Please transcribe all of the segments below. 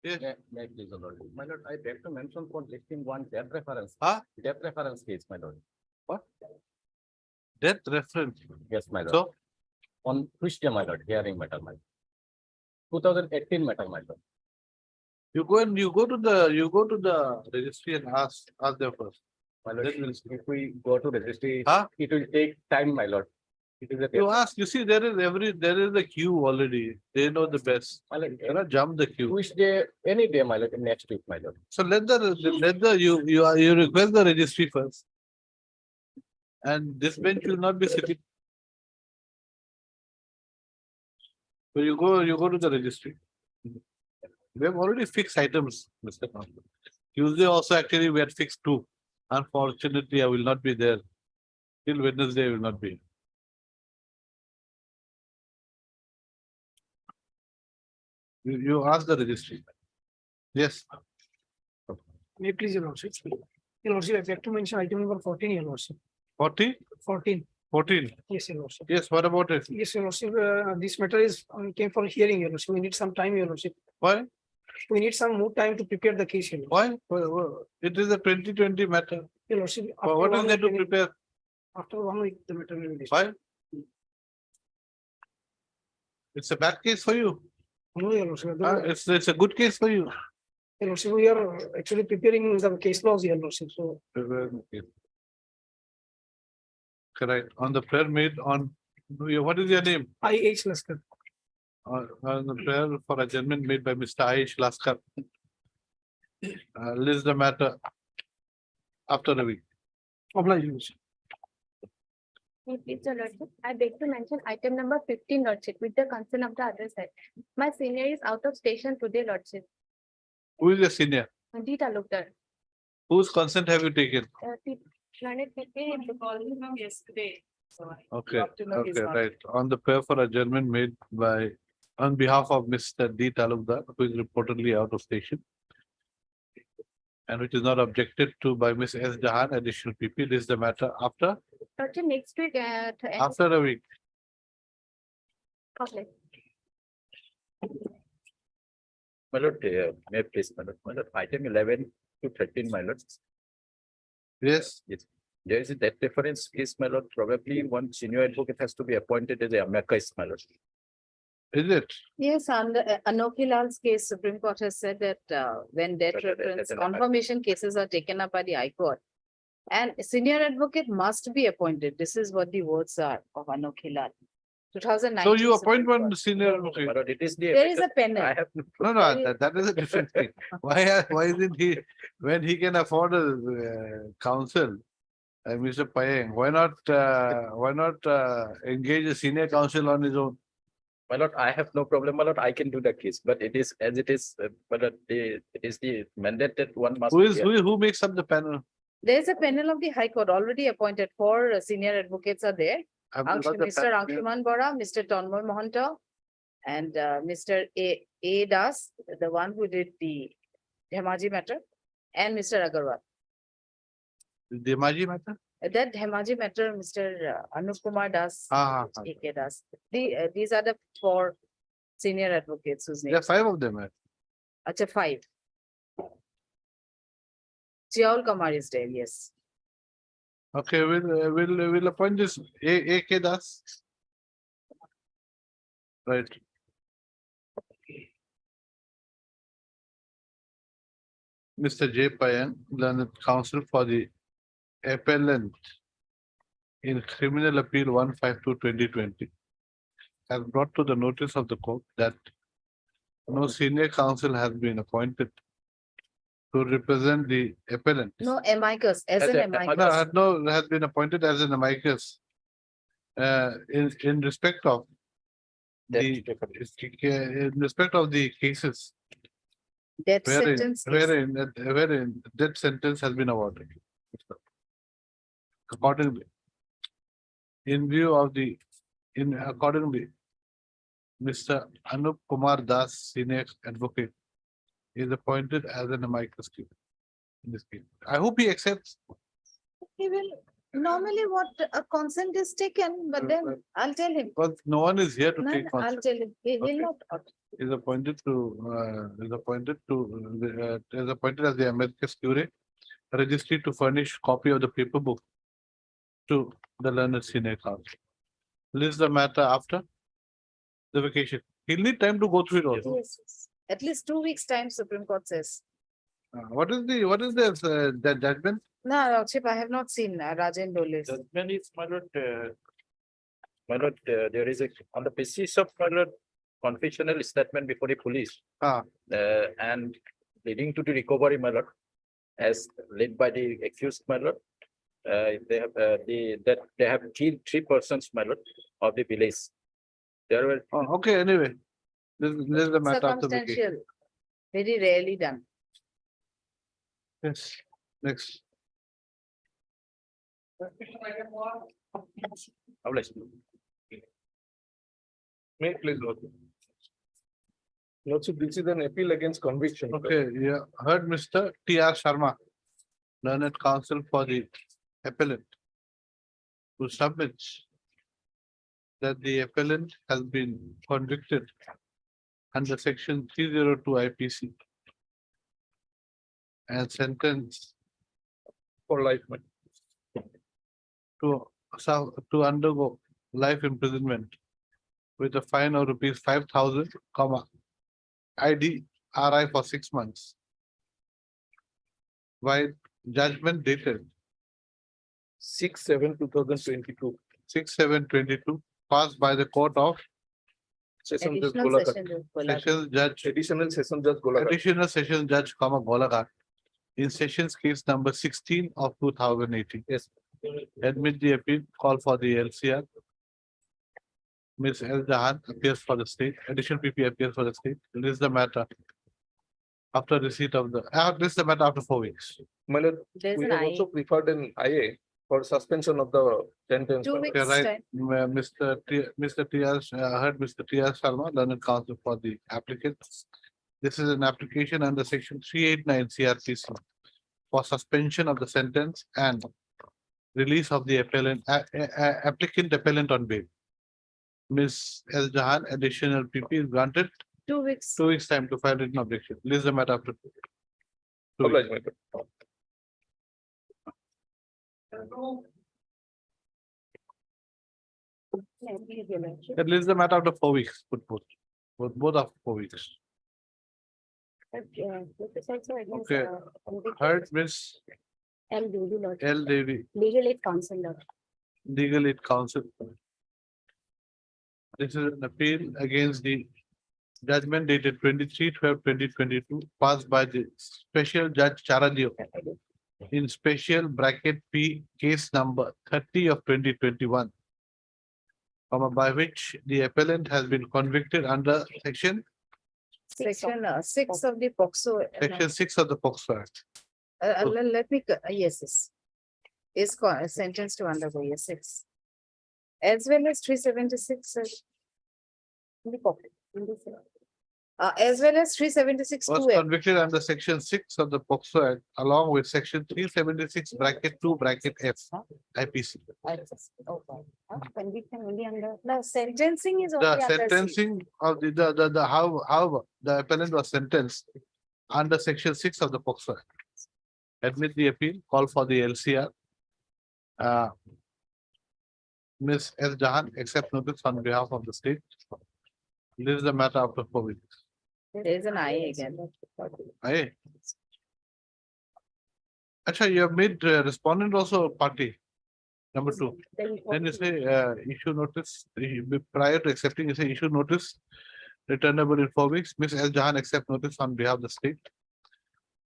Yes. May I please, my lord? My lord, I beg to mention for listing one death reference. Huh? Death reference case, my lord. What? Death reference. Yes, my lord. So, On which day, my lord? Hearing matter, my lord. 2018 matter, my lord. you go to the registry and ask them first. My lord, Then we'll see. if we go to registry, Huh? it will take time, my lord. It is a You ask, you see, there is a queue already. They know the best. my lord, You cannot jump the queue. which day, any day, my lord, next week, my lord. So you request the registry first. And this bench will not be sitting. So you go to the registry. We have already fixed items, Mr. Counsel. Tuesday also actually we had fixed 2. Unfortunately, I will not be there. Till Wednesday, I will not be. You ask the registry. Yes. May I please, Your Lordship? Your Lordship, I beg to mention item number 14, Your Lordship. 40? 14. 14. Yes, Your Lordship. Yes, what about it? Yes, Your Lordship, this matter is came for hearing, Your Lordship. We need some time, Your Lordship. Why? We need some more time to prepare the case, Your Lordship. Why? It is a 2020 matter. Your Lordship, What is there to week, prepare? after 1 week, the matter will be decided. Why? It's a bad case for you. No, Your Lordship. The- It's a good case for you. Your Lordship, we are actually preparing the case laws, Your Lordship. So, Correct. On the prayer made on, what is your name? I.H. Laskar. On the prayer for adjournment made by Mr. Aish Laskar. List the matter after a week. Oblige, Your Lordship. Please, Your Lordship, I beg to mention item number 15, Lordship, with the consent of the other side. My senior is out of station today, Lordship. Who is your senior? D. Talukdar. Whose consent have you taken? Learned PP, From yesterday. So Okay, got to know he's okay, not- right. On the prayer for adjournment made by, on behalf of Mr. D. Talukdar, who is reportedly out of station. And which is not objected to by Ms. S. Jahan, additional PP. This is the matter after Lordship, next week, a week. okay. My lord, may I please, my lord? My lord, item 11 to 13, my lord. Yes, Yes. There is a death reference case, my lord. Probably one senior advocate has to be appointed as a amicus, my lord. is it? Yes, on the Anokilal's case, Supreme Court has said that when death But that- reference that- confirmation cases are taken up by the High Court, and a senior advocate must be appointed. This is what the words are of Anokilal. 2019. So you appoint Supreme one Court. senior My advocate. lord, it is the. There is a panel. I have. No, that is a different thing. Why isn't he, when he can afford a counsel, Mr. Payeng, why not engage a senior counsel on his own? My lord, I have no problem, my lord. I can do the case, but it is as it is, but it is the mandate that one must. be here. Who makes up the panel? There is a panel of the High Court already appointed. 4 senior advocates are there. I've got the Mr. panel. Anshuman Bora, Mr. Tanmoy Mohanta, and Mr. A. Das, the one who did the Dhemaji matter, and Mr. Agarwal. The Maji matter? That Dhemaji matter, Mr. Anup Kumar Das, A.K. Das. These are the 4 senior advocates whose There are names. 5 of them. Acha, 5. Chiaul Kamar is there, yes. Okay, we'll appoint this A.K. Das. Right. Mr. J. Payan, learned counsel for the appellant in criminal appeal 152/2020 has brought to the notice of the court that no senior counsel has been appointed to represent the appellant. No, amicus, as As an a- amicus. No, has been appointed as an amicus in respect of the in respect of the cases Death wherein sentence. case. wherein death sentence has been awarded. Accordingly, accordingly, Mr. Anup Kumar Das, senior advocate, is appointed as an amicus curiae in this case. I hope he accepts. He will, normally what a consent is taken, but then I'll tell him. Because no one is here to No, take no, I'll consent. tell him. He will Okay. not. is appointed as the amicus curiae, registry to furnish copy of the paper book to the learned senior counsel. List the matter after the vacation. He'll need time to go through it also. Yes, yes. At least 2 weeks' time, Supreme Court says. What is the judgment? No, Lordship, I have not seen Rajan Dole's. Judgment is, my lord, there is a, on the basis of, my lord, confessional statement before the police. Ah. And leading to the recovery, my lord, as led by the accused, my lord. They have, that they have killed 3 persons, my lord, of the village. There were, Oh, okay, anyway. This is the matter after vacation. Circumstantial, very rarely done. Yes, next. May it please, Lordship. Lordship, this is an appeal against conviction. Okay, yeah, heard Mr. T.R. Sharma, learned counsel for the appellant, who submits that the appellant has been convicted under section 302 IPC and sentenced For life. my- to undergo life imprisonment with a fine of rupees 5,000, IDRI for 6 months. While judgment dated 6/7/2022. 6/7/22 passed by the court of Session Judge Additional Golakar. session. Judge Golakar. Sessions Judge, Additional Session Judge Golakar. Additional Sessions Judge, Golaghat, in Sessions Case number 16 of 2018. Yes. Admit the appeal, call for the LCR. Ms. L. Jahan appears for the state, additional PP appears for the state. This is the matter after receipt of the, this is the matter after 4 weeks. My lord, There's we an have I, also preferred an IA for suspension of the sentence. 2 Okay, weeks' right. time. Mr. T.R. Heard Mr. T.R. Sharma, learned counsel for the applicant. This is an application under section 389 CRPC for suspension of the sentence and release of the applicant appellant on bail. Ms. L. Jahan, additional PP is granted 2 weeks. 2 weeks time to file written objection. List the matter after. 2 weeks. Oblige, my lord. At least the matter after 4 weeks, put both after 4 weeks. Okay. Heard Ms. L. Devi, Legal aid counsel. legal aid counsel. This is an appeal against the judgment dated 23/12/2022 passed by the special judge Charadio in special bracket P case number 30 of 2021. By which the appellant has been convicted under section Section 6 of the POXO. section 6 of the POCSO Act. Let me, yes, yes. Is sentenced to undergo, yes, 6. As well as 376. In the pocket. As well as 376 Was 2A. convicted under section 6 of the POCSO Act along with section 376 bracket 2 bracket F IPC. Conviction only under. No, sentencing is The only under C. sentencing of how the appellant was sentenced under section 6 of the POCSO Act. Admit the appeal, call for the LCR. Ms. S. Jahan, accept notice on behalf of the state. This is the matter after 4 weeks. There is an I again. Aye. Actually, you have made respondent also party. Number 2. Then you say issue notice prior to accepting, you say issue notice returnable in 4 weeks. Ms. L. Jahan accept notice on behalf of the state.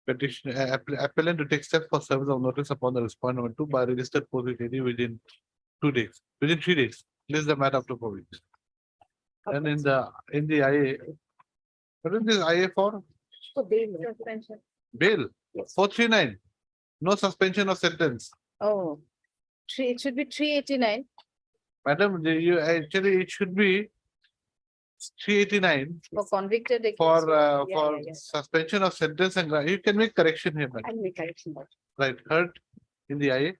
Petition appellant to take steps for service of notice upon the respondent number 2 by registered post within 2 days, within 3 days. This is the matter after 4 weeks. And in the IA, what is this IA for? Suspension. Bail, 439. No suspension of sentence. Oh, it should be 389. Madam, it should be 389 For convicted. for against- suspension of sentence and you can make correction here, madam. I'll make correction. Right, heard in the IA,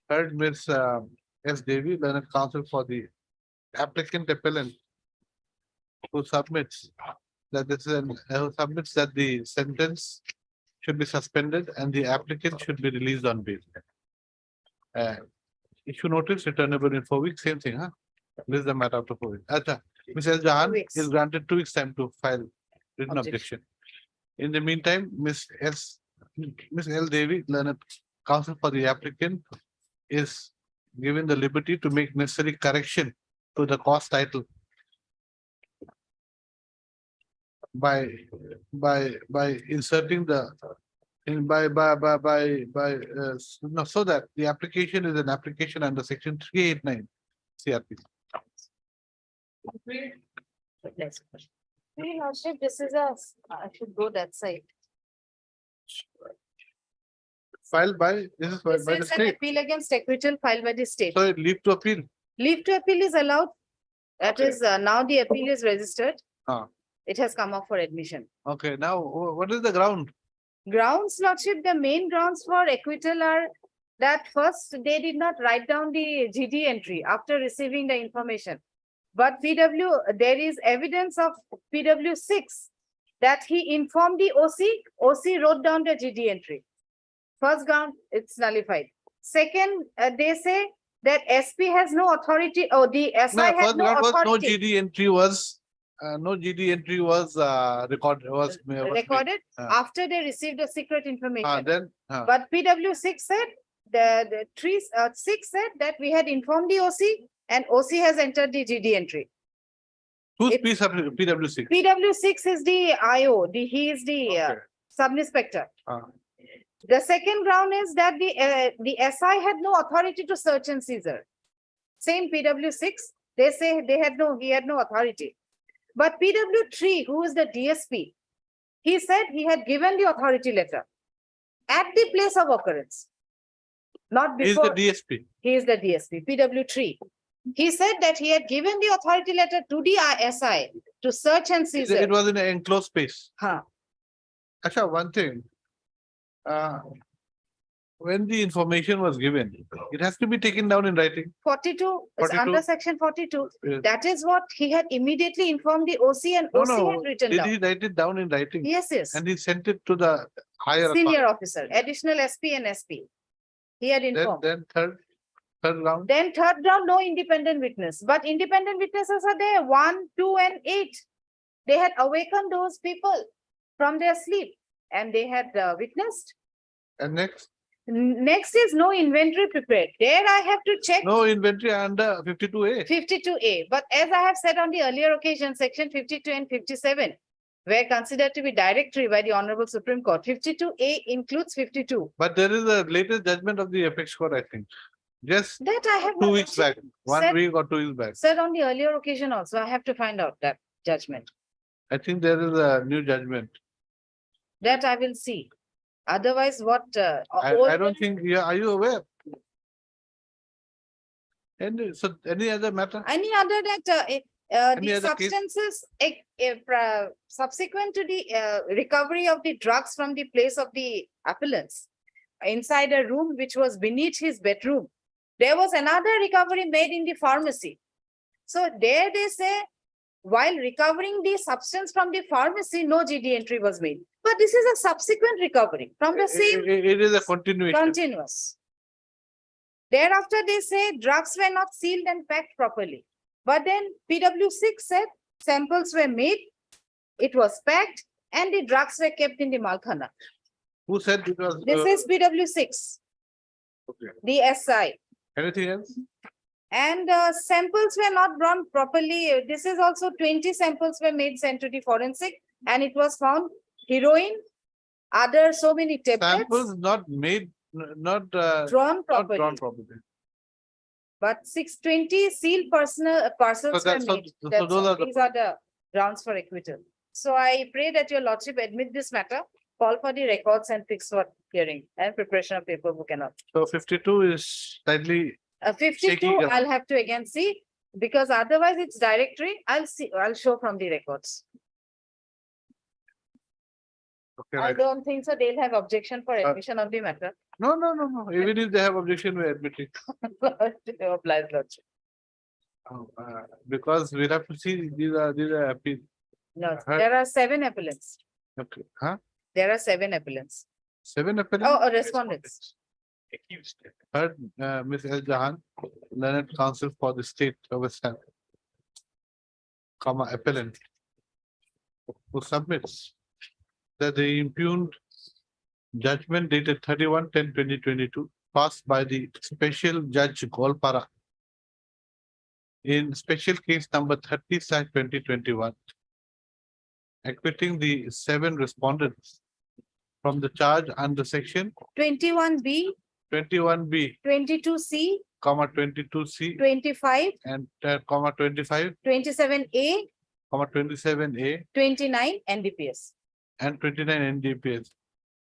heard Ms. S. Devi, learned counsel for the applicant appellant who submits that this is submits that the sentence should be suspended and the applicant should be released on bail. Issue notice returnable in 4 weeks, same thing, huh? This is the matter after 4 weeks. Acha, Ms. El Jahan weeks. is granted 2 weeks time to file written Objection. objection. In the meantime, Ms. L. Devi, learned counsel for the applicant, is given the liberty to make necessary correction to the cause title by inserting the no, so that the application is an application under section 389 CRP. Next question. Your Lordship, this is I should go that side. Filed by, this is This by the is an state. appeal against acquittal filed by the state. So it leave to appeal. Leave to appeal is allowed. That is, now the appeal is registered. Ah. It has come up for admission. Okay, now what is the ground? Grounds, Lordship, the main grounds for acquittal are that first, they did not write down the GD entry after receiving the information. But there is evidence of PW6 that he informed the OC wrote down the GD entry. First ground, it's nullified. Second, they say that SP has no authority, or the SI No, has first no ground was no authority. GD entry was, recorded, was made. Recorded Ah. after they received the secret information. Then, But PW6 said, the 6 said that we had informed the OC and OC has entered the GD entry. who's it- PW6? PW6 is the IO, he is the Okay. sub-inspector. Ah. The second ground is that the SI had no authority to search and seizure. Same PW6, they say he had no authority. But PW3, who is the DSP, he said he had given the authority letter at the place of occurrence. Not Is the before, DSP. he is the DSP, PW3. He said that he had given the authority letter to the SI to search and It seizure. was in an enclosed space. Huh. Actually, one thing. When the information was given, it has to be taken down in writing. 42, it's 42. under section 42. Yes. That is what he had immediately informed the OC and No, OC no, had written did down. he write it down in writing? Yes, yes. And he sent it to the higher Senior officer, additional SP and SP. He had informed. Then third round. Then third round, no independent witness, but independent witnesses are there, 1, 2, and 8. They had awakened those people from their sleep and they had witnessed. And next, Next is no inventory prepared. There I have to check no inventory under 52A. 52A. But as I have said on the earlier occasion, section 52 and 57 were considered to be directory by the Honorable Supreme Court. 52A includes 52. But there is a latest judgment of the apex court, I think. Just That I have 2 not weeks back, actually 1 said- week or 2 weeks back. said on the earlier occasion also. I have to find out that judgment. I think there is a new judgment. That I will see. Otherwise, what? I don't think, are you aware? And so any other matter? Any other that Any the other case? substances subsequent to the recovery of the drugs from the place of the appellants inside a room which was beneath his bedroom, there was another recovery made in the pharmacy. So there they say, while recovering the substance from the pharmacy, no GD entry was made. But this is a subsequent recovery from the same It is a continuation. continuous. Thereafter, they say drugs were not sealed and packed properly. But then PW6 said samples were made, it was packed, and the drugs were kept in the Malkhana. Who said it was? This is PW6, Okay. the SI. Anything else? And samples were not drawn properly. This is also 20 samples were made, sent to the forensic, and it was found heroin, other so many tablets Samples not made, not drawn not properly. drawn properly. But 620 sealed parcels were that's- so- made. so That's those all. are the- These are the grounds for acquittal. So I pray that your lordship admit this matter, call for the records and fix for hearing and preparation of paperwork and all. So 52 is slightly, 52, ground. I'll have to again see, because otherwise it's directory. I'll see, I'll show from the records. okay, I right. don't think so. They'll have objection for admission of the matter. No. Even if they have objection, we admit it. Oblige lordship. Because we have to see these are appeal. No, Heard- there are 7 appellants. Okay, huh? There are 7 appellants. 7 appellants? Oh, respondents. Heard, Ms. El Jahan, learned counsel for the state of West Ham, comma, appellant, who submits that the impugned judgment dated 31/10/2022 passed by the special judge Golpara in special case number 30/2021, acquitting the 7 respondents from the charge under section 21B, 21B, 22C, comma 22C 25, and comma 25, 27A, comma 27A 29 NDPS. and 29 NDPS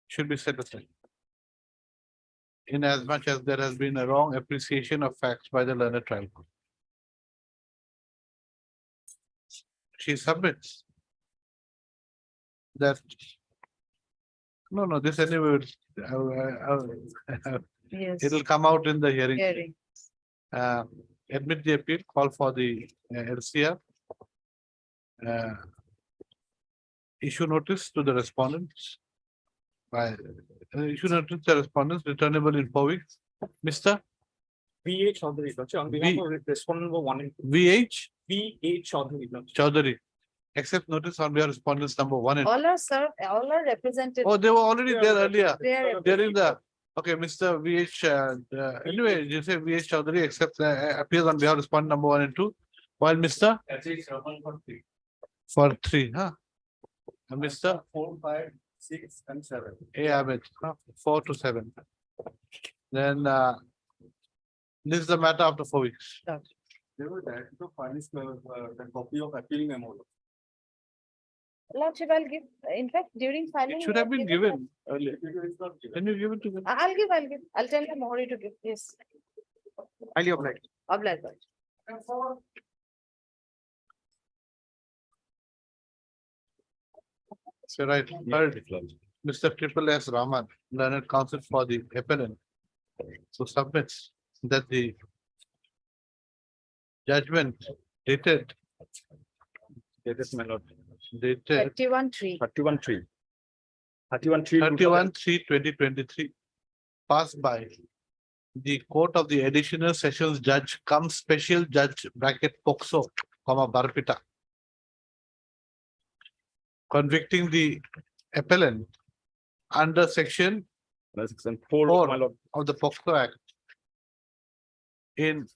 should be set aside. In as much as there has been a wrong appreciation of facts by the learned trial court. She submits that. No, this anyway, Yes. it'll come out in the hearing. Hearing. Admit the appeal, call for the LCR. Issue notice to the respondents. Issue notice to the respondents returnable in 4 weeks. Mr. VH Chaudhary, on behalf of respondent number 1 and 2. VH VH Chaudhary. Chaudhary. Accept notice on behalf of respondents number 1 and. All are served, all are represented. Oh, they were already there earlier. They are During the, okay, Mr. VH, anyway, you say VH Chaudhary accepts, appears on behalf of respondent number 1 and 2. While Mr. For 3, huh? And Mr. 4, 5, 6, and 7. A. Ahmed, huh? 4 to 7. Then, this is the matter after 4 weeks. They were directed to furnish the copy of appeal memo. Lordship, I'll give, in fact, during filing. It should have been given earlier. Can you give it to them? I'll give. I'll tell the Mohori to give, yes. Highly obliged. Obliged. So right, heard Mr. Triple S Raman, learned counsel for the appellant, who submits that the judgment dated, Latest my lord. dated 31-3. 31/3. 31/3. 31/3/2023, passed by the court of the additional sessions judge cum special judge bracket POXO, comma Barpita, convicting the appellant under section Section 4, Four. my lord. of the POXO Act in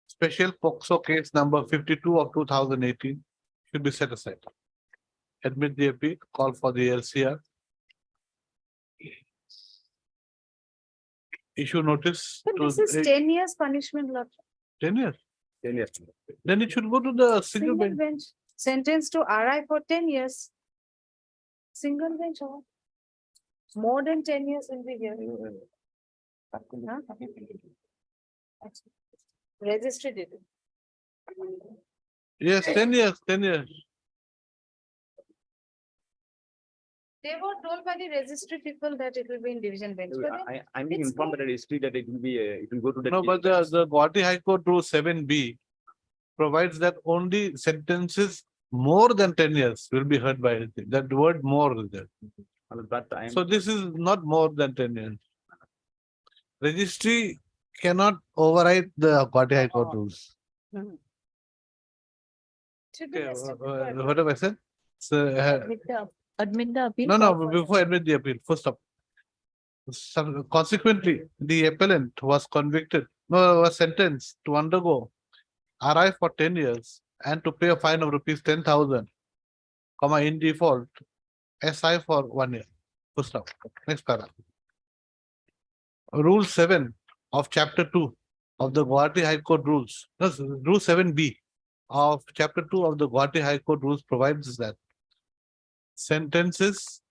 special POXO case number 52 of 2018 should be set aside. Admit the appeal, call for the LCR. Issue notice But to this is 10 years punishment, Lordship. 10 years. 10 years. Then it should go to the single Single bench. bench, sentenced to RI for 10 years. Single bench or more than 10 years will be here. Huh? Registry did it. Yes, 10 years, 10 years. They were told by the registry people that it will be in division bench. but then I'm being it's informed that the history that it will be, it will go to the. No, but the Guwahati High Court Rule 7B provides that only sentences more than 10 years will be heard by anything. That word more is there. But I am. So this is not more than 10 years. Registry cannot override the Guwahati High Court rules. should be Okay, restricted. what have I said? So, Admit the appeal. no, before admit the appeal, first up. Consequently, the appellant was was sentenced to undergo RI for 10 years and to pay a fine of rupees 10,000, comma, in default, SI for 1 year. Full stop. Next paragraph. Rule 7 of chapter 2 of the Guwahati High Court rules, no, rule 7B of chapter 2 of the Guwahati High Court rules provides that sentences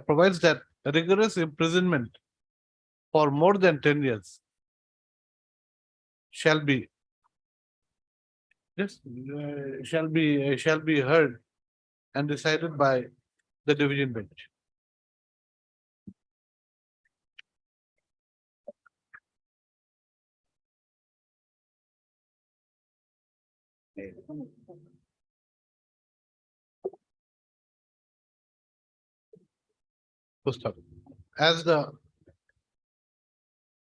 provides that rigorous imprisonment for more than 10 years shall be shall be heard and decided by the division bench. Full stop. As the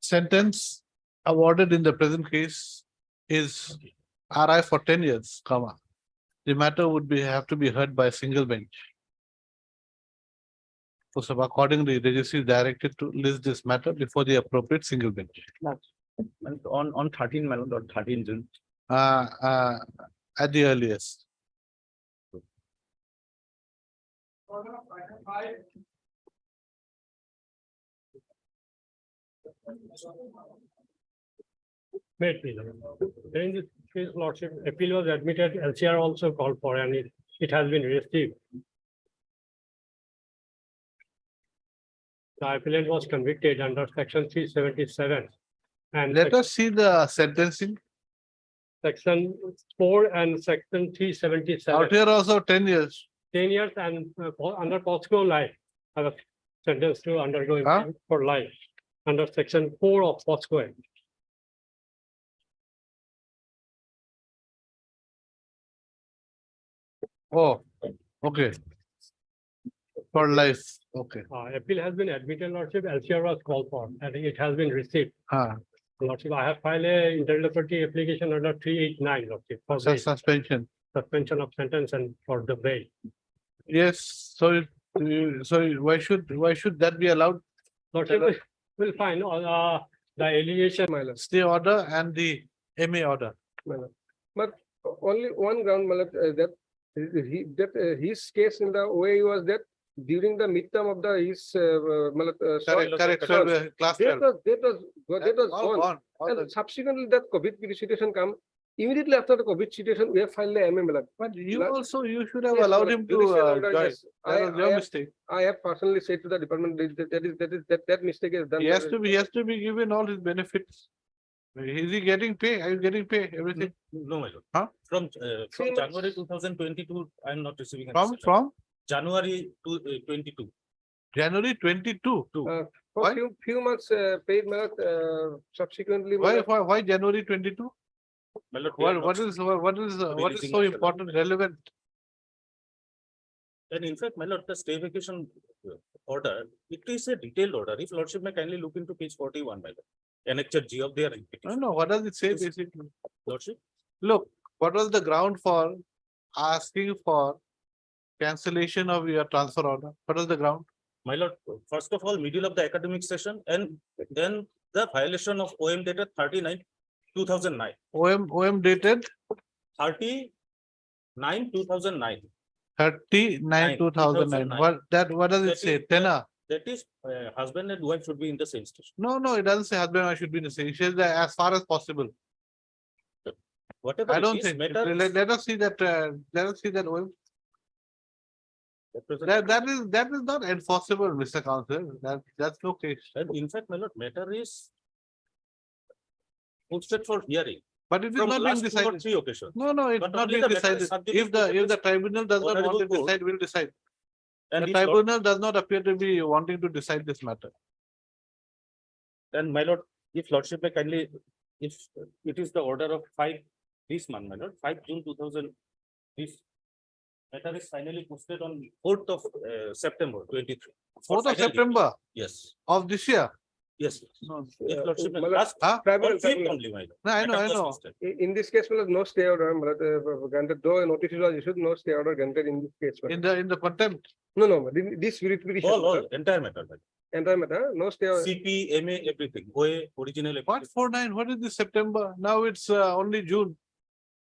sentence awarded in the present case is RI for 10 years, comma. The matter would have to be heard by a single bench. So accordingly, the registry is directed to list this matter before the appropriate single bench. On 13, my lord, on 13 June. At the earliest. May it please. During this case, lordship, appeal was admitted, LCR also called for, and it has been received. The appellant was convicted under section 377 and Let us see the sentencing. section 4 and section Out 377, here also 10 years. 10 years and under POSCO life. I was sentenced to undergo Huh? imprisonment for life under section 4 of POSCO Act. Oh, okay. For life, okay. Appeal has been admitted, lordship, LCR was called for, and it has been received. Lordship, I have filed a interlocutory application under 389, lordship, for bail, Suspension. suspension of sentence and for the bail. Yes, so why should that be allowed? Lordship, will find the allegation, my lord. Stay order and the MA order. But only one ground, my lord, his case in the way was that during the midterm of his Correct, class 12. that was All gone. gone. All And gone. subsequently that COVID situation come, immediately after the COVID situation, we have filed the MA, my lord. But you Like- also, you should have Yes, allowed my him lord, to judicial order, join. yes. That was your mistake. I have personally said to the department that mistake is done. He has to be given all his benefits. Is he getting pay? Are you getting pay? Everything? No, my lord. Huh? From 3 months. January 2022, I am not receiving. any From, salary. from January to 22. January 22. For Why? few months paid, my lord, subsequently. my lord, Why January 22? My lord, they are What not- is releasing so my important, relevant? And in fact, my lord, the stay vacation order, it is a detailed order. If lordship may kindly look into page 41, my lord. Annexure G of their No, petition. no, what does it say Yes. basically? Lordship, Look, what was the ground for asking for cancellation of your transfer order? What was the ground? my lord, first of all, middle of the academic session, and then the violation of OM dated 39, 2009. OM dated 39, 2009. 39, 2009. 2009. What does it That say? is- Tenor? That is, husband and wife should be in the same station. No, it doesn't say husband and wife should be in the same. It says that as far as possible. Whatever I it don't is, think. matter Let us see that, OM. That is not enforceable, Mr. Counsel. That's no case. And in fact, my lord, matter is posted for hearing But it is from not being last 2 or decided. 3 occasions. No, it's But not only being the matter is decided. subject If to the tribunal does not honorable want to court. decide, we'll decide. And The his lord- tribunal does not appear to be wanting to decide this matter. and my lord, if lordship may kindly, if it is the order of 5 this month, my lord, 5 June 2000, this matter is finally posted on 4th of September 23. For 4th of final hearing. September Yes, of this year. yes. No, If lordship may my lord, last Huh? tribunal- on 5th tribunal. only, my lord. No, I know, Matter I was know. posted. In this case, well, no stay order, granted, though a notice was issued, no stay order granted in this case. my lord. In the contempt. No, this petition. All, entire matter, my lord. Entire matter, no stay. CP, MA, everything, OA, original. What application. 49? What is this September? Now it's only June.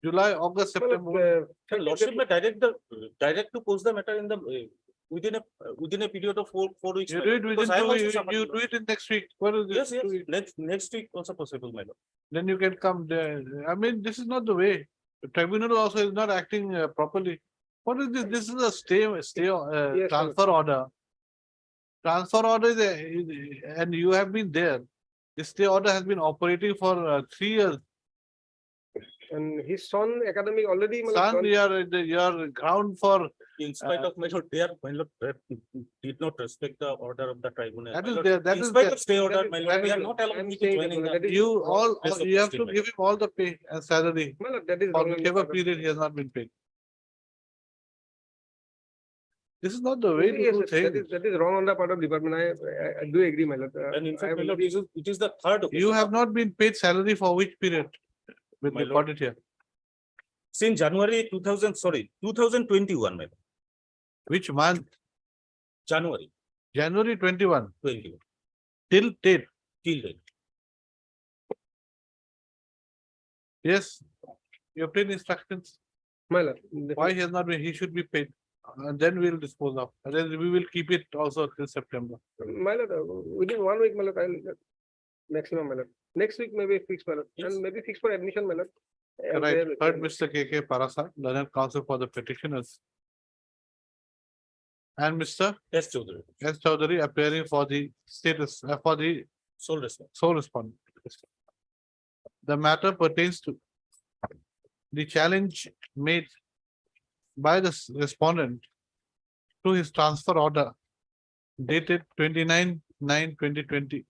July, August, September. And lordship may direct to post the matter in the within a period of 4 weeks. You my do lord, it because within I am 2 also weeks. suffering, You my do lord. it in next week. What is this? Yes, 2 weeks? next week also possible, my lord. Then you can come there. I mean, this is not the way. The tribunal also is not acting properly. What is this? This is a Yes, transfer order. Transfer order and you have been there. This stay order has been operating for 3 years. And his son academic already. Son, your ground for, In spite of my lord, they are, my lord, did not respect the order of the tribunal. That My is lord. there, that In is spite there. of stay order, That is- my that lord, they is- are not allowing I'm me to saying join that, in that the. is- you all, Place of you have to posting, my give him all the pay and salary My lord, that is for wrong on the whichever part of- period he has not been paid. This is not the way to Yes, do yes, things. that is wrong on the part of department. I do agree, my lord. And in I fact, have my lord, already- it is the third. You occasion. have not been paid salary for which period? With My the lord. audit here, Since January 2021, my lord, which month? January January 21 21, till date. till date. Yes, you obtain instructions. My lord. Why he has not been, he should be paid. And then we'll dispose of, and then we will keep it also till September. My lord, within 1 week, my lord, maximum, my lord. Next week maybe fix, my lord, Yes. and maybe fix for admission, my lord. Right, heard Mr. K. Parasa, learned counsel for the petitioners. And Mr. Yes, Chaudhary, S. Chaudhary appearing for the status, for the sole response. sole respondent. The matter pertains to the challenge made by the respondent to his transfer order dated 29/9/2020,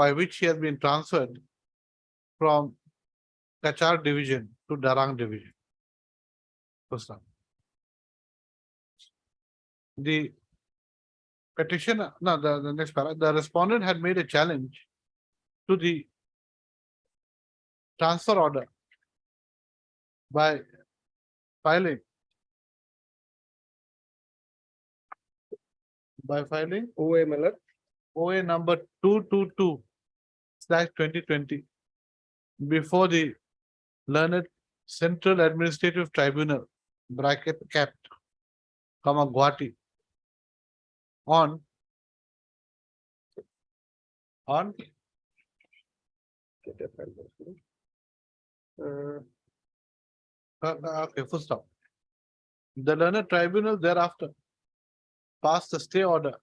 by which he has been transferred from Kachar division to Darang division. First one. The petitioner, no, the next paragraph, the respondent had made a challenge to the transfer order by filing OA, my lord. OA number 222/2020 before the learned Central Administrative Tribunal (CAT), Guwahati on okay, full stop. The learned tribunal thereafter passed a stay order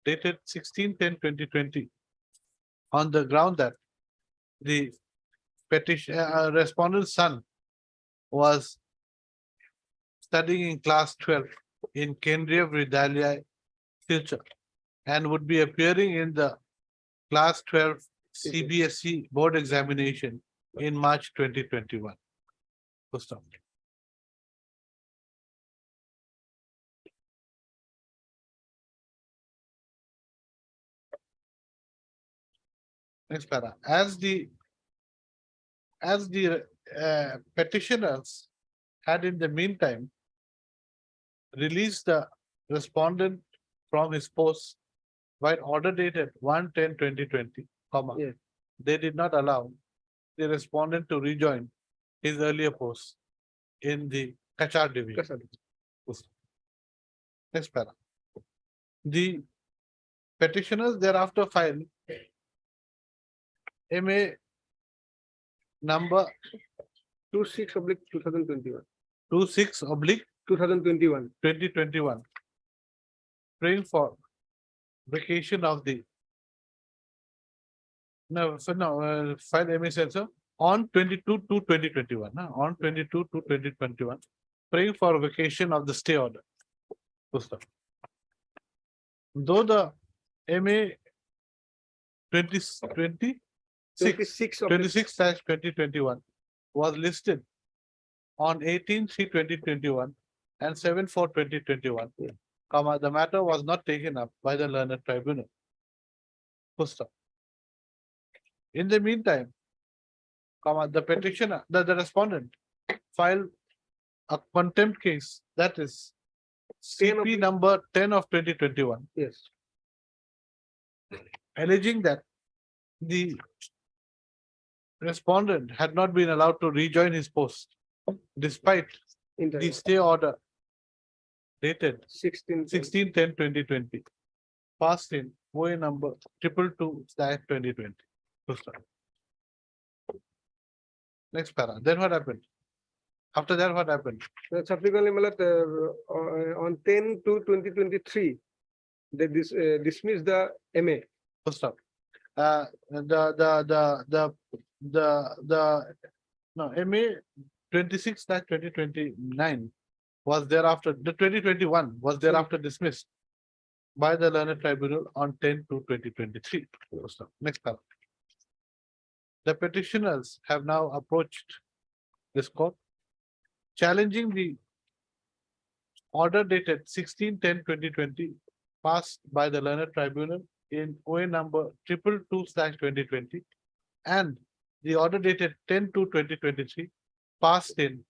dated 16/10/2020 on the ground that the petition respondent's son was studying in class 12 in Kendriya Vidyalaya, Silchar, and would be appearing in the class 12 CBSE board examination in March 2021. Full stop. Next para. As the petitioners had in the meantime released the respondent from his post by order dated 1/10/2020, Yes. they did not allow the respondent to rejoin his earlier post in the Kachar division. Next para. The petitioners thereafter filed MA number 26/2021. 26/2021, 2021. praying for vacation of the file MA said so on 22/2/2021, on 22/2/2021, praying for vacation of the stay order. Full stop. Though the MA 26/2021 was listed on 18/3/2021 and 7/4/2021, the matter was not taken up by the learned tribunal. Full stop. In the meantime, the petitioner, the respondent filed a contempt case, that is 10 of CP it. number 10/2021, Yes. alleging that the respondent had not been allowed to rejoin his post despite the stay order dated 16/10/2020, passed in OA number 222/2020. Full stop. Next para. Then what happened? After that, what happened? Subsequently, my lord, on 10/2/2023, they dismissed the MA. Full stop. The MA 26/2029 was thereafter, the 2021 was thereafter dismissed by the learned tribunal on 10/2/2023. Next paragraph. The petitioners have now approached this court, challenging the order dated 16/10/2020 passed by the learned tribunal in OA number 222/2020 and the order dated 10/2/2023 passed in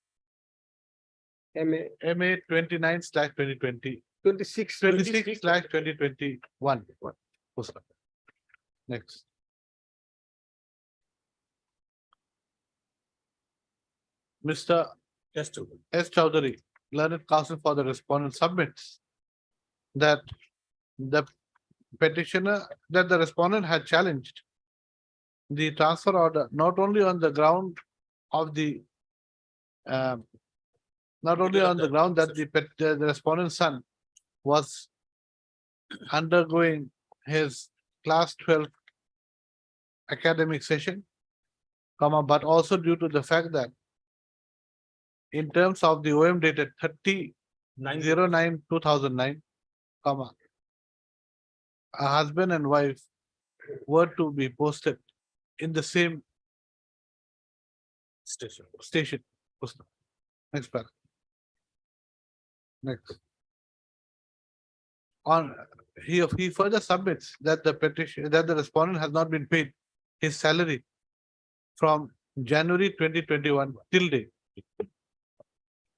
MA MA 29/2020 26. 26/2021. Next. Mr. S. Chowdhury, learned counsel for the respondent, submits that the that the respondent had challenged the transfer order not only on the ground of the not only on the ground that the respondent's son was undergoing his class 12 academic session, but also due to the fact that in terms of the OM dated 30/09/2009, a husband and wife were to be posted in the same station. Next paragraph. Next. He further submits that the respondent has not been paid his salary from January 2021 till date,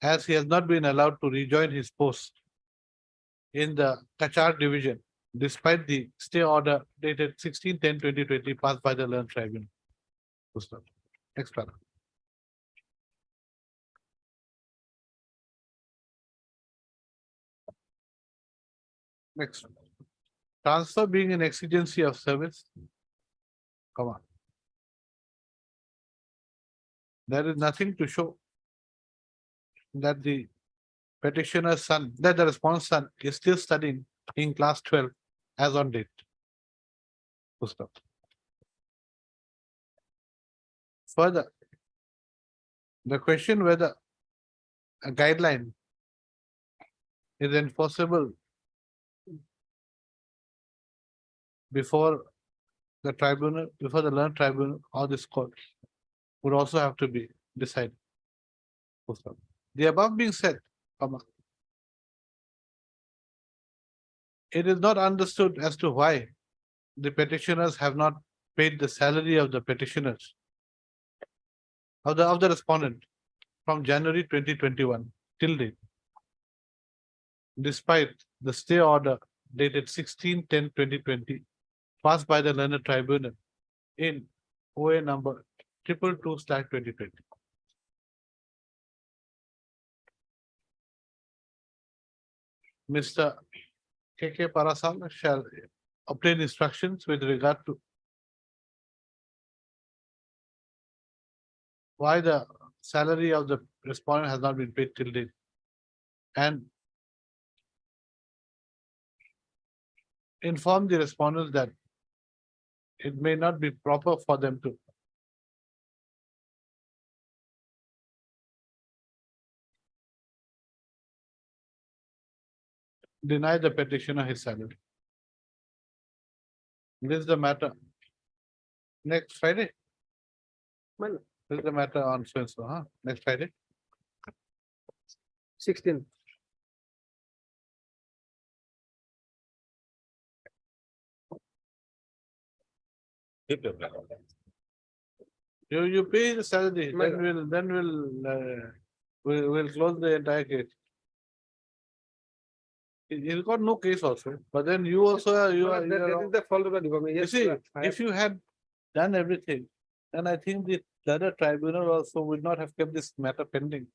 as he has not been allowed to rejoin his post in the Kachar division, despite the stay order dated 16/10/2020 passed by the learned tribunal. Next paragraph. Next. Transfer being an exigency of service. Come on. There is nothing to show that the petitioner's son, that the respondent's son is still studying in class 12 as on date. Further, the question whether a guideline is enforceable before the tribunal, before the learned tribunal or this court would also have to be decided. The above being said, it is not understood as to why the petitioners have not paid the salary of the petitioners of the respondent from January 2021 till date, despite the stay order dated 16/10/2020 passed by the learned tribunal in OA number 222/2020. Mr. K.K. Parasal shall obtain instructions with regard to why the salary of the respondent has not been paid till date, and inform the respondents that it may not be proper for them to deny the petitioner his salary. This is the matter. Next Friday. Well, This is the matter on so, huh? Next Friday. 16. You pay the salary, My then we'll close the entire case. He's got no case also, but then you also are, That is the fault of the department. you Yes, see, sir. I if you had done everything, then I think the other tribunal also would not have kept this matter pending.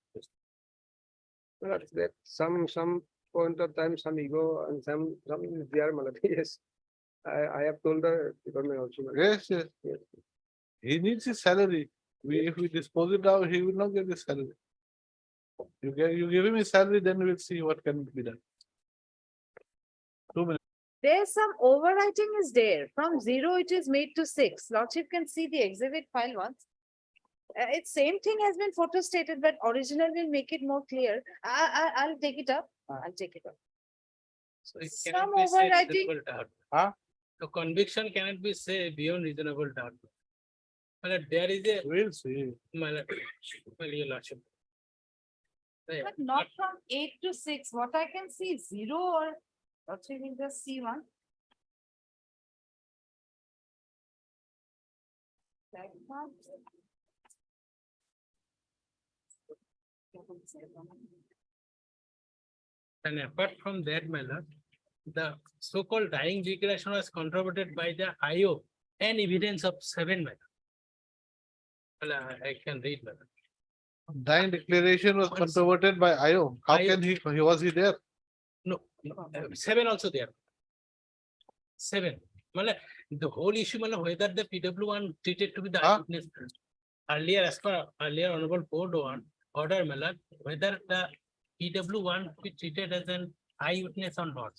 have that some point of time, some ego and some is there, Malati. Yes. I have told the department also. Yes, yes. Yes. He needs his salary. If we dispose it out, he will not get his salary. You give him his salary, then we'll see what can be done. 2 minutes. There's some overwriting is there. From 0 it is made to 6. Lordship can see the exhibit file once. It's same thing has been photo stated, but original will make it more clear. I'll take it up. I'll take it up. So it Some cannot be said overwriting- reasonable doubt. Huh? The conviction cannot be said beyond reasonable doubt. But there is a, We'll see. your lordship. Yeah, But not from 8 to 6. What I can see is 0 or Lordship will just see one. Like that. And apart from that, my lord, the so-called dying declaration was controverted by the IO and evidence of 7 men. Well, I can read, my lord. Dying declaration was Once- controverted by IO. How IO. can was he there? No, 7 also there. 7. Well, the whole issue, whether the PW1 treated to be the Huh? eyewitness. Earlier, as per earlier honorable court order, my lord, whether the PW1 be treated as an eyewitness or not.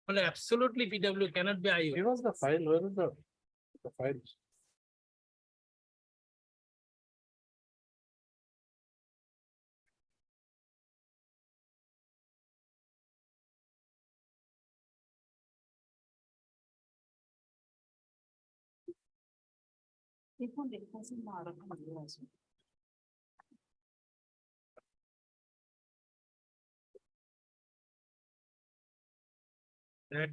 Well, absolutely PW cannot be eyewitness. Give us the file. Where is the file? That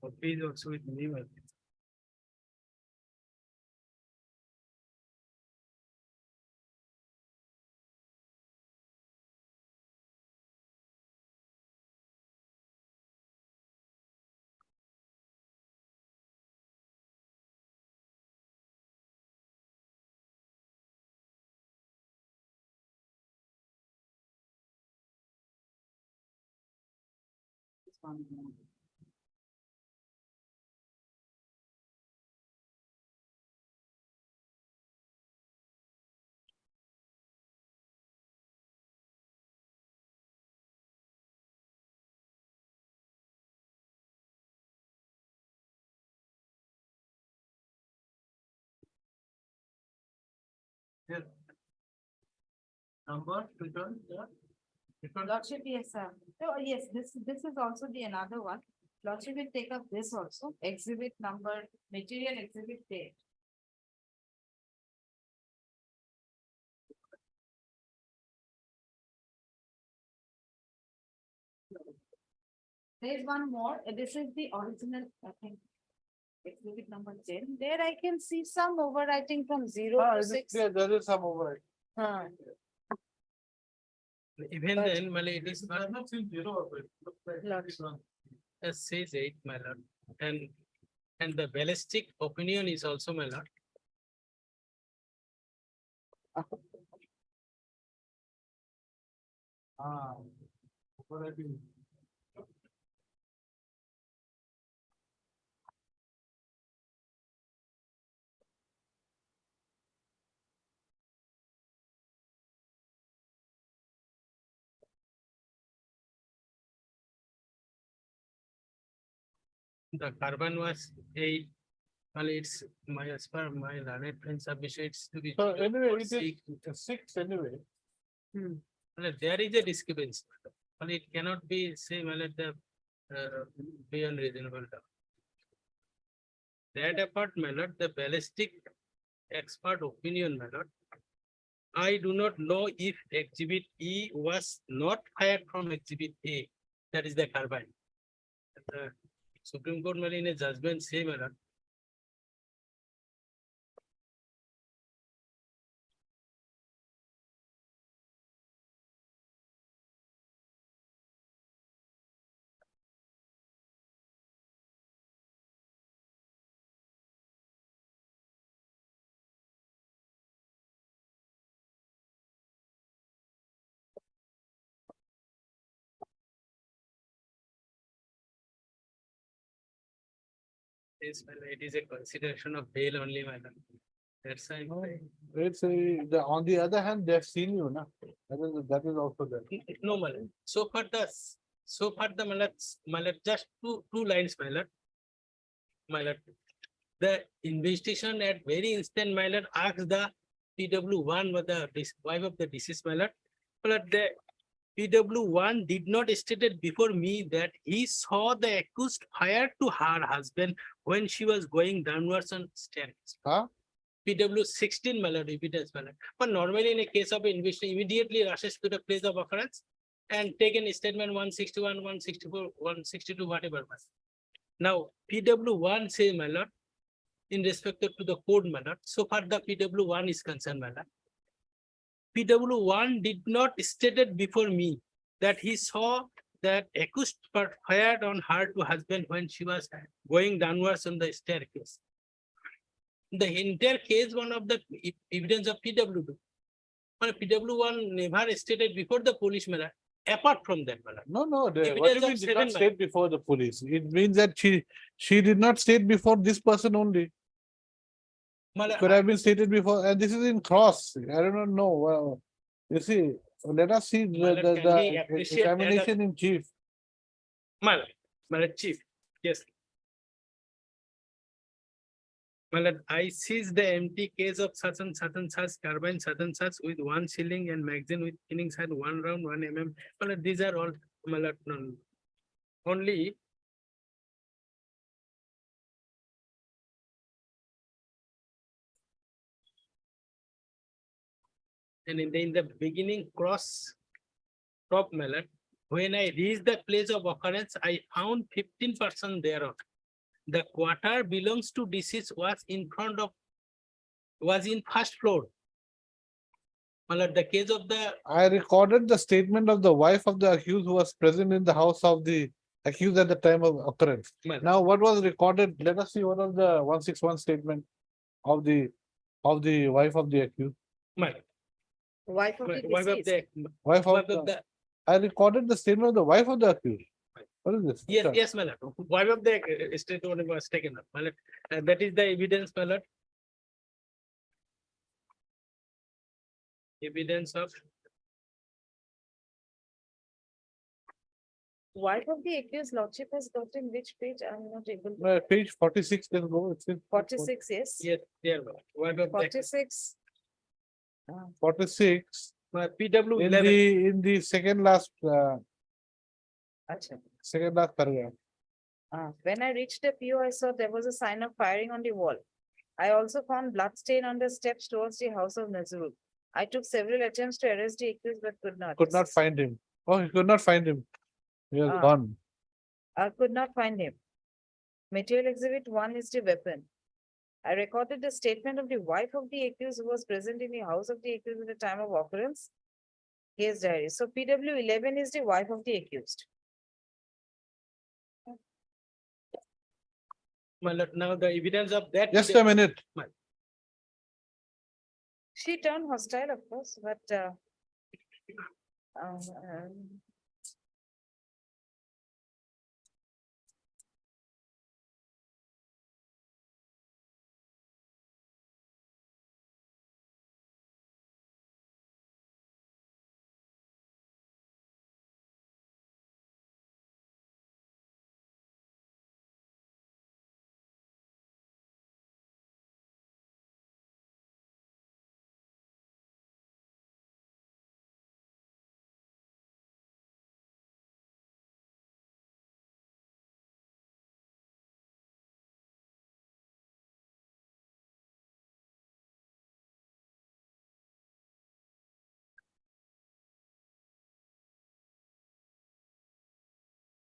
copy is also with me. my lord. Here. Number, return, yeah. Return. Lordship, yes, sir. Oh, yes, this is also the another one. Lordship will take up this also, exhibit number, material exhibit date. There's one more, this is the original, I think. Exhibit number 10, there I can see some overwriting from 0 to 6. Yeah, there is some override. Huh. Even then, my lord, it is not not seen zero of it. Looks like Lot. this one. as says 8, my lord. And the ballistic opinion is also, my lord. Ah. Overriding. The carbon was 8. Well, it's my, as per my learned friends submission, it's to be. So anyway, it is 6. 6 anyway. Well, there is a discrepancy. Well, it cannot be same as the beyond reasonable doubt. That apart, my lord, the ballistic expert opinion, my lord. I do not know if exhibit E was not fired from exhibit A, that is the carbine. The Supreme Court may in a judgment say, my lord. Yes, my lord, it is a consideration of bail only, my lord. That's why. No, it's on the other hand, they've seen you, na. That is also there. No, my lord. So far, so far the my lord, just two lines, my lord. My lord, the investigation at very instant, my lord, asked the PW1 was the wife of the deceased, my lord. But the PW1 did not stated before me that he saw the accused fire to her husband when she was going downwards on staircase. Huh? PW16, my lord, evidence, my lord. But normally in a case of investigation, immediately rushes to the place of occurrence and taken statement 161, 164, 162, whatever. Now, PW1 say, my lord, in respect to the code, my lord, so far the PW1 is concerned, my lord. PW1 did not stated before me that he saw that accused fired on her to husband when she was going downwards on the staircase. The entire case, one of the evidence of PW2. But PW1 never stated before the police, my lord. Apart from that, my lord. No, what do you Evidence mean of did not 7, state before the police? It means that she did not state before this person only. my lord, Could have been stated before, and this is in cross. I don't know. Well, you see, let us see My lord, can we the appreciate that examination in chief. my lord, chief, yes. My lord, I seized the empty case of such and such carbine, such and such with 1 shilling and magazine with innings had 1 round, 1 mm. My lord, these are all, my lord, no, only. And in the beginning cross top, my lord, when I reached the place of occurrence, I found 15% thereof. The quarter belongs to deceased was in first floor. My lord, the case of the I recorded the statement of the wife of the accused who was present in the house of the accused at the time of occurrence. my lord, Now, what was recorded? Let us see what was the 161 statement of the wife of the accused. my lord, Wife of the wife of deceased. the Wife wife of of the, the I recorded the statement of the wife of the accused. What is this? yes, Okay. yes, my lord. Wife of the state owner was taken up, my lord. That is the evidence, my lord. Evidence of Wife of the accused lordship has gotten which page? I'm not able to. Page 46 can go. It's in 46, yes. yes, there, my lord. Wife of the 46. 46 PW in 11. the second last Acha. paragraph. When I reached the PO, I saw there was a sign of firing on the wall. I also found blood stain on the steps towards the house of Nazrul. I took several attempts to arrest the accused but could not. Could not find him. Oh, he could not find him. He was Ah. gone. I could not find him. Material exhibit 1 is the weapon. I recorded the statement of the wife of the accused who was present in the house of the accused at the time of occurrence. Case diary. So PW 11 is the wife of the accused. My lord, now the evidence of that. Just a minute. She turned hostile, of course, but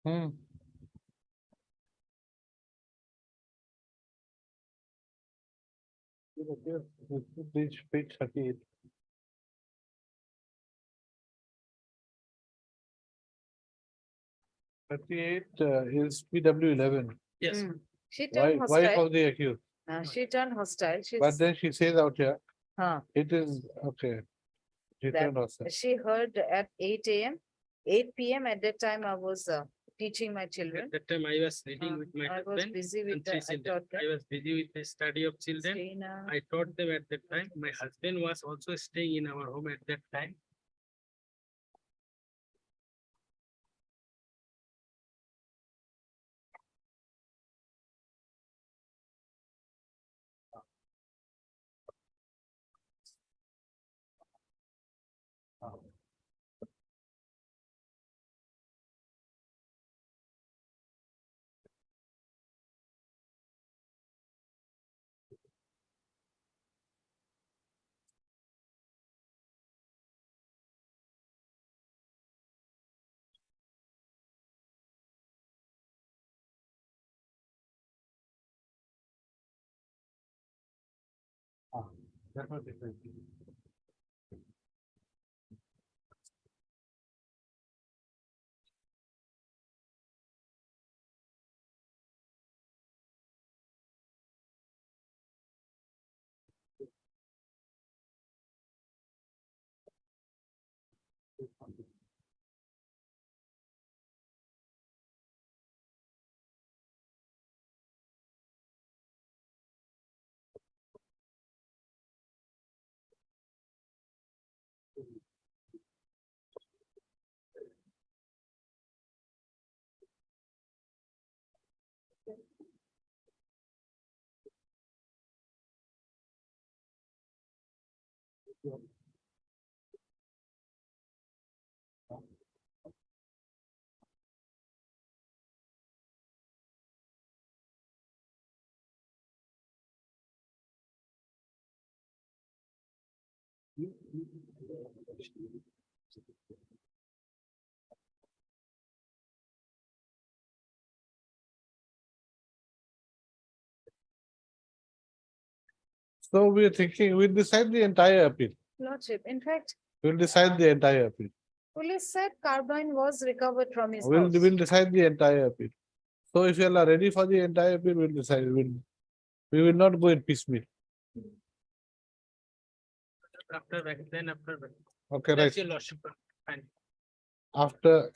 Hmm. Page 38. Is PW 11. Yes, she turned Wife hostile. of the accused. She turned hostile. But then she says out here, Huh. it is okay. She That- turned hostile. She heard at 8 AM, 8 PM. At that time, I was teaching my children. at that time I was reading with my I was husband busy with and the, 3 I children. taught them. I was busy with the study of children. Srina, I taught them at that time. My husband was also staying in our home at that time. That was different. So we are thinking, we'll decide the entire appeal. Lordship, in fact, We'll decide the entire appeal. police said carbine was recovered from his We'll house. decide the entire appeal. So if you all are ready for the entire appeal, we'll decide. We will not go in piecemeal. After that, then after that. Okay, right. That's your lordship. Fine. After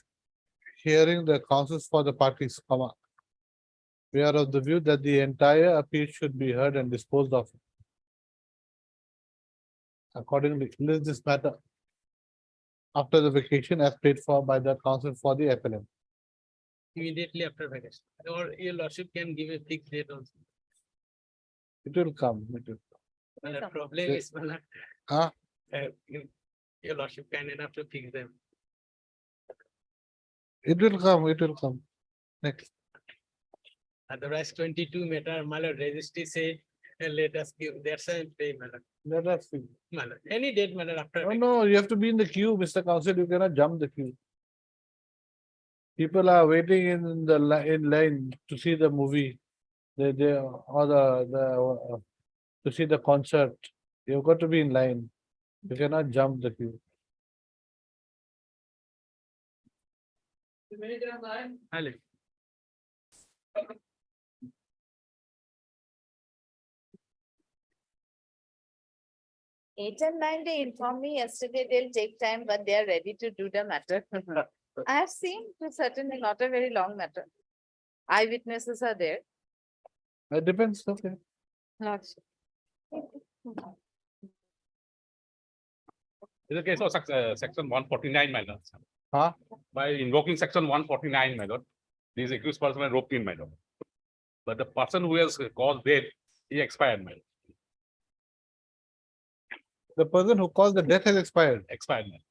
hearing the counsels for the parties, we are of the view that the entire appeal should be heard and disposed of. Accordingly, list this matter after the vacation as paid for by the counsel for the appellant. Immediately after vacation. Or your lordship can give a fixed date also. It will come. It will. But the come. problem Yeah. is, Malak, Huh? your lordship can enough to fix them. It will come. It will come. Next. Otherwise, 22 meter, Malak, registry say, let us give, that's a pay, Malak. Let us see. Malak, any date, Malak, after. No, no, you have to be in the queue, Mr. Counsel. You cannot jump the queue. People are waiting in the in line to see the movie. They or to see the concert. You've got to be in line. You cannot jump the queue. Hello. Eight and nine, they informed me yesterday they'll take time, but they are ready to do the matter. I have seen to certainly not a very long matter. Eyewitnesses are there. It depends. Okay. Lordship. In the case of section 149, my lord. Huh? By invoking section 149, my lord, this accused person is roped in, my lord. But the person who has caused death, he expired, my lord. The person who caused the death has expired. Expired, my lord.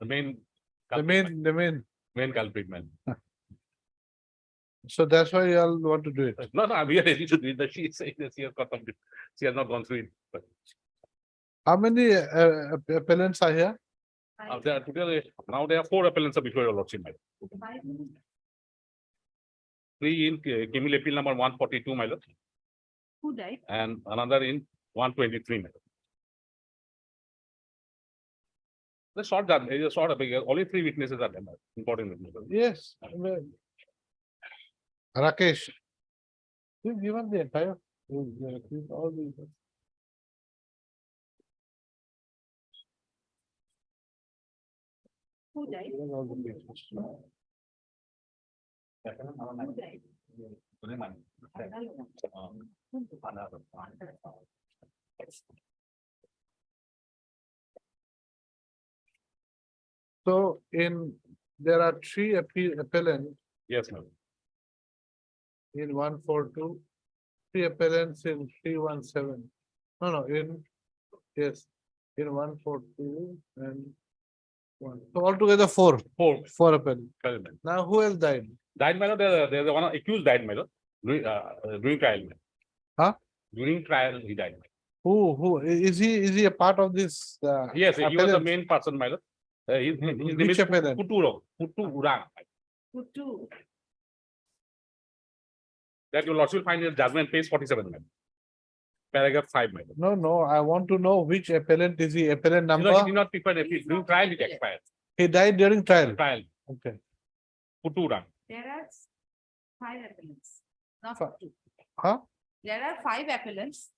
The main. The culprit, main. culprit, man. So that's why you all want to do it. No, no, we are ready to do it. She is saying that she has got something. She has not gone through it. But How many appellants are here? there are today, now there are 4 appellants before your lordship, my lord. 3 in Kimil appeal number 142, my lord, Who died? and another in 123, my lord. The short done, it is short, only 3 witnesses are there, my lord. Important witnesses. Yes. Rakesh. You've given the entire. All these. Who died? All the cases. So there are 3 appellants Yes, my lord. in 142, 3 appellants in 317. No, yes, in 142 and 1. So altogether 4 appellants. Correct, my lord. Now who else died? Died, my lord, there's one accused died, my lord, during trial. My lord. Huh? During trial, he died. Who is he a part of this? Yes, he was the appellant? main person, my lord. His name Which is appellant? Puttu Urang. Who That your lordship will find in judgment page 47, my lord. paragraph 5, my lord. No, I want to know which appellant is the appellant You know, he number. did not prefer appeal. During trial, it expired. He died during trial. Trial, Okay. Puturang. There are 5 appellants, not Fi- 2. Huh? There are 5 appellants,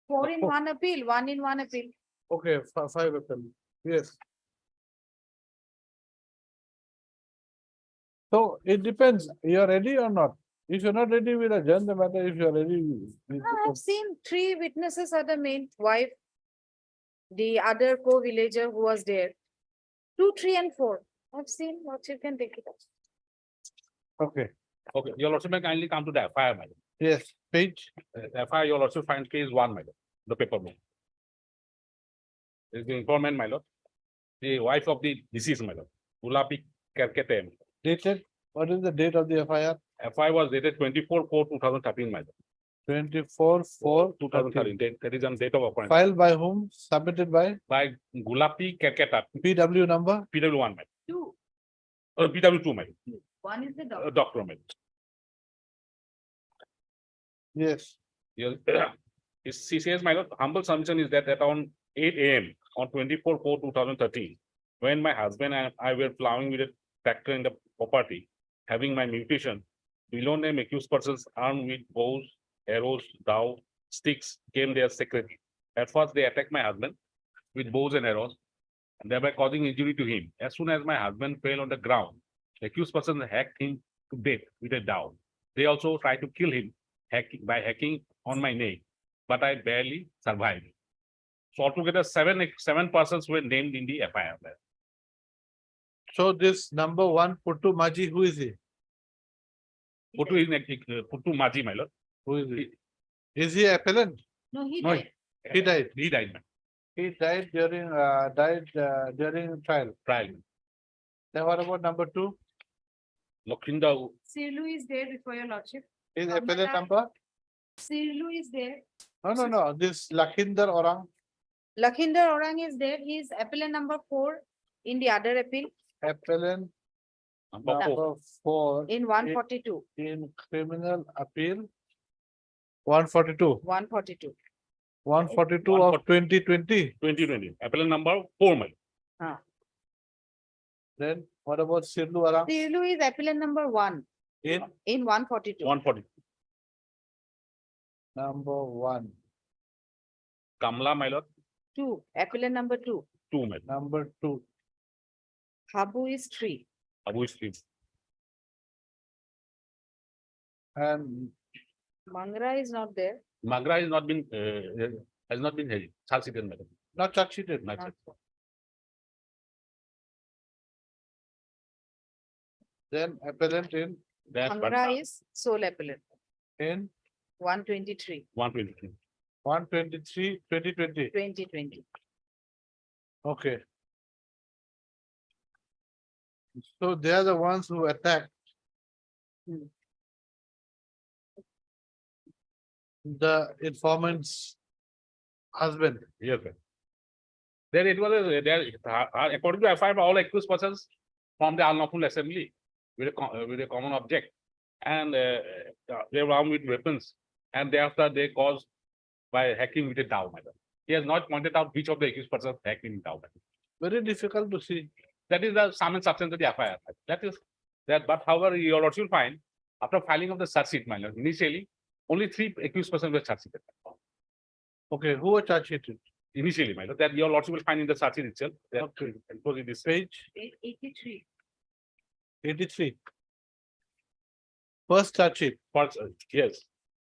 4 in one appeal, 1 in one appeal. Okay, five appellant. Yes. So it depends. You are ready or not? If you're not ready, we'll adjourn the matter. If you're ready. we- I have seen 3 witnesses are the main wife. The other co-villager who was there. 2, 3 and 4. I've seen what you can take it up. Okay, Okay, your lordship may kindly come to the FIR, my lord. yes, page. FIR, your lordship find case 1, my lord, the paper book. Is the informant, my lord. The wife of the deceased, my lord, Gulapi Kerkete. Dated, what is the date of the FIR? FIR was dated 24/4/2013, my lord. 24/4/2013. 2013, that is on date of occurrence. Filed by whom? Submitted by By Gulapi Kerketa, PW number? PW1, my 2, lord. Or PW2, my lord. 1 is the doctor. Doctor, my lord. Yes. Yes, she says, my lord, humble submission is that at around 8 AM on 24/4/2013, when my husband and I were plowing with a tractor in the property, having my mutation, below name accused persons armed with bows, arrows, dowel, sticks came their secretary. At first, they attacked my husband with bows and arrows, and thereby causing injury to him. As soon as my husband fell on the ground, the accused person hacked him to death with a dowel. They also tried to kill him by hacking on my neck, but I barely survived. So altogether, seven persons were named in the FIR. So this number 1, Puttu Maji, who is he? Puttu Maji, my lord. Who is he? Is he appellant? No, he No, died. He died. He died, man. He died during trial. Trial. Then what about number 2? Lokhinda, Sirlu is there before your lordship. Is Number appellant nine. number? Sirlu is there. No. This Lakhinder Orang. Lakhinder Orang is there. He is appellant number 4 in the other appeal Appellant number 4. number 4 in 142. in criminal appeal. 142. 142. 142 of 2020. 2020. Appellant number 4, my lord. Then what about Sirlu Arang? Sirlu is appellant number 1 In 142. 140. number 1, Kamla, my lord, 2, appellant number 2. 2, my lord. number 2. Habu is 3. Abu is 3. And Mangra is not there. Magra has not been held. Charge sheeted, madam. not charge sheeted. Not Not- Then appellant That's Mangra is sole appellant. in 123, 123. 123, 2020. 2020. Okay. So they are the ones who attacked the informant's husband. Yes, sir. There it was, according to FIR, all accused persons from the unlawful assembly with a common object. And they were armed with weapons, and thereafter they caused by hacking with a dowel, madam. He has not pointed out which of the accused persons hacked in dowel, madam. Very difficult to see. That is the sum and substance of the FIR. That is that, but however, your lordship will find after filing of the charge sheet, my lord, initially only 3 accused persons were charge sheeted. Okay, who were charge sheeted? Initially, my lord, that your lordship will find in the charge sheet itself. That Okay. it was in this Page 83. 83. First charge sheet. first, yes.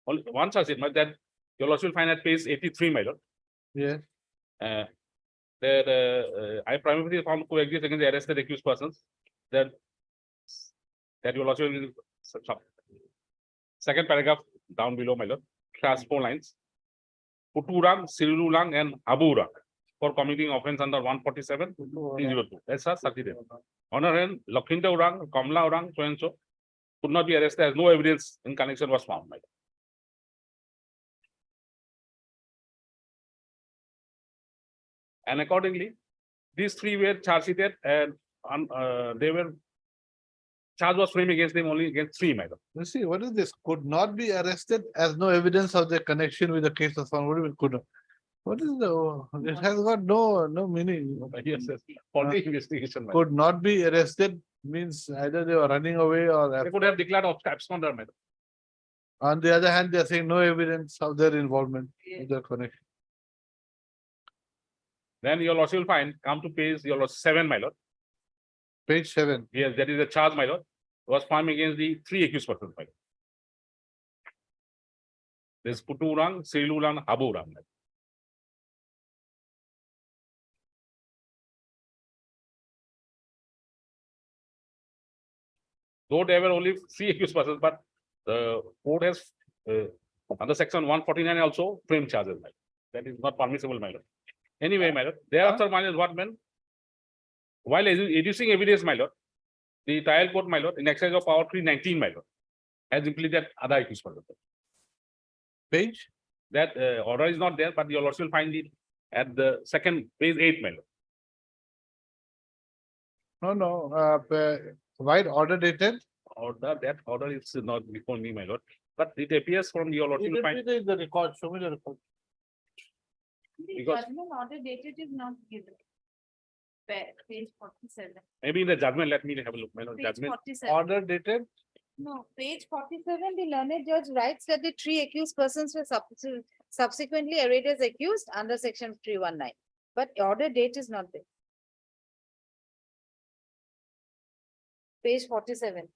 Only one charge sheet, but that your lordship will find at page 83, my lord. Yes. I primarily found co-exist against the arrested accused persons. That your lordship will. Second paragraph down below, my lord, class 4 lines. Puturang, Sirulang, and Aburang for committing offense under 147, 302. That's our certificate. On our hand, Lakhinda Urang, Kamla Urang, so and so could not be arrested as no evidence in connection was found, my lord. And accordingly, these 3 were charge sheeted and they were charge was framed against them only against 3, my lord. You see, what is this? Could not be arrested as no evidence of their connection with the case of found. What do you mean could not? What is the, it has got no meaning. Yes, yes, faulty investigation, my lord. Could not be arrested means either they were running away or. They could have declared absconder, my lord. On the other hand, they are saying no evidence of their involvement, with their connection. Then your lordship will find, come to page your lord 7, my lord. Page 7. Yes, that is the charge, my lord, was formed against the 3 accused persons, my lord. There's Puturang, Srilulang, Haburang. my lord. Though there were only 3 accused persons, but the court has under section 149 also framed charges, my lord. That is not permissible, my lord. Anyway, my lord, thereafter, my lord, what meant? While adducing evidence, my lord, the trial court, my lord, in exercise of power 319, my lord, has implemented other accused persons. Page? That order is not there, but your lordship will find it at the second page 8, my lord. No, wide order dated. Order, that order is not before me, my lord, but it appears from your lordship will find. The record, show me the record. The Because- judgment order dated is not given. Page 47. Maybe in the judgment, let me have a look, my lord, Page judgment. 47. Order dated. No, page 47, the learned judge writes that the 3 accused persons were subsequently arraigned as accused under section 319. But order date is not there. Page 47.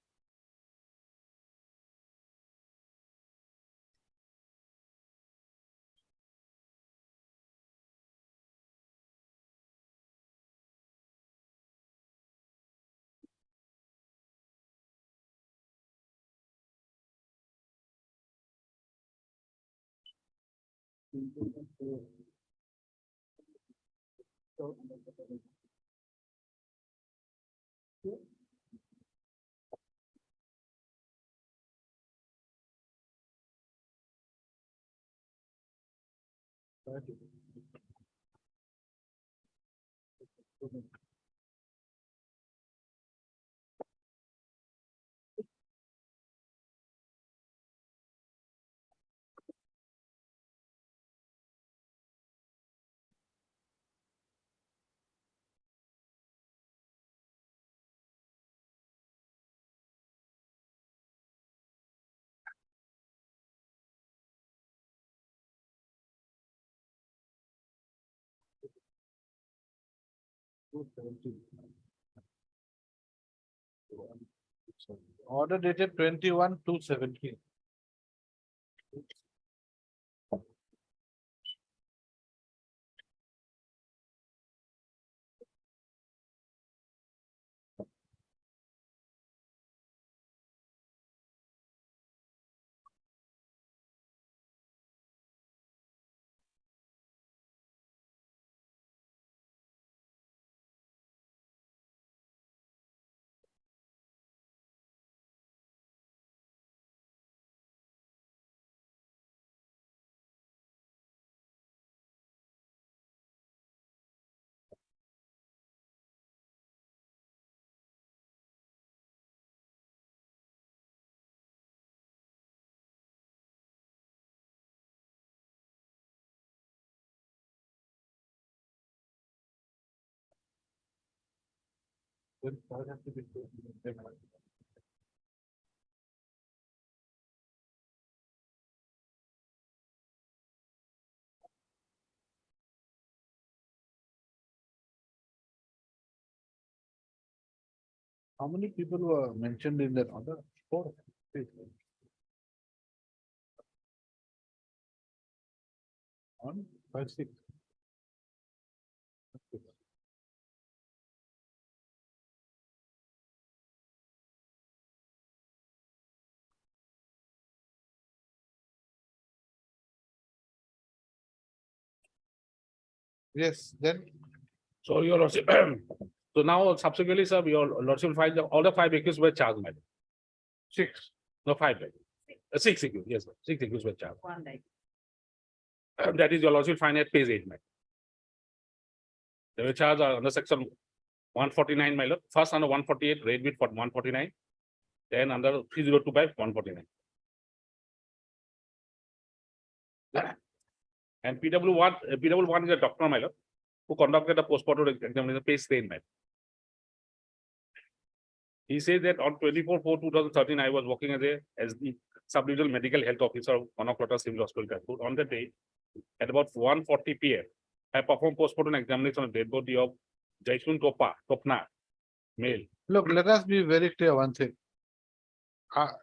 Order dated 21/2/17. How many people were mentioned in that order? 4. 1, 5, 6. Yes, then. So your lordship, so now subsequently, sir, your lordship will find that all the 5 accused were charged, my lord. 6. No, 5, my lord. 6 accused, yes, sir. 6 accused were charged. One like. That is your lordship will find at page 8, my lord. They were charged under section 149, my lord. First under 148, raid bit for 149. Then under 302 by 149. And PW1 is a doctor, my lord, who conducted a postmortem examination, page 10, my lord. He says that on 24/4/2013, I was working as the sub-divisional medical health officer of Manoklata Civil Hospital, Kanpur. On the day, at about 1:40 PM, I performed postmortem examination of dead body of Jaisun Topna, male. Look, let us be very clear one thing.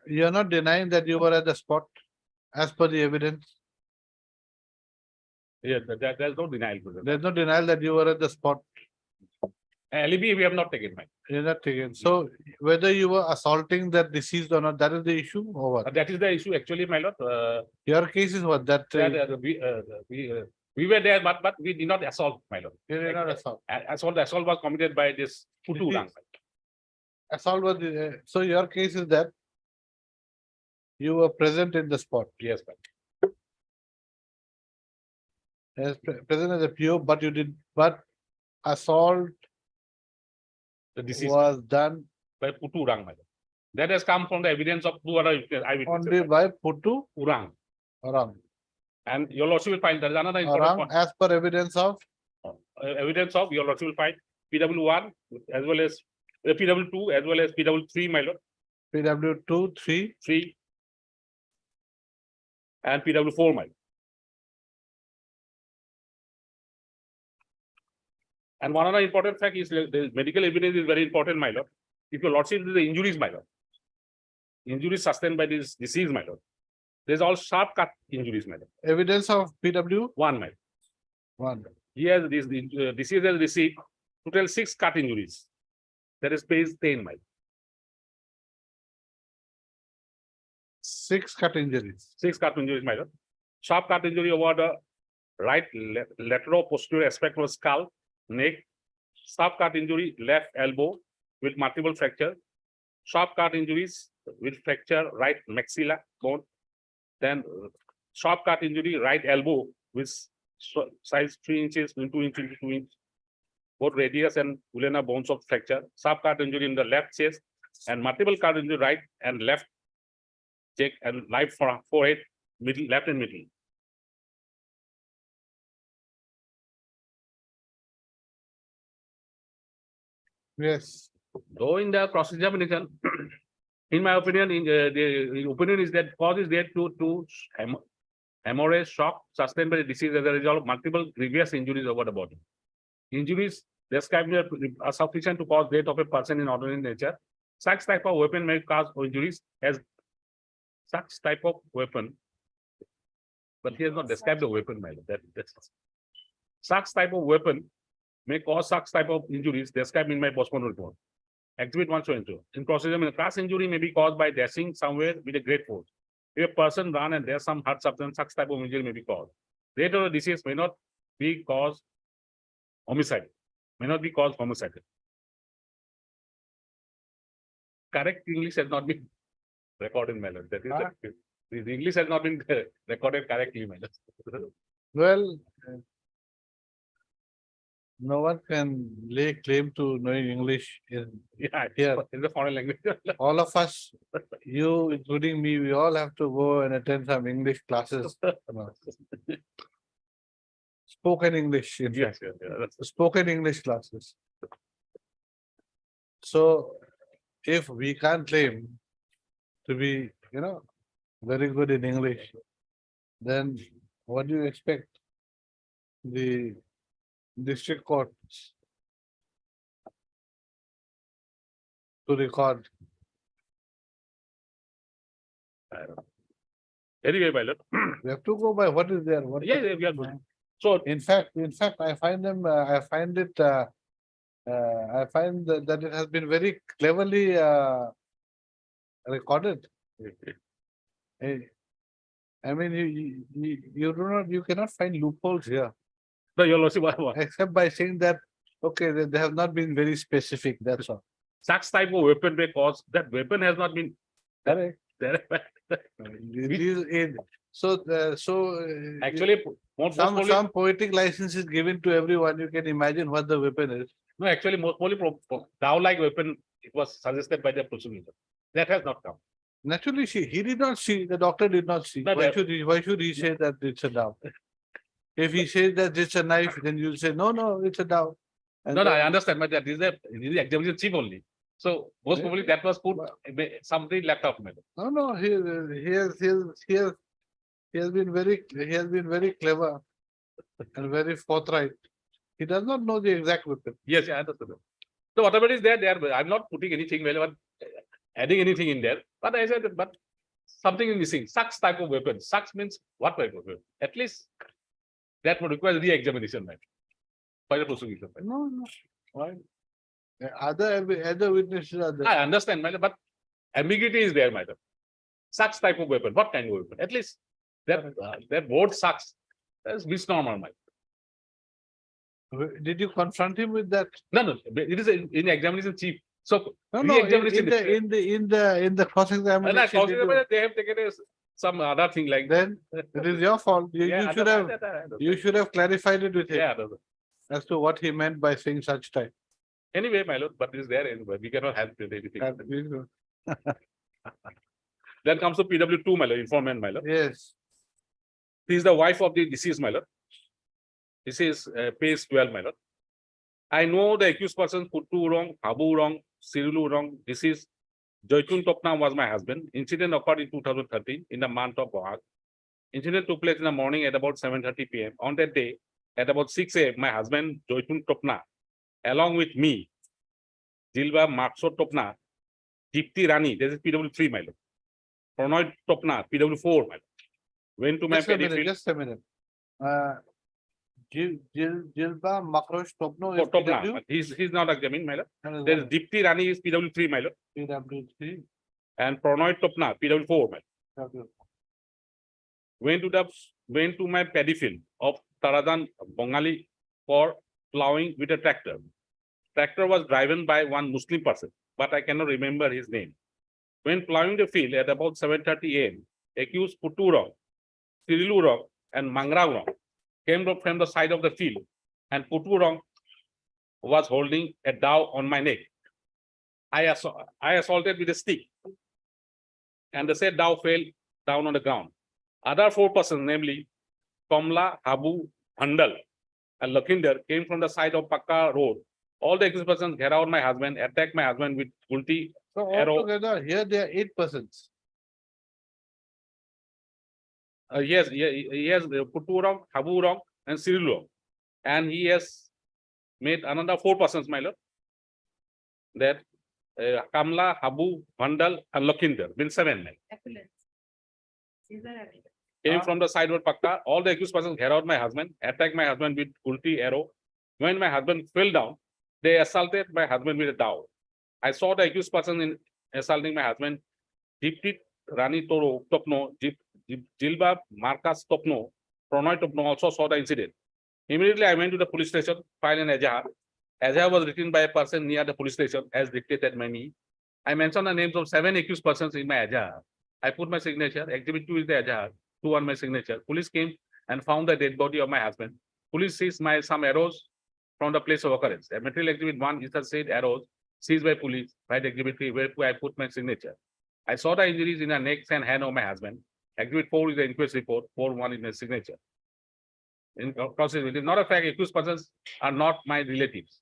You are not denying that you were at the spot as per the evidence. Yeah, there's no denial to that. There's no denial that you were at the spot. Alibi, we have not taken, my. You're not taken. So whether you were assaulting that deceased or not, that is the issue or what? That is the issue actually, my lord. Your case is what? That We were there, but we did not assault, my lord. you did not assault. The assault was committed by this Putu Rang. Assault was the, so your case is that you were present in the spot. Yes, my. As present as a PO, but you did, but assault The deceased was done by Putu Rang, my lord. That has come from the evidence of two other eyewitnesses. only by Putu Urang. Orang. And your lordship will find there is another important Orang point. as per evidence of Evidence of your lordship will find PW1 as well as PW2 as well as PW3, my lord, PW 2, 3. and PW4, my lord. And one other important fact is the medical evidence is very important, my lord. If your lordship is the injuries, my lord, injuries sustained by this disease, my lord, there's all sharp cut injuries, my lord. Evidence of PW One, my lord. 1. He has this disease has received total 6 cut injuries. That is page 10, my lord. 6 cut injuries. 6 cut injuries, my lord. Sharp cut injury over the right lateral posterior aspect of skull, neck. Sharp cut injury left elbow with multiple fracture. Sharp cut injuries with fracture right maxilla bone. Then sharp cut injury right elbow with size 3 inches into 2 inches into 2 inches. Both radius and ulnar bones of fracture. Sharp cut injury in the left chest and multiple cut injury right and left cheek and right forehead, middle, left and middle. Yes. Though in the cross examination, in my opinion, the opinion is that cause is there to hemorrhage shock sustained by the disease as a result of multiple grievous injuries over the body. Injuries described are sufficient to cause death of a person in ordinary nature. Such type of weapon may cause injuries as such type of weapon. But he has not described the weapon, my lord. That's such type of weapon may cause such type of injuries described in my postmortem report. Exhibit 122. In procedure, the crash injury may be caused by dashing somewhere with a great force. If a person run and there's some hurt substance, such type of injury may be caused. Death or disease may not be caused homicide. May not be caused homicide. Correct English has not been recorded, my lord. That is the English has not been recorded correctly, my lord. Well, no one can lay claim to knowing English in Yeah, here. in the foreign language. All of us, you including me, we all have to go and attend some English classes. Spoken English, in Yes, fact. yes. Spoken English classes. So if we can't claim to be, very good in English, then what do you expect? The district courts to record. Anyway, my lord. We have to go by what is there. What Yeah, we are good. So In fact, I find them, I find it, I find that it has been very cleverly recorded. I mean, you cannot find loopholes here, no, your lordship, what? except by saying that, okay, they have not been very specific, that's all. Such type of weapon may cause, that weapon has not been Correct. there. Actually, most probably, Some poetic license is given to everyone, you can imagine what the weapon is. no, actually, most probably, cow-like weapon it was suggested by the prosecutor. That has not come. Naturally, he did not see, the doctor did not see. No, Why should he say that it's a doubt? If he says that it's a knife, then you'll say, no, it's a doubt. And No, I then- understand, but that is the examination chief only. So most Yeah. probably that was put, something left off. Madam. No, he has been very clever and very forthright. He does not know the exact weapon. Yes, I understand. So whatever is there, I'm not putting anything, adding anything in there, but I said, that, but something is missing, such type of weapon. Such means what type of weapon? At least that would require re-examination, right? By the prosecution. Right? No. Why? Other witnesses are there. I understand, madam, but ambiguity is there, madam. Such type of weapon, what kind of weapon? At least that word sucks. That's misnomer, madam. Did you confront him with that? No, it is in examination chief. So No, re-examination. in the cross-examination. did you- They have taken some other thing like. Then it is your fault. Yeah, You should have clarified it with him Yeah, as to what he meant by saying such type. anyway, my lord, but it is there anyway. We cannot help with anything. Then comes to PW2, my lord, informant, my lord. Yes, She is the wife of the deceased, my lord. This is page 12, my lord. I know the accused person Puttu wrong, Habu wrong, Sirilu wrong. This is Joytun Topna was my husband. Incident occurred in 2013 in the month of Bohag. Incident took place in the morning at about 7:30 p.m. On that day, at about 6 a.m., my husband Joytun Topna, along with me, Jilba Makso Topna, Dipti Rani, this is PW3, my lord. Pronoy Topna, PW4, my lord. Went to my paddy field. just a minute. Jilba Makrosh Topno is Topna, PW? but he's not examined, my lord. That is There is one. Dipti Rani is PW3, my lord. PW3. And Pronoy Topna, PW4, my lord. PW. Went to my paddy field of Taradan Bengali for plowing with a tractor. Tractor was driven by one Muslim person, but I cannot remember his name. When plowing the field at about 7:30 a.m., accused Putturong, Sirilurong, and Mangrarong came from the side of the field, and Putturong was holding a dowel on my neck. I assaulted with a stick, and the said dowel fell down on the ground. Other 4 persons, namely Komla, Habu, Handal, and Lakinder, came from the side of Pakka Road. All the accused persons around my husband, attacked my husband with gulti. So Arrow. altogether, here there are 8 persons. Yes, he has Putturong, Haburong, and Sirilong. And he has made another 4 persons, my lord. That Kamla, Habu, Vandal, and Lakinder, been 7 men. Came from the side of Pakka. All the accused persons around my husband, attacked my husband with gulti arrow. When my husband fell down, they assaulted my husband with a dowel. I saw the accused person in assaulting my husband. Dipti Rani Toro Topno, Jilba Marcus Topno, Pronoy Topno also saw the incident. Immediately I went to the police station, filed an Ejahar. Ejahar was written by a person near the police station as dictated by me. I mentioned the names of 7 accused persons in my Ejahar. I put my signature. Exhibit 2 is the Ejahar. 2 on my signature. Police came and found the dead body of my husband. Police seized some arrows from the place of occurrence. A material exhibit 1 is the said arrows seized by police. Right, exhibit 3, where I put my signature. I saw the injuries in the neck and hand of my husband. Exhibit 4 is the inquest report. 4:1 is my signature. In process, it is not a fact accused persons are not my relatives.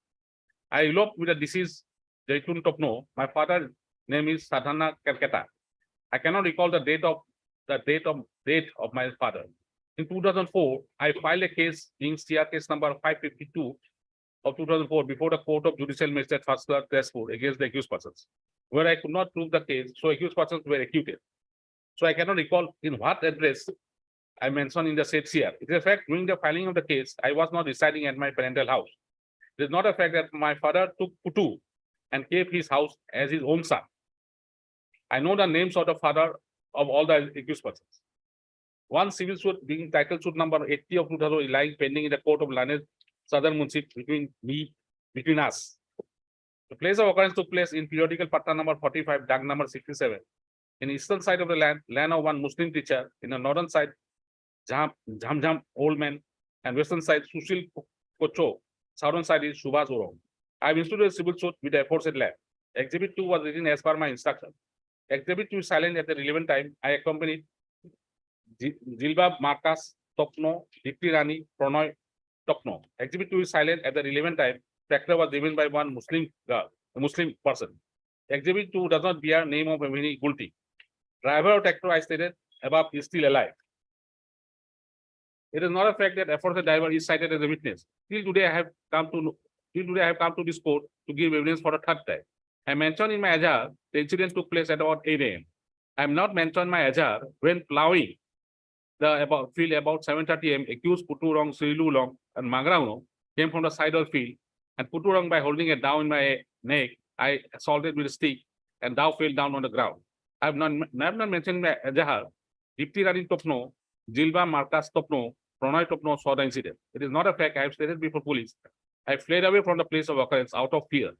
I eloped with the deceased Jaitun Topno. My father's name is Sadhana Kalkata. I cannot recall the date of my father. In 2004, I filed a case being CR case number 552 of 2004 before the Court of Judicial Magistrate First Class Tezpur against the accused persons, where I could not prove the case, so accused persons were acquitted. So I cannot recall in what address I mentioned in the said CR. It is a fact during the filing of the case, I was not residing at my parental house. It is not a fact that my father took Puttu and kept his house as his own son. I know the names of the father of all the accused persons. One civil suit being titled suit number 80 of 2000 lying pending in the court of Lanes, Southern Munshi between us. The place of occurrence took place in periodical Patta number 45, Dag number 67. In eastern side of the land of one Muslim teacher, in the northern side, Jam old man, and western side, Sushil Kocho. Southern side is Subhas Urong. I have instituted a civil suit with the aforesaid land. Exhibit 2 was written as per my instruction. Exhibit 2 is silent at the relevant time. I accompanied Jilbab Marcus Topno, Dipti Rani, Pronoy Topno. Exhibit 2 is silent at the relevant time. Tractor was driven by one Muslim girl, a Muslim person. Exhibit 2 does not bear name of any guilty. Driver of tractor I stated above is still alive. It is not a fact that aforesaid driver is cited as a witness. Till today I have come to this court to give evidence for the third time. I mentioned in my ajhar the incident took place at about 8 a.m. I have not mentioned my ajhar when plowing the field about 7:30 a.m. Accused Puturong, Sirilulong, and Mangrauno came from the side of the field, and Puturong, by holding a down in my neck, I assaulted with a stick, and thou fell down on the ground. I have not mentioned in my ajhar. Dipti Rani Topno, Jilba Marcus Topno, Pronoy Topno saw the incident. It is not a fact. I have stated before police. I fled away from the place of occurrence out of fear.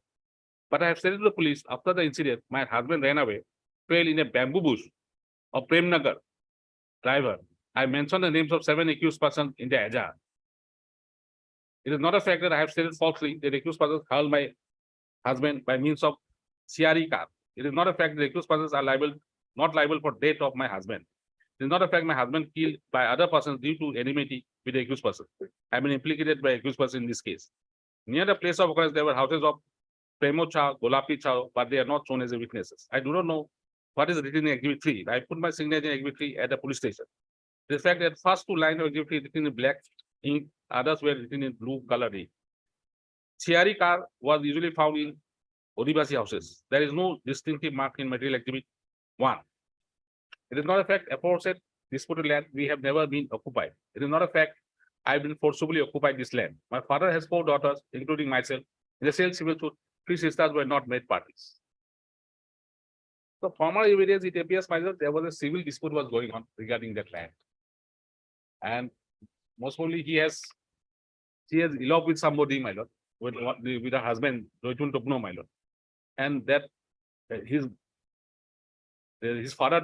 But I have stated to the police after the incident, my husband ran away, fell in a bamboo bush of Premnagar. Driver. I mentioned the names of 7 accused persons in the ajhar. It is not a fact that I have stated falsely that accused persons hurled my husband by means of CRE car. It is not a fact that accused persons are not liable for death of my husband. It is not a fact my husband killed by other persons due to enmity with the accused person. I have been implicated by accused person in this case. Near the place of occurrence, there were houses of Premo Chow, Golapi Chow, but they are not shown as witnesses. I do not know what is written in Exhibit 3. I put my signature in Exhibit 3 at the police station. The fact that first 2 lines of Exhibit 3 written in black ink, others were written in blue colored ink. CRE car was usually found in Odibasi houses. There is no distinctive mark in material Exhibit 1. It is not a fact aforesaid disputed land we have never been occupied. It is not a fact I have been forcibly occupied this land. My father has 4 daughters, including myself. In the same civil suit, 3 sisters were not made parties. So formal evidence, it appears myself there was a civil dispute was going on regarding that land. And most probably he has eloped with somebody, my lord, with her husband, Joytun Topno, my lord. And that his father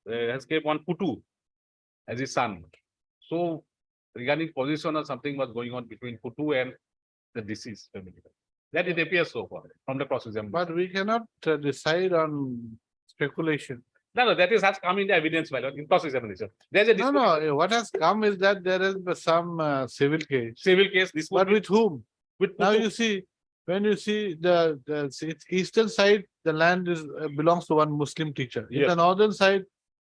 has kept one Putu as his son. So regarding position or something was going on between Putu and the deceased family. That it appears so far from the process. But we cannot decide on speculation. No, that has come in the evidence, my lord, in cross examination. There's a dispute. No, what has come is that there is some civil case. Civil case dispute. But with whom? With Now Putu. you see, when you see the eastern side, the land belongs to one Muslim teacher. In Yes. the northern side,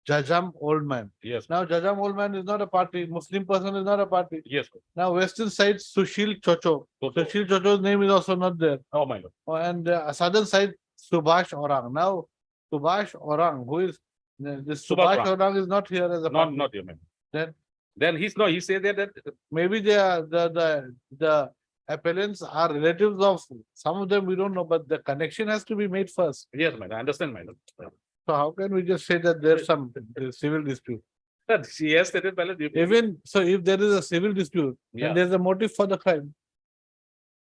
Jajam Old Man. Yes, Now Jajam Old Man is not a party. Muslim person is not a party. yes. Now western side, Sushil Chocho. Sushil Chocho's name is also not there. Oh, my lord. And southern side, Subhash Orang. Now Subhash Orang, who is this Subhash Subhash Orang is not here as a party. Not your man. Then- Then he says that Maybe they are the appellants are relatives of some of them, we don't know, but the connection has to be made first. yes, man, I understand, my lord. So how can we just say that there's some civil dispute? But she has stated, my lord, Even so, if there is a civil dispute, Yeah. then there's a motive for the crime.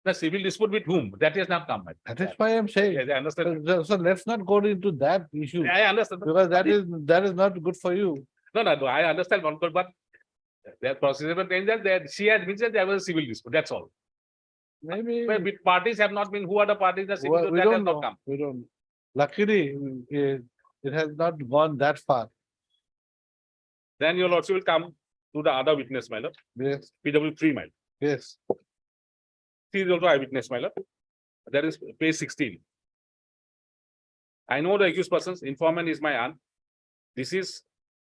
the civil dispute with whom? That has not come. That is why I'm saying. Yes, I understand. So let's not go into that issue I understand. because that is not good for you. No, I understand one, but that procedural changes that she had mentioned there was a civil dispute. That's all. Maybe But with parties have not been, who are the parties? The civil, we that has don't not know. come. We don't. Luckily, it has not gone that far. Then your lordship will come to the other witness, my lord, Yes, PW3, my lord. yes. She is also eyewitness, my lord. That is page 16. I know the accused persons. Informant is my aunt. This is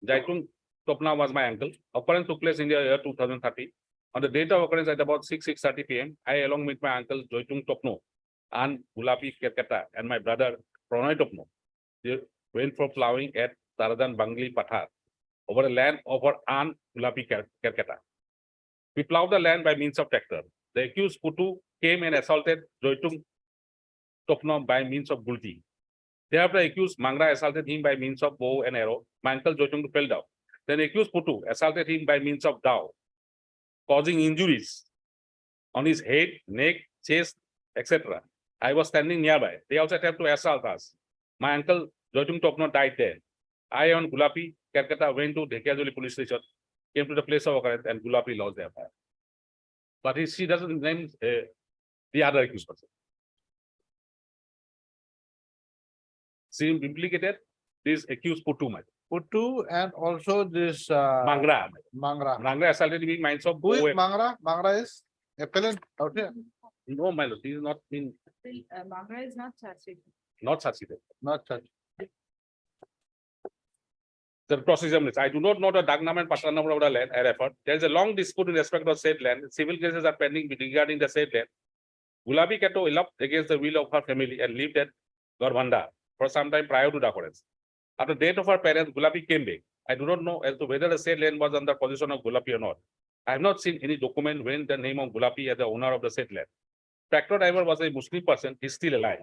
Jaitung Topna was my uncle. Occurrence took place in the year 2030. On the date of occurrence at about 6:30 p.m., I, along with my uncle Joytung Topno, and Gulapi Kerkata, and my brother Pronoy Topno, they went for plowing at Taradan Bangli Pathar over the land of our aunt Gulapi Kerkata. We plowed the land by means of tractor. The accused Putu came and assaulted Joytung Topno by means of gulti. Thereafter, accused Mangra assaulted him by means of bow and arrow. My uncle Joytung fell down. Then accused Putu assaulted him by means of dao, causing injuries on his head, neck, chest, etc. I was standing nearby. They also attempted to assault us. My uncle Joytung Topno died there. I on Gulapi Kerkata went to Dhekiajoli police station, came to the place of occurrence, and Gulapi lost their fire. But she doesn't name the other accused person. She implicated this accused Putu, my Puttu and also this Mangra. Mangra. Mangra assaulted me minds of Who is Bowen. Mangra? Mangra is appellant out here, No, my lord, he is not been, Mangra is not charged. not succeeded. not such. The procedure is, I do not know the Dagnam and Patan number of the land I referred. There is a long dispute in respect of said land. Civil cases are pending regarding the said land. Gulabi Kato eloped against the will of her family and lived at Gorbanda for some time prior to the occurrence. After the death of her parents, Gulabi came back. I do not know as to whether the said land was under possession of Gulabi or not. I have not seen any document when the name of Gulabi as the owner of the said land. Tractor driver was a Muslim person, he is still alive.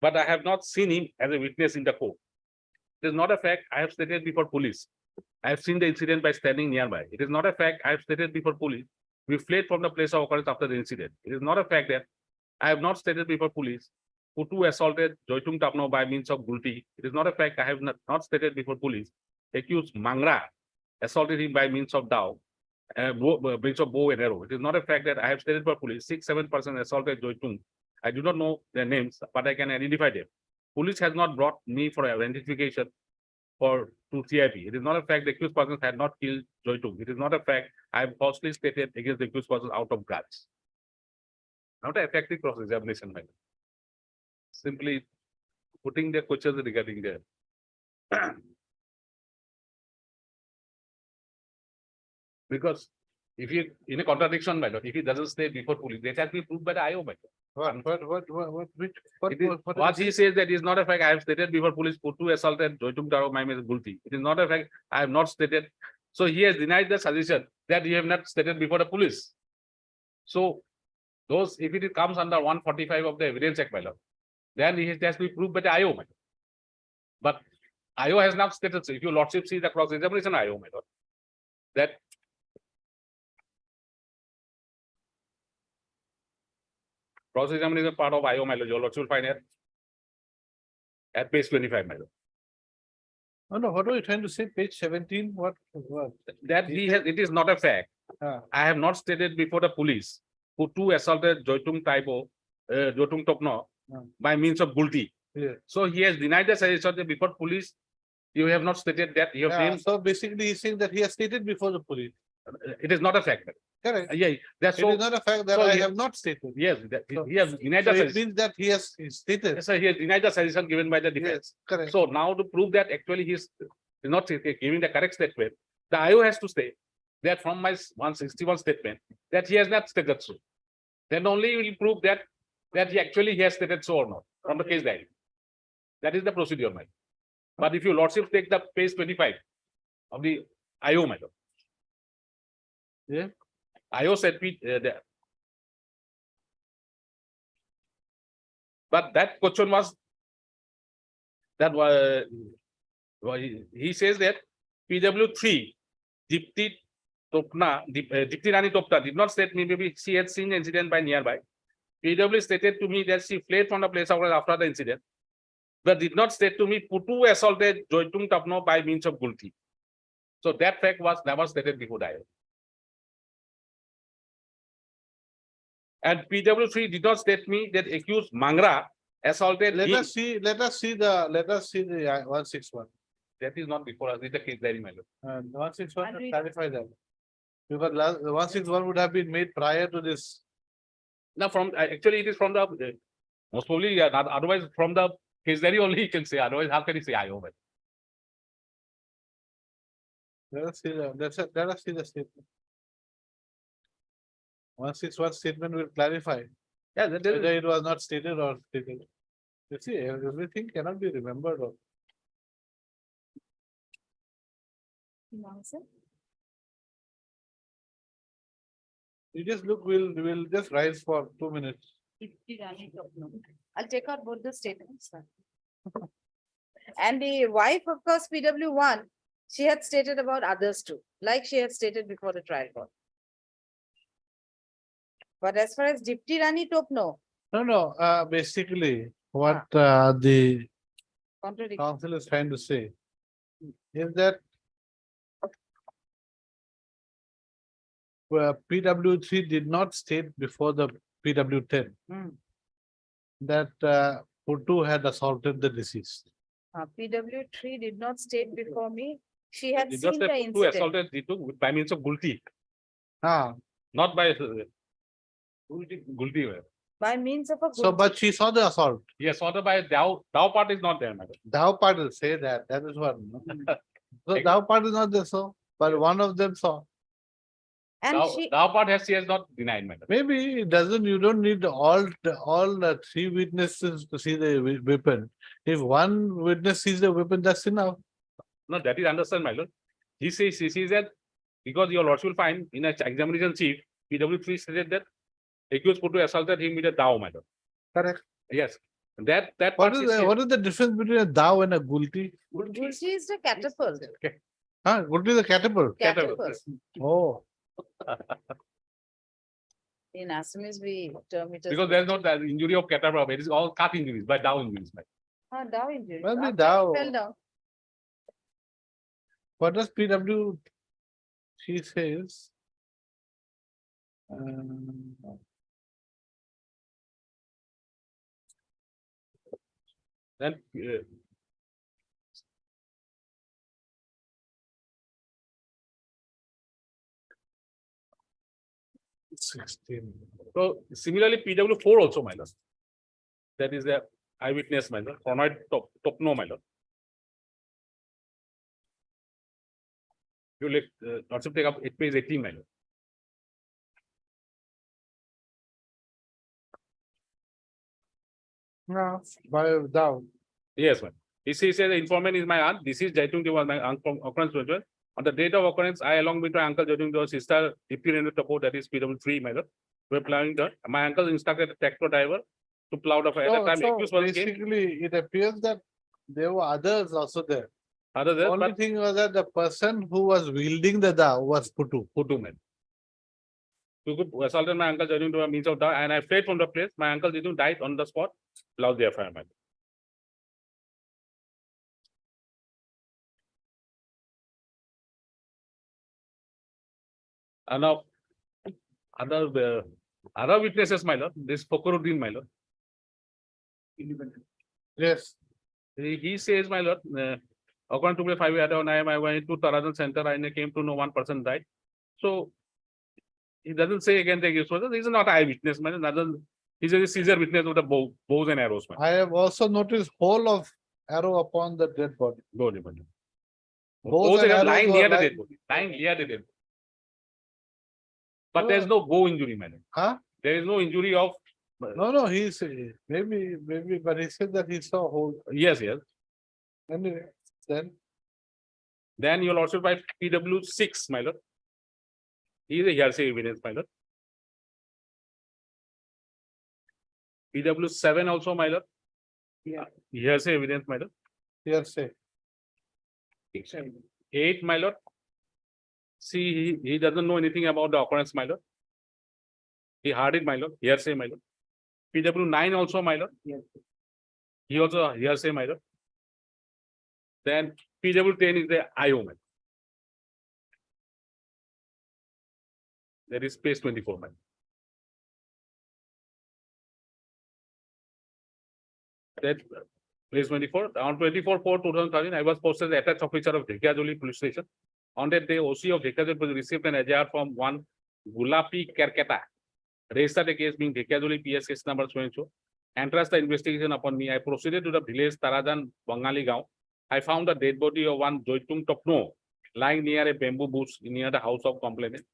But I have not seen him as a witness in the court. It is not a fact I have stated before police. I have seen the incident by standing nearby. It is not a fact I have stated before police. We fled from the place of occurrence after the incident. It is not a fact that I have not stated before police. Putu assaulted Joitung Tapno by means of gulti. It is not a fact I have not stated before police. Accused Mangra assaulted him by means of dao, means of bow and arrow. It is not a fact that I have stated before police. 6-7 persons assaulted Joitung. I do not know their names, but I can identify them. Police has not brought me for identification or to CIP. It is not a fact the accused persons had not killed Joitung. It is not a fact I have falsely stated against the accused persons out of grudge. Not an effective cross-examination, my lord. Simply putting their questions regarding their because if he in a contradiction, my lord, if he doesn't state before police, that has been proved by the IO, my lord. It is- What he says that is not a fact I have stated before police, Putu assaulted Joitung Taro, my name is Gulti. It is not a fact I have not stated. So he has denied the suggestion that he have not stated before the police. So those, if it comes under 145 of the Evidence Act, my lord, then it has to be proved by the IO, my lord. But IO has not stated, so if your lordship see the cross-examination IO, my lord, that cross-examination part of IO, my lord, your lordship will find it at page 25, my lord. Oh, no, what are you trying to say? Page 17, what? That he has, it is not a fact. Ah. I have not stated before the police Putu assaulted Joitung Taibo, Joitung Tokno by means of gulti. Yeah. So he has denied the suggestion that before police, you have not stated that you have Yeah, named. so basically he's saying that he has stated before the police. It is not a fact. Correct. Yeah, that's It so. is not a fact that so I he- have not stated. Yes, he has denied So the it suggestion. means that he has stated. Yes, sir, he has denied the suggestion given by the defense. Yes, correct. So now to prove that actually he is not giving the correct statement, the IO has to say that from my 161 statement that he has not stated so. Then only will prove that he actually has stated so or not from the case diary. That is the procedure, my lord. But if your lordship take the page 25 of the IO, my lord. Yeah. IO said there. But that question was that he says that PW3 Dipti Topna, Dipti Rani Topta did not state me, maybe she had seen the incident by nearby. PW stated to me that she fled from the place after the incident, but did not state to me Putu assaulted Joitung Tapno by means of gulti. So that fact was never stated before the IO. And PW3 did not state me that accused Mangra assaulted Let him. us see the 161. That is not before us, it's the case diary, my lord. And 161 I'll to read. clarify that. Because last, the 161 would have been made prior to this. Now from, actually it is from the, most probably, yeah, otherwise from the case diary only he can say, otherwise how can he say IO? Let us see the statement. 161 statement will clarify Yeah, that is, whether it was not stated or stated. You see, everything cannot be remembered. Or you just look, we'll just rise for 2 minutes. I'll take out both the statements. And the wife, of course, PW1, she had stated about others too, like she had stated before the trial court. But as far as Dipti Rani Topno, No, basically, what the contradiction. council is trying to say is that PW3 did not state before the PW10 Hmm. that Putu had assaulted the deceased. PW3 did not state before me. She had Did not seen the say Puttu incident. assaulted Jitu by means of gulti, Ah, not by gulti. By means of a. so gulti. but she saw the assault. Yes, order by Dow part is not there, madam. Thou part will say that, that is what. So thou part is not there, so, but one of them saw. And she, Dow part she has not denied, madam. Maybe it doesn't, you don't need all the three witnesses to see the weapon. If one witness sees the weapon, that's enough. No, that is understand, my lord. He says that because your lordship will find in a examination chief, PW3 stated that accused Puttu assaulted him with a Dow, my lord. Correct. Yes, that What part is the difference between a thou and a gulti? gulti is the catapult. Huh? Gulti is a catapult. Catapult. Oh, In Assamese, we term it as. because there's not the injury of catapult, it is all cut injuries by Dow injuries. Down injury. Well, the After it down. Fell down. what does PW? She says. Then 16. so similarly, PW4 also, my lord. That is the eyewitness, my lord. Chronoid top no, my lord. You let lordship take up page 18, my lord. No, by thou. Yes, ma'am. He says the informant is my aunt. This is Jaitung Dewa, my aunt from occurrence. On the date of occurrence, I along with my uncle Jaitung Dewa's sister, Deputy Topo, that is PW3, my lord. We're plowing the. My uncle instructed a tractor driver to plow the fire. At the time, accused was came. Basically, it appears that there were others also there. Other The than only but thing was that the person who was wielding the thou was Puttu. Puttu, man. You could assaulted my uncle Jaitung Dewa means of that, and I fled from the place. My uncle Jaitung died on the spot. Plowed the fire, man. And now, other witnesses, my lord, this Fakhruddin, my lord. Yes. He says, my lord, according to me, 5 years ago, I went to Tarajan Center and I came to know one person died. So he doesn't say again the accused person. He's not eyewitness, man. He's a Caesar witness of the bows and arrows, man. I have also noticed whole of arrow upon the dead body. Bows and Bows and arrows arrows lying were near the lying- dead body. Lying near the dead body. But there's no bow injury, man. Huh? There is no injury of. No, he's maybe, but he said that he saw whole. Yes. Anyway, Then you'll also by PW6, my lord. He is a hearsay evidence, my lord. PW7 also, my lord. Yeah. Hearsay evidence, my lord. hearsay. 8, my lord. See, he doesn't know anything about the occurrence, my lord. He heard it, my lord. Hearsay, my lord. PW9 also, my lord. He also hearsay, my lord. Then PW10 is the IO, my lord. That is page 24, my lord. That page 24. On 24/4/2013, I was posted as attached officer of Dhekajoli police station. On that day, OC of Dhekajoli was received an AJR from one Gulapi Kerketa. Registered a case being Dhekajoli PS case number so and so. Entrust the investigation upon me. I proceeded to the village Tarajan, Bangali Gaon. I found the dead body of one Joitung Topno lying near a bamboo bush near the house of complainant.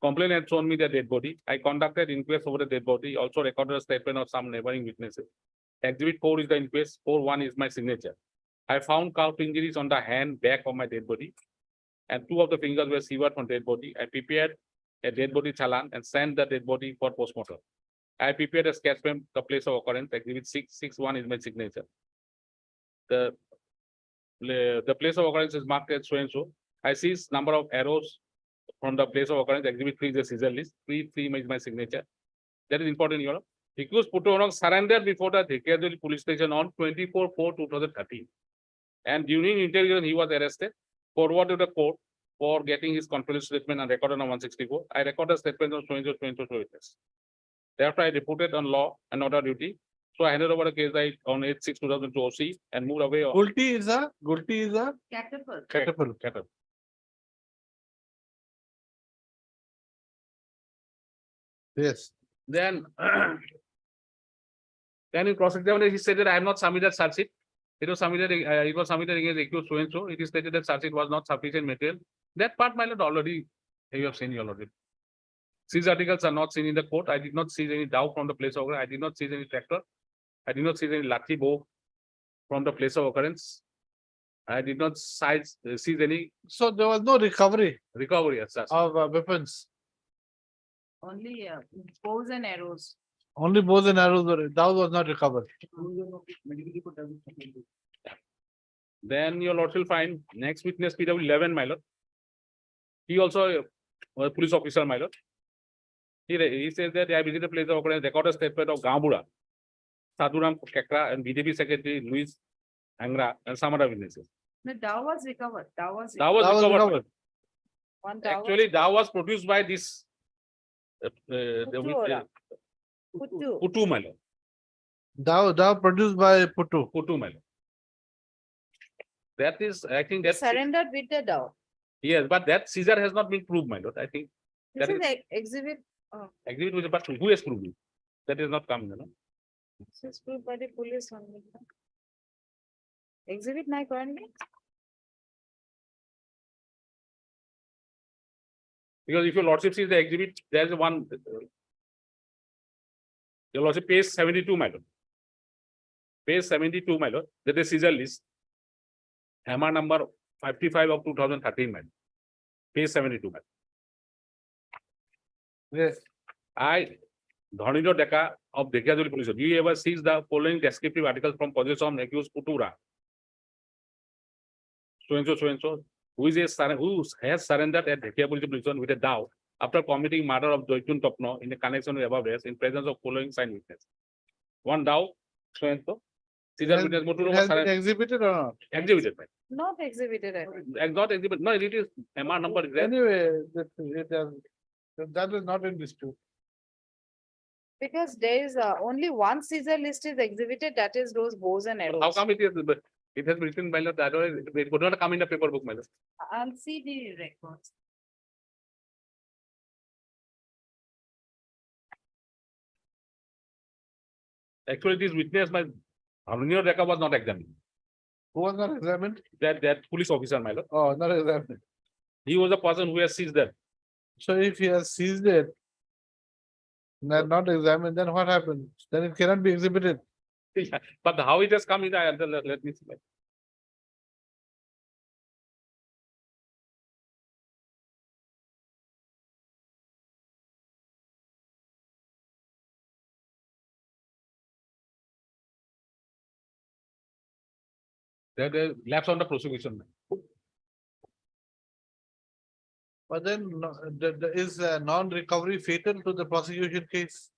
Complainant had shown me the dead body. I conducted inquest over the dead body. Also recorded a statement of some neighboring witnesses. Exhibit 4 is the inquest. 4:1 is my signature. I found cuff injuries on the hand, back of my dead body, and 2 of the fingers were severed from dead body. I prepared a dead body challan and sent the dead body for postmortem. I prepared a sketch from the place of occurrence. Exhibit 6:1 is my signature. The place of occurrence is marked as so and so. I see number of arrows from the place of occurrence. Exhibit 3 is the scissor list. 3 is my signature. That is important, Your Honor. Accused Puttu surrendered before the Dhekajoli police station on 24/4/2013. And during interrogation, he was arrested, forwarded to the court for getting his confidential statement and recorded on 164. I recorded statement of so and so witness. Thereafter, I reported on law and order duty. So I handed over the case on 8/6/2002 OC and moved away. Gulti is a Catapult. catapult. Yes. Then then in cross-examination, he said that I have not submitted charge sheet. It was submitted against accused so and so. It is stated that charge sheet was not sufficient material. That part, my lord, already you have seen your lordship. These articles are not seen in the court. I did not see any dove from the place of occurrence. I did not see any tractor. I did not see any lathi bow from the place of occurrence. I did not seize any So there was no recovery recovery as such. of weapons. Only bows and arrows. Only bows and arrows were, that was not recovered. Then your lordship will find next witness PW11, my lord. He also a police officer, my lord. He says that I visited the place of occurrence, recorded a statement of Gambura, Sadhuram Kekra, and BJP Secretary Luis Angra, and some other witnesses. The dove was recovered. Dove was. That was That was recovered. recovered. One dove was- Actually, that was produced by this Putu. Putu. Putu, my lord. That produced by Putu. Putu, my lord. That is, I think that's, Surrendered with the dove. yes, but that seizure has not been proved, my lord. I think This that is exhibit, exhibit with, but who has proved it? That is not coming, you know. this is proved by the police only. Exhibit nine currently. Because if your lordship sees the exhibit, there is one. Your lordship page 72, my lord. Page 72, my lord, that is seizure list. MR number 55 of 2013, my lord. Page 72, my lord. Yes. Dhaniro Deka of Dekiajuli Police. Do you ever sees the following descriptive articles from possession of accused Putura? So and so, who has surrendered at Dekiajuli Police with a dove after committing murder of Joytun Topno in a connection with above arrest in presence of following sign witness. One dove, so and so. Seizure Has- witness It Motoro has was been exhibited or not? exhibited. Not exhibited. I think. Not exhibit. No, it is MR number is there. Anyway, that is not in dispute. Because there is only one Caesar list is exhibited, that is those bows and arrows. How come it has been written by the otherwise it would not come in the paper book, my lord. I'll see the records. Actually, this witness by Harunio Deka was not examined. Who was not examined? That police officer, my lord. Oh, not examined. He was the person who has seized that. So if he has seized it, not examined, then what happens? Then it cannot be exhibited. But how it has come in, let me see. There is lapse on the prosecution. But then is non-recovery fatal to the prosecution case?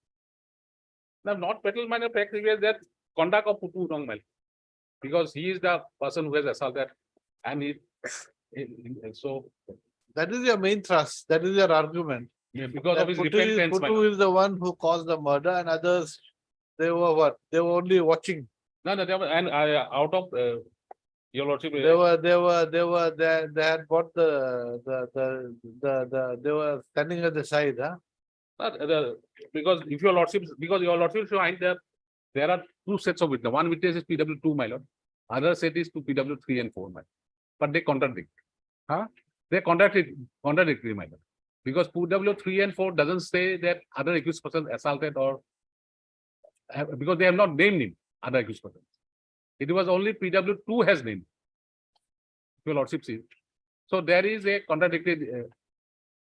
Now, not fatal minor fact is that conduct of Putu wrong, man. Because he is the person who has assaulted and so That is your main thrust. That is your argument. because That of his Putu repentance, my lord. Putu is the one who caused the murder and others, they were what? They were only watching. No, they were, and out of your lordship. They had bought they were standing at the side, huh? Because if your lordship, because your lordship find that there are two sets of witness. One witness is PW2, my lord. Other set is to PW3 and 4, my lord. But they contradict. Huh? They contradictory, my lord. Because PW3 and 4 doesn't say that other accused person assaulted or because they have not named him, other accused person. It was only PW2 has named. Your lordship sees. So there is a contradictory,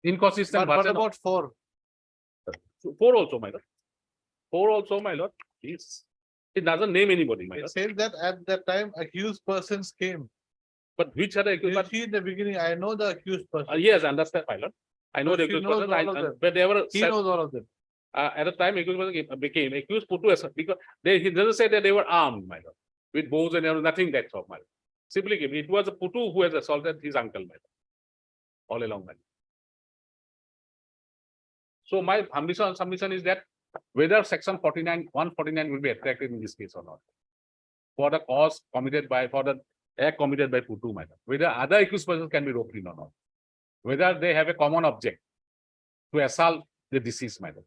inconsistent. But what version of- about 4? 4 also, my lord. 4 also, my lord. It doesn't name anybody, my It lord. says that at that time accused persons came. But which are the accused? You But, see in the beginning, I know the accused person. yes, understand, my lord. I know But the she accused knows person. all of them. But they were He said, knows all of them. at the time accused person became accused Putu as because he doesn't say that they were armed, my lord, with bows and arrows, nothing that sort, my lord. Simply it was a Putu who has assaulted his uncle, my lord, all along, my lord. So my submission is that whether section 49, 149 will be attracted in this case or not. For the cause committed by, for the act committed by Putu, madam, whether other accused persons can be roped in or not. Whether they have a common object to assault the deceased, madam.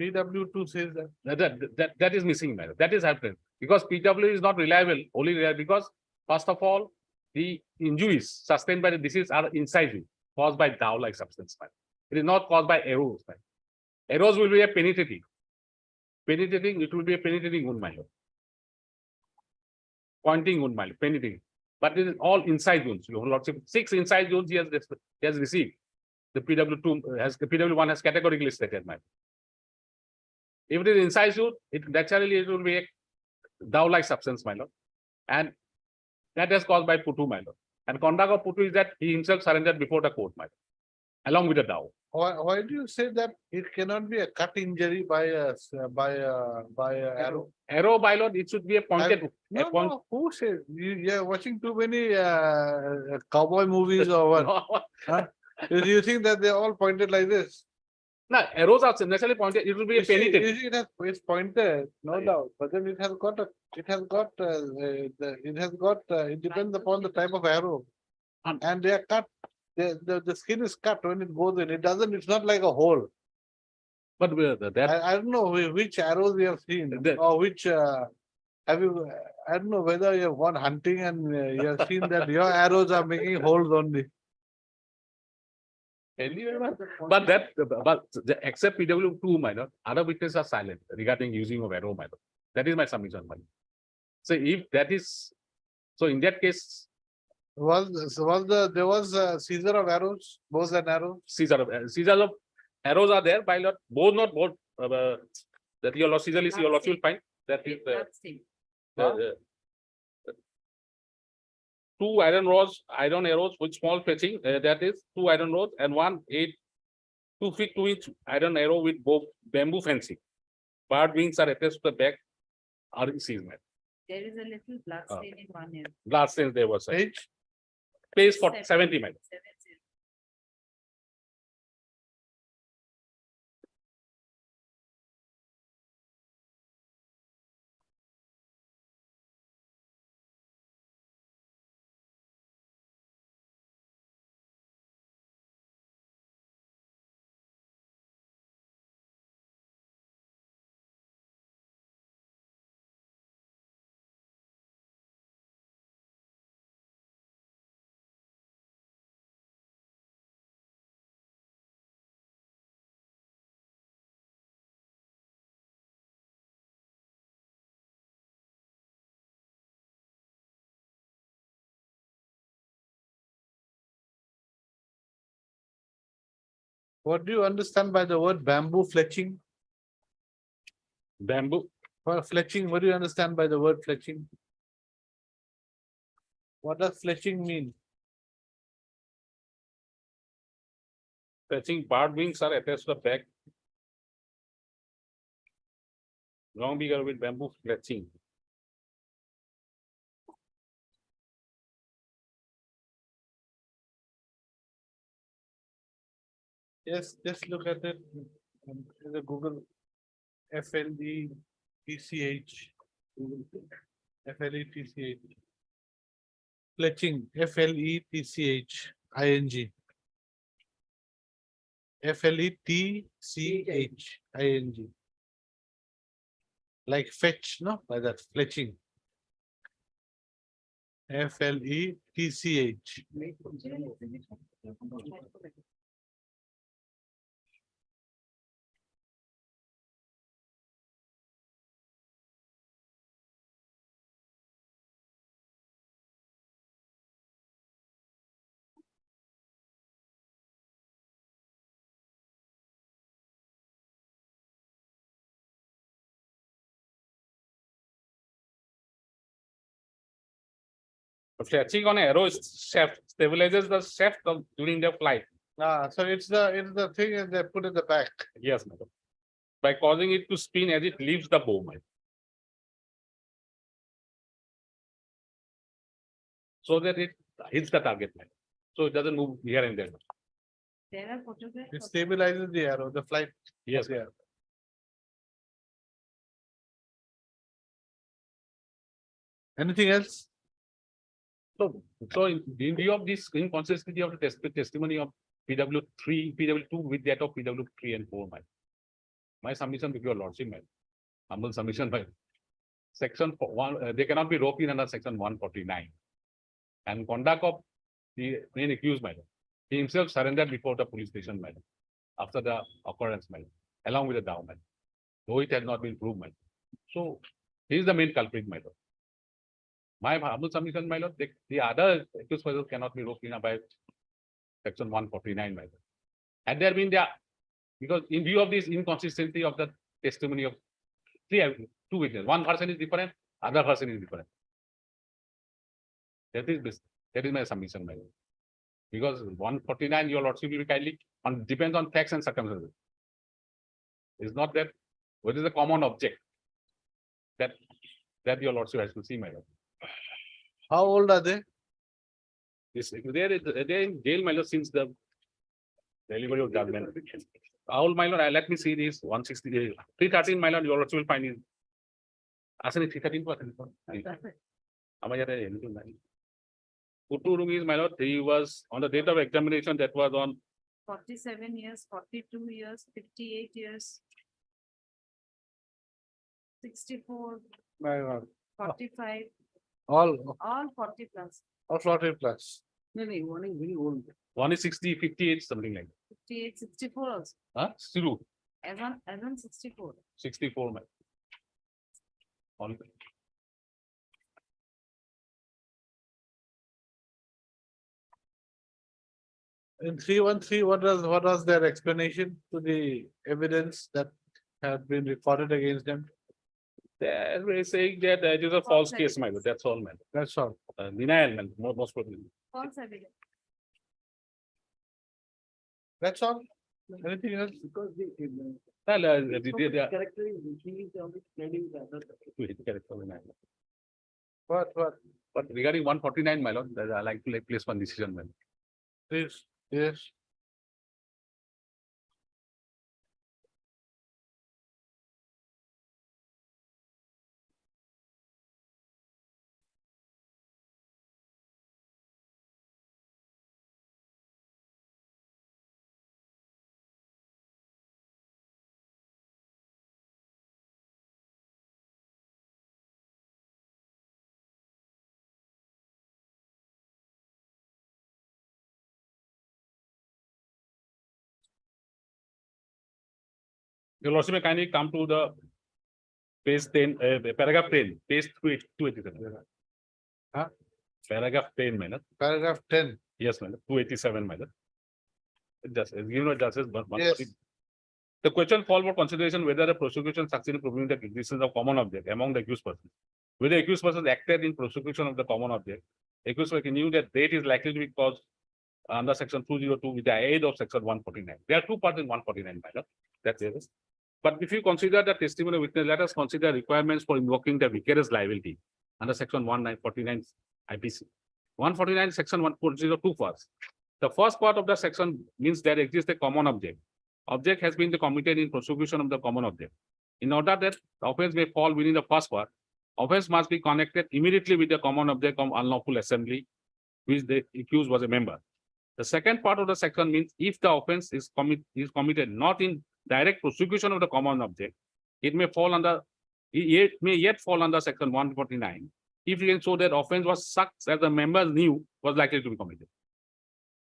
PW2 says that. That is missing, madam. That is happening because PW is not reliable, only reliable because first of all, the injuries sustained by the deceased are incisive, caused by dowel-like substance, madam. It is not caused by arrows, madam. Arrows will be a penetrating. Penetrating, it will be a penetrating wound, madam. Pointing wound, madam, penetrating. But it is all inside wounds. Your lordship, 6 inside wounds he has received. The PW2 has, the PW1 has categorically stated, madam. If it is inside wound, it naturally it will be a dowel-like substance, my lord. And that is caused by Putu, my lord. And conduct of Putu is that he himself surrendered before the court, my lord, along with the dowel. Why do you say that it cannot be a cut injury by a arrow? Arrow, my lord, it should be a pointed. No, who says? You're watching too many cowboy movies or what? Huh? Do you think that they're all pointed like this? No, arrows are necessarily pointed. It will be a penetrating. You see, it's pointed, no doubt. But then it has got it depends upon the type of arrow. And they are cut. The skin is cut when it goes in. It doesn't. It's not like a hole. But that I don't know which arrows we have seen or which have you. I don't know whether you have gone hunting and you have seen that your arrows are making holes only. but except PW2, my lord, other witnesses are silent regarding using of arrow, my lord. That is my submission, my lord. So if that is, so in that case, There was a seizure of arrows, bows and arrows. seizure of arrows are there, my lord. Both not both. That your lord, seizure is your lord will find that is two iron arrows with small fletching. That is 2 iron rods and 2 feet 2 inch iron arrow with both bamboo fencing. Bird wings are attached to the back. Are seized, madam. There is a little blood stain in one ear. Last sentence there was Page. Page for 70, madam. 70. What do you understand by the word bamboo fletching? Bamboo. For fletching, what do you understand by the word fletching? What does fletching mean? Fetching bird wings are attached to the back. Long beaker with bamboo fletching. Yes, just look at it. In the Google FLETCH. FLETCH. Fletching, FLETCH, ING. FLETCH, ING. Like fetch, no? Like that, fletching. FLETCH. Fletching on arrow shaft stabilizes the shaft during the flight. So it's the thing that they put in the back. Yes, madam. By causing it to spin as it leaves the bow, madam. So that it hits the target, madam. So it doesn't move here and there. There are photographs. It stabilizes the arrow, the flight. Yes, Yeah. Anything else? So in view of this inconsistency of the testimony of PW2 with that of PW3 and 4, my submission with your lordship, my humble submission, my section 1, they cannot be roped in under section 149. And conduct of the main accused, my lord, he himself surrendered before the police station, my lord, after the occurrence, my lord, along with the down, my lord, though it has not been proved, my lord. So he is the main culprit, my lord. My humble submission, my lord, the other accused persons cannot be roped in by section 149, my lord. Had there been because in view of this inconsistency of the testimony of two witnesses, one person is different, other person is different. That is my submission, my lord. Because 149, your lordship will be kindly depends on facts and circumstances. It's not that what is the common object that your lordship has to see, my lord. How old are they? They're in jail, my lord, since the delivery of judgment. How old, my lord? Let me see this 160, 313, my lord, your lordship will find it. Asani 313%. Putu is, my lord, he was on the date of examination that was on 47 years, 42 years, 58 years. 64, My God. 45, All 40 plus. 40 plus. No, no, one is very old. one is 60, 58, something like that. 58, 64 also. Huh? Still As on 64. 64, my. All. In 313, what was their explanation to the evidence that had been recorded against them? They're saying that it is a false case, my lord. That's all, man. That's all. Denial, man, most probably. False evidence. That's all. Anything else? Because the. Well, Character is, he is only spreading the other. What? But regarding 149, my lord, I like to place one decision, man. Please, yes. Your lordship may kindly come to the page 10, paragraph 10, page 287. Huh? Paragraph 10, my lord. Paragraph 10. Yes, my lord. 287, my lord. Just, you know, justice, but Yes. the question called for consideration whether the prosecution succeeded in proving the existence of common object among the accused persons. Whether the accused persons acted in prosecution of the common object, accused person knew that date is likely to be caused under section 202 with the aid of section 149. There are two parts in 149, my lord. That's it. But if you consider the testimony of witness, let us consider requirements for invoking the vicarious liability under section 1949 IPC. 149 section 102 first. The first part of the section means there exists a common object. Object has been committed in prosecution of the common object. In order that the offense may fall within the first part, offense must be connected immediately with the common object of unlawful assembly, which the accused was a member. The second part of the section means if the offense is committed not in direct prosecution of the common object, it may yet fall under section 149. If you can show that offense was such as the members knew was likely to be committed.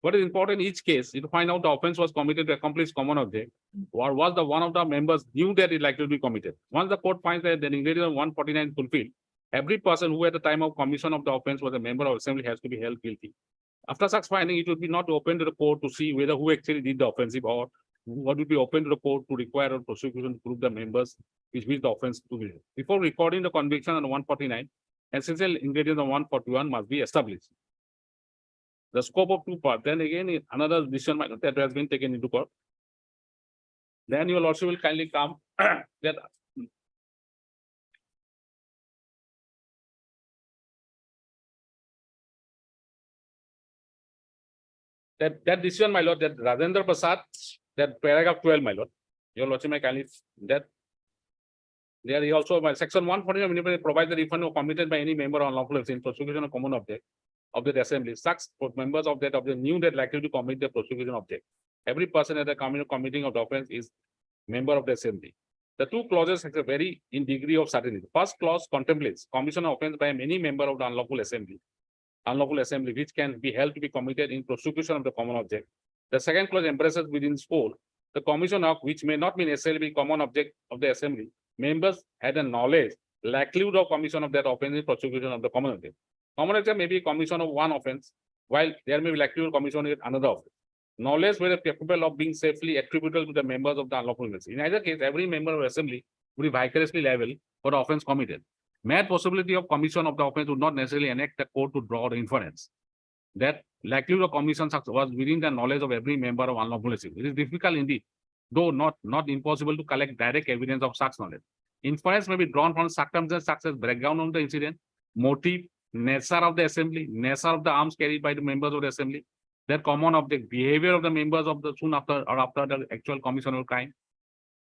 What is important in each case is to find out the offense was committed to accomplish common object, or was the one of the members knew that it likely to be committed. Once the court finds that the ingredient of 149 is fulfilled, every person who at the time of commission of the offense was a member of assembly has to be held guilty. After such finding, it will be not open to the court to see whether who actually did the offensive or what will be open to the court to require a prosecution to prove the members which the offense to be. Before recording the conviction on 149, essential ingredients of 141 must be established. The scope of two parts. Then again, another decision that has been taken into court. Then your lordship will kindly come that that decision, my lord, that Rajendra Prasad, that paragraph 12, my lord. Your lordship may kindly that There is also by section 149 provides the refund committed by any member on unlawful in prosecution of common object of the assembly. Such members of that knew that likely to commit the prosecution object. Every person at the committing of the offense is member of the assembly. The two clauses have a very in degree of certainty. The first clause contemplates commission of offense by any member of the unlawful assembly, which can be held to be committed in prosecution of the common object. The second clause embraces within scope the commission of which may not be necessarily common object of the assembly. Members had a knowledge, likelihood of commission of that offense in prosecution of the common object. Common object may be commission of one offense, while there may be likelihood of commission of another offense. Knowledge whether capable of being safely attributable to the members of the unlawful assembly. In either case, every member of the assembly would be vicariously liable for the offense committed. Mere possibility of commission of the offense would not necessarily enact the court to draw the inference that likelihood of commission was within the knowledge of every member of unlawful assembly. It is difficult indeed, though not impossible to collect direct evidence of such knowledge. Inference may be drawn from circumstances such as background of the incident, motive, nature of the assembly, nature of the arms carried by the members of the assembly, their common object, behavior of the members of the soon after or after the actual commission of crime.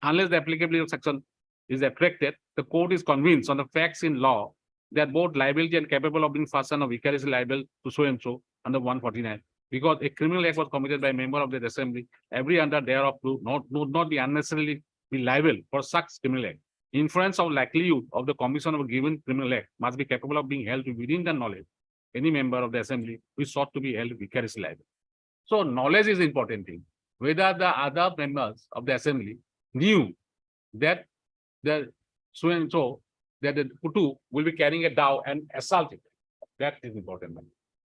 Unless the applicability of section is attracted, the court is convinced on the facts in law that both liability and capable of being fastened or vicariously liable to so and so under 149. Because a criminal act was committed by a member of the assembly, every under thereof would not be unnecessarily be liable for such criminal act. Inference of likelihood of the commission of a given criminal act must be capable of being held within the knowledge any member of the assembly who is sought to be held vicariously liable. So knowledge is important thing. Whether the other members of the assembly knew that the so and so that the Putu will be carrying a dao and assaulting. That is important.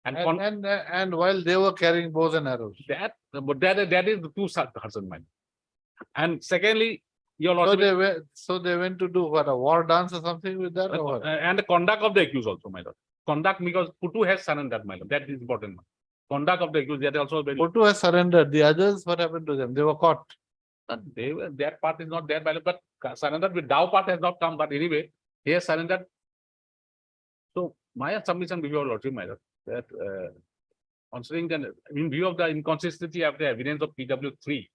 And while they were carrying bows and arrows. That is the two person mind. And secondly, your So they went to do what, a war dance or something with that? Or what? and the conduct of the accused also, my lord. Conduct because Putu has surrendered, my lord. That is important. Conduct of the accused, that also very. Putu has surrendered. The others, what happened to them? They were caught. They were, that part is not there, my lord, but surrendered with Dao part has not come. But anyway, he has surrendered. So my submission before lordship, my lord, that considering that in view of the inconsistency of the evidence of PW3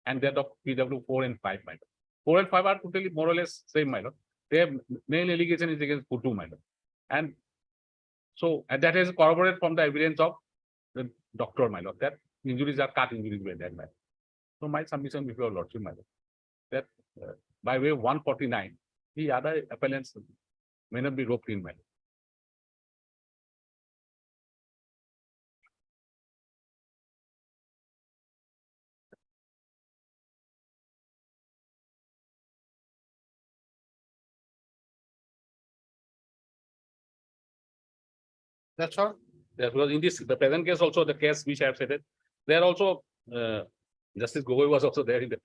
and that of PW4 and 5, my lord. 4 and 5 are totally more or less same, my lord. Their main allegation is against Putu, my lord. And so and that is corroborated from the evidence of the doctor, my lord, that injuries are cut injuries by that, my lord. So my submission before lordship, my lord, that by way of 149, the other appellants may not be roped in, my lord. That's all. That was in this the present case also the case which I have said it. There also Justice Gogoi was also there in the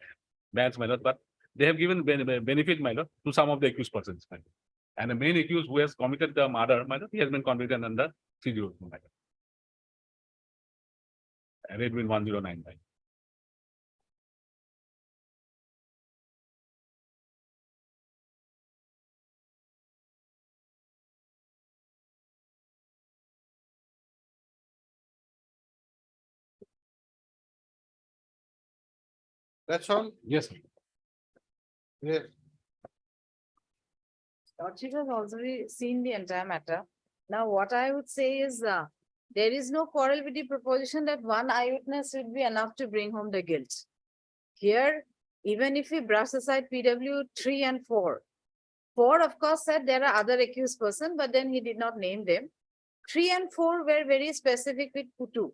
bench, my lord, but they have given benefit, my lord, to some of the accused persons, my lord. And the main accused who has committed the murder, my lord, he has been convicted under Procedural, my lord. And it will 109, my lord. That's all. Yes, sir. Yes. Lordship has already seen the entire matter. Now, what I would say is, there is no quarrel with the proposition that one eyewitness would be enough to bring home the guilt. Here, even if we brush aside PW 3 and 4, 4 of course said there are other accused persons, but then he did not name them. 3 and 4 were very specific with Putu.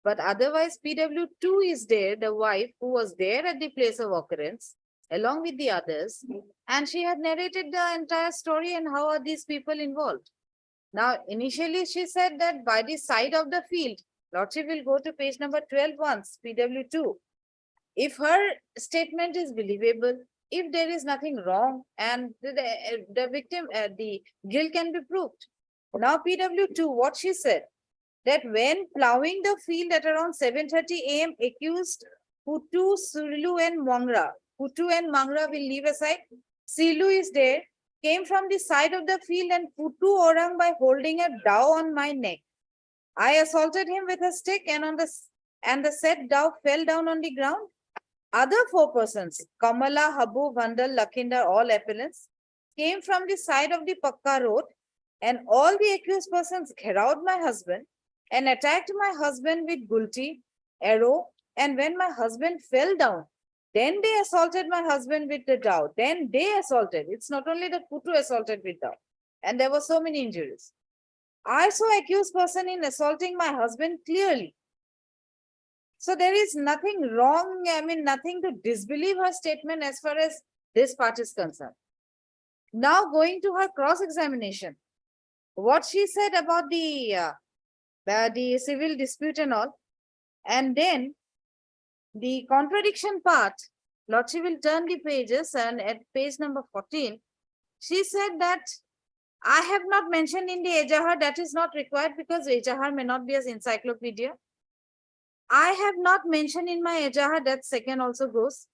But otherwise, PW2 is there, the wife who was there at the place of occurrence, along with the others, and she had narrated the entire story and how are these people involved. Now, initially she said that by the side of the field, Lordship will go to page number 12 once, PW2. If her statement is believable, if there is nothing wrong and the victim, the guilt can be proved. Now, PW2, what she said, that when plowing the field at around 7:30 AM, accused Putu, Silu and Mangra. Putu and Mangra will leave aside. Silu is there, came from the side of the field and Putu orang by holding a dao on my neck. I assaulted him with a stick and the said dao fell down on the ground. Other 4 persons, Kamala, Habu, Vandal, Lakhinder, all appellants, came from the side of the Pakka road, and all the accused persons out my husband and attacked my husband with gulti, arrow, and when my husband fell down, then they assaulted my husband with the dao. Then they assaulted. It's not only the Putu assaulted with dao. And there were so many injuries. I saw accused person in assaulting my husband clearly. So there is nothing wrong, I mean, nothing to disbelieve her statement as far as this part is concerned. Now going to her cross-examination, what she said about the civil dispute and all, and then the contradiction part, Lordship will turn the pages, and at page number 14, she said that I have not mentioned in the Ejahar, that is not required because Ejahar may not be as encyclopedia. I have not mentioned in my Ejahar, that second also goes.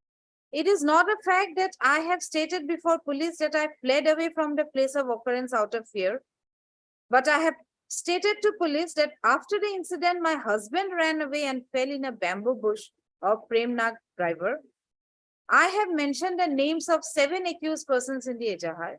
It is not a fact that I have stated before police that I fled away from the place of occurrence out of fear, but I have stated to police that after the incident, my husband ran away and fell in a bamboo bush of Premnag driver. I have mentioned the names of 7 accused persons in the Ejahar.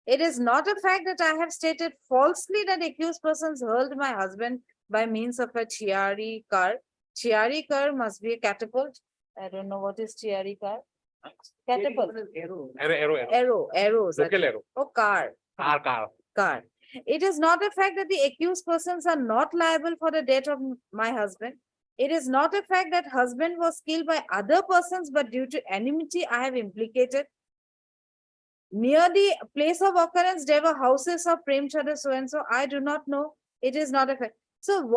It is not a fact that I have stated falsely that accused persons hurled my husband by means of a chiari car. Chiari car must be a catapult. I don't know what is chiari car. Catapult. Arrows. Local arrow. Oh, car. Car. It is not a fact that the accused persons are not liable for the death of my husband. It is not a fact that husband was killed by other persons, but due to enmity, I have implicated. Near the place of occurrence, there were houses of Premchand so and so. I do not know. It is not a fact. So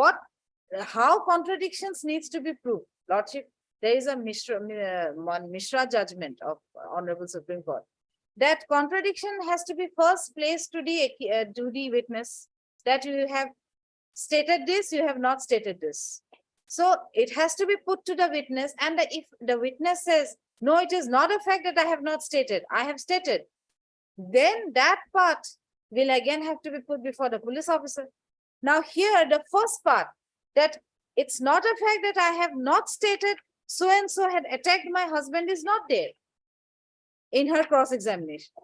how contradictions needs to be proved? Lordship, there is a Mishra judgment of Honorable Supreme Court. That contradiction has to be first placed to the witness, that you have stated this, you have not stated this. So it has to be put to the witness, and if the witness says, no, it is not a fact that I have not stated, I have stated, then that part will again have to be put before the police officer. Now here, the first part, that it's not a fact that I have not stated so and so had attacked my husband, is not there in her cross-examination.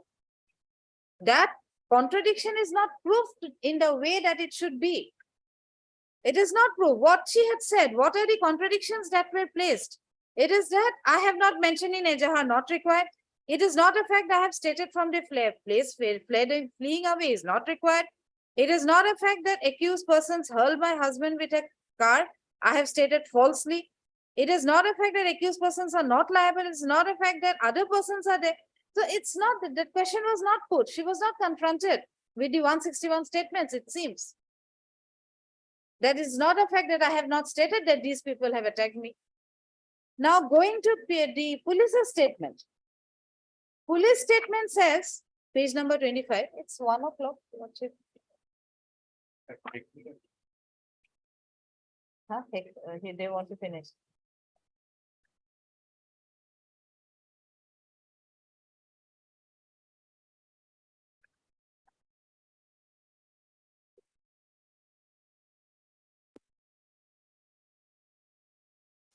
That contradiction is not proved in the way that it should be. It is not proved. What she had said, what are the contradictions that were placed? It is that I have not mentioned in Ejahar, not required. It is not a fact I have stated from the place fleeing away is not required. It is not a fact that accused persons hurled my husband with a car. I have stated falsely. It is not a fact that accused persons are not liable. It's not a fact that other persons are there. So it's not that the question was not put. She was not confronted with the 161 statements, it seems. That is not a fact that I have not stated that these people have attacked me. Now going to the police's statement. Police statement says, page number 25, it's 1 o'clock. Watch it. They want to finish.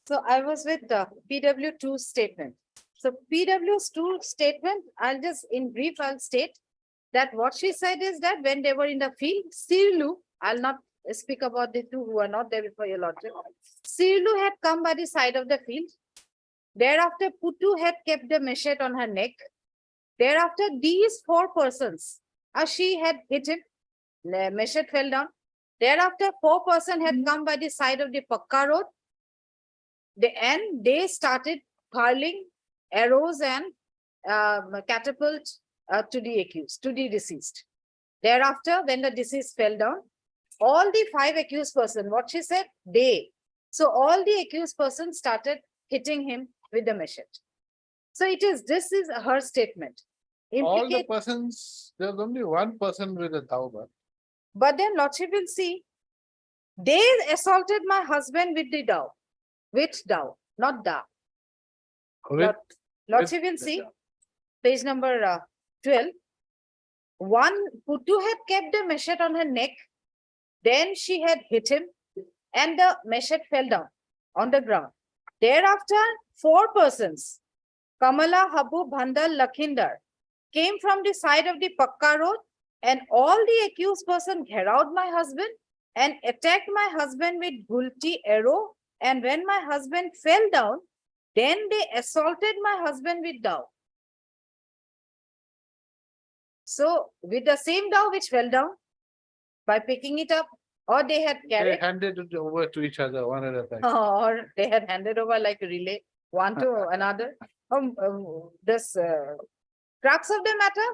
So I was with the PW2 statement. So PW2 statement, I'll just in brief, I'll state that what she said is that when they were in the field, Sirlu, I'll not speak about the two who are not there before your lordship. Sirlu had come by the side of the field. Thereafter, Putu had kept the machete on her neck. Thereafter, these 4 persons, she had hit him, the machete fell down. Thereafter, 4 persons had come by the side of the Pakka road. And they started hurling arrows and catapult to the accused, to the deceased. Thereafter, when the deceased fell down, all the 5 accused persons, what she said, so all the accused persons started hitting him with the machete. So this is her statement. All the persons, there's only one person with a tauba. But then Lordship will see, they assaulted my husband with the dao. Which dao? Not da. Lordship will see, page number 12. One, Putu had kept the machete on her neck. Then she had hit him and the machete fell down on the ground. Thereafter, 4 persons, Kamala, Habu, Bhandal, Lakhinder, came from the side of the Pakka road, and all the accused person gherowed my husband and attacked my husband with gulti arrow. And when my husband fell down, then they assaulted my husband with dao. So with the same dao which fell down, by picking it up, or they had They carried, handed it over to each other one at a time. or they had handed over like a relay, one to another. This crux of the matter,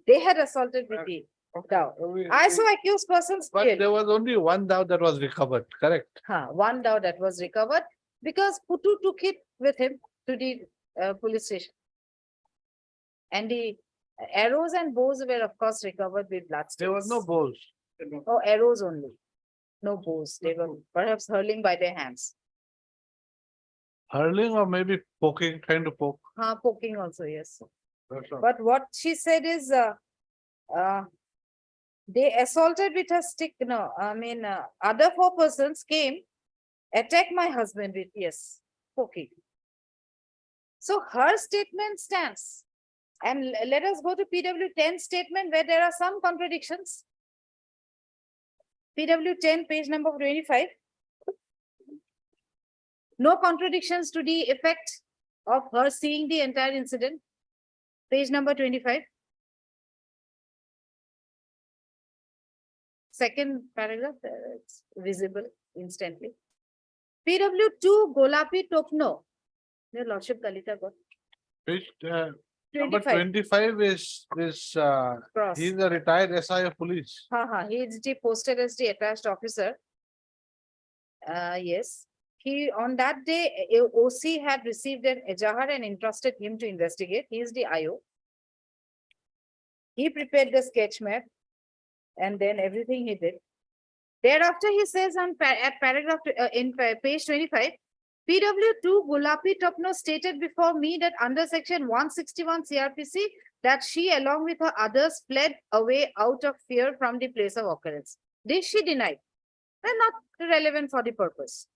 they had assaulted with the dao. I saw accused persons But killed. there was only one dao that was recovered, correct? One dao that was recovered because Putu took it with him to the police station. And the arrows and bows were of course recovered with bloodstains. There was no balls. Oh, arrows only, no bows. They were perhaps hurling by their hands. Hurling or maybe poking, trying to poke. Poking also, yes. That's all. But what she said is, they assaulted with a stick. No, I mean, other 4 persons came, attacked my husband with, yes, poking. So her statement stands. And let us go to PW10 statement where there are some contradictions. PW10, page number 25. No contradictions to the effect of her seeing the entire incident. Page number 25. Second paragraph, it's visible instantly. PW2, Golapi Topno. Your Lordship Kalita got Page, number 25. 25 is, Cross. he's a retired SI of police. He is the posted as the attached officer. Yes. He, on that day, OC had received an ejahar and entrusted him to investigate. He is the IO. He prepared the sketch map and then everything he did. Thereafter, he says on at paragraph in page 25, PW2 Gulapi Topno stated before me that under section 161 CRPC that she along with her others fled away out of fear from the place of occurrence. This she denied. They're not relevant for the purpose.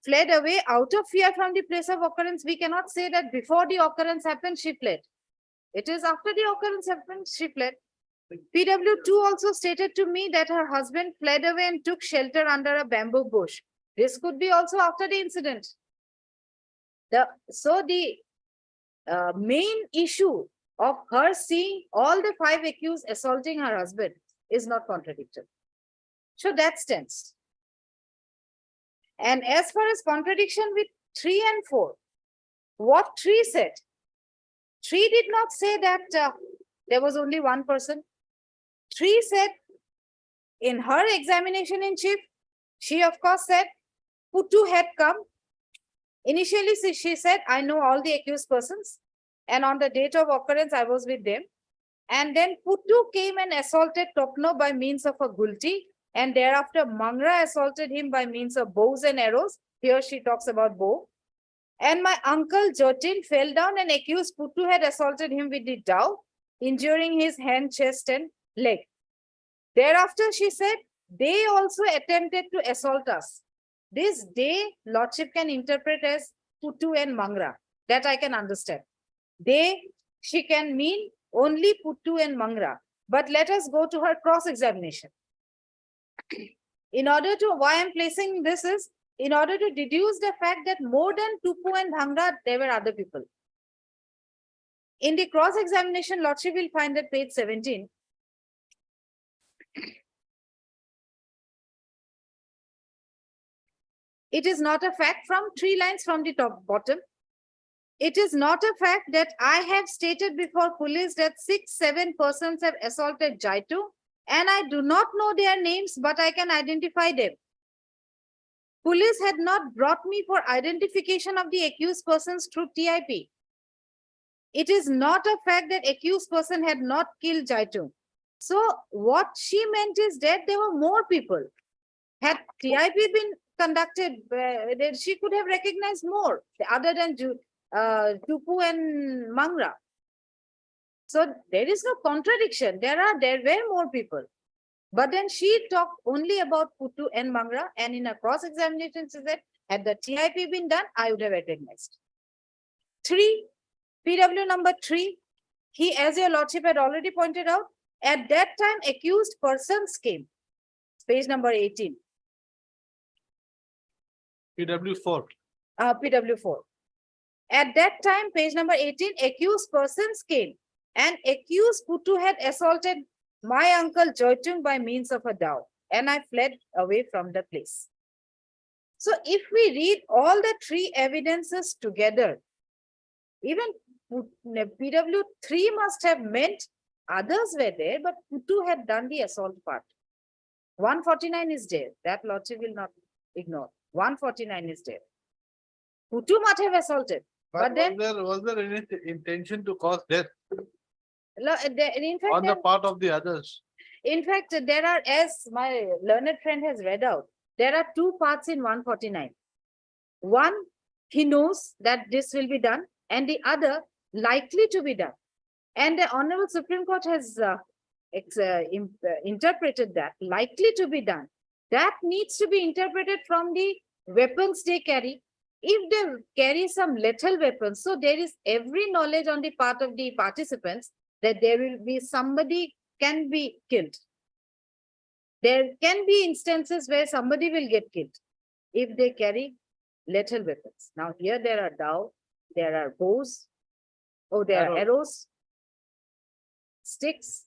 Fled away out of fear from the place of occurrence. We cannot say that before the occurrence happened, she fled. It is after the occurrence happened, she fled. PW2 also stated to me that her husband fled away and took shelter under a bamboo bush. This could be also after the incident. So the main issue of her seeing all the 5 accused assaulting her husband is not contradicted. So that stands. And as far as contradiction with 3 and 4, what 3 said? 3 did not say that there was only one person. 3 said in her examination in chief, she of course said Putu had come. Initially, she said, I know all the accused persons. And on the date of occurrence, I was with them. And then Putu came and assaulted Topno by means of a gulti. And thereafter, Mangra assaulted him by means of bows and arrows. Here she talks about bow. And my uncle Jotin fell down and accused Putu had assaulted him with the dao, injuring his hand, chest, and leg. Thereafter, she said, they also attempted to assault us. This they, Lordship can interpret as Putu and Mangra. That I can understand. They, she can mean only Putu and Mangra. But let us go to her cross-examination. In order to, why I'm placing this is, in order to deduce the fact that more than Tupu and Bhangra, there were other people. In the cross-examination, Lordship will find at page 17. It is not a fact from 3 lines from the top bottom. It is not a fact that I have stated before police that 6-7 persons have assaulted Jaitu, and I do not know their names, but I can identify them. Police had not brought me for identification of the accused persons through TIP. It is not a fact that accused person had not killed Jaitu. So what she meant is that there were more people. Had TIP been conducted, she could have recognized more other than Tupu and Mangra. So there is no contradiction. There were more people. But then she talked only about Putu and Mangra, and in a cross-examination she said, Had the TIP been done, I would have recognized. 3, PW number 3, he, as your lordship had already pointed out, at that time accused persons came. Page number 18, PW4. PW4. At that time, page number 18, accused persons came and accused Putu had assaulted my uncle Joytung by means of a dao, and I fled away from the place. So if we read all the 3 evidences together, even PW3 must have meant others were there, but Putu had done the assault part. 149 is there. That lordship will not ignore. 149 is there. Putu might have assaulted. But then- Was there any intention to cause death In fact, on the part of the others? in fact, there are, as my learned friend has read out, there are 2 parts in 149. One, he knows that this will be done, and the other, likely to be done. And the Honorable Supreme Court has interpreted that, likely to be done. That needs to be interpreted from the weapons they carry. If they carry some lethal weapons, so there is every knowledge on the part of the participants that there will be somebody can be killed. There can be instances where somebody will get killed if they carry lethal weapons. Now here there are dao, there are bows, there are arrows, sticks.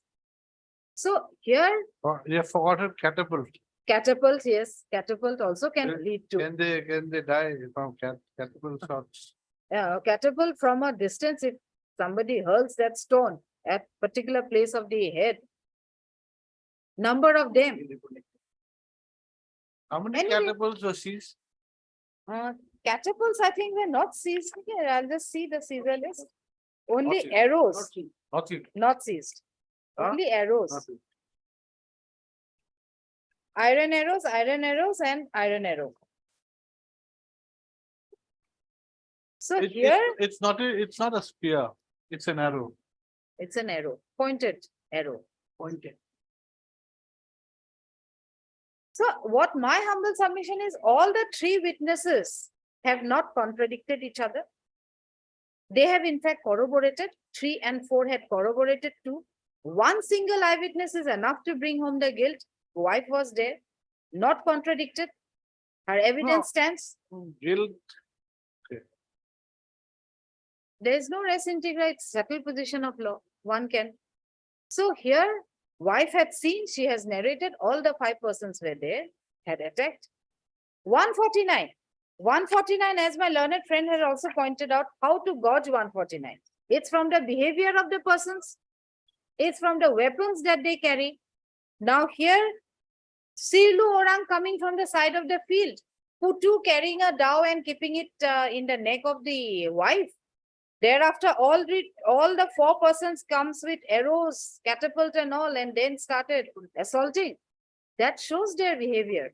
So here Oh, you have forgotten catapult. catapult, yes, catapult also can lead to Can they die from catapult shots? catapult from a distance. If somebody hurls that stone at particular place of the head, number of them. How many Anyway. catapults were seized? Catapults, I think, were not seized. Here, I'll just see the seizure list. Only seized. arrows, Not seized. not seized. Huh? Only arrows. Not seized. Iron arrows, and iron arrow. So here, It's not a spear, it's an arrow. it's an arrow, pointed arrow. Pointed. So what my humble submission is, all the 3 witnesses have not contradicted each other. They have in fact corroborated. 3 and 4 had corroborated too. 1 single eyewitness is enough to bring home the guilt. Wife was there, not contradicted. Her evidence stands. Guilt, There is no res integra, it's settled position of law. One can. So here, wife had seen, she has narrated, all the 5 persons were there, had attacked. 149. 149, as my learned friend has also pointed out, how to gauge 149. It's from the behavior of the persons. It's from the weapons that they carry. Now here, Sirlu Orang coming from the side of the field. Putu carrying a dao and keeping it in the neck of the wife. Thereafter, all the 4 persons comes with arrows, catapult and all, and then started assaulting. That shows their behavior.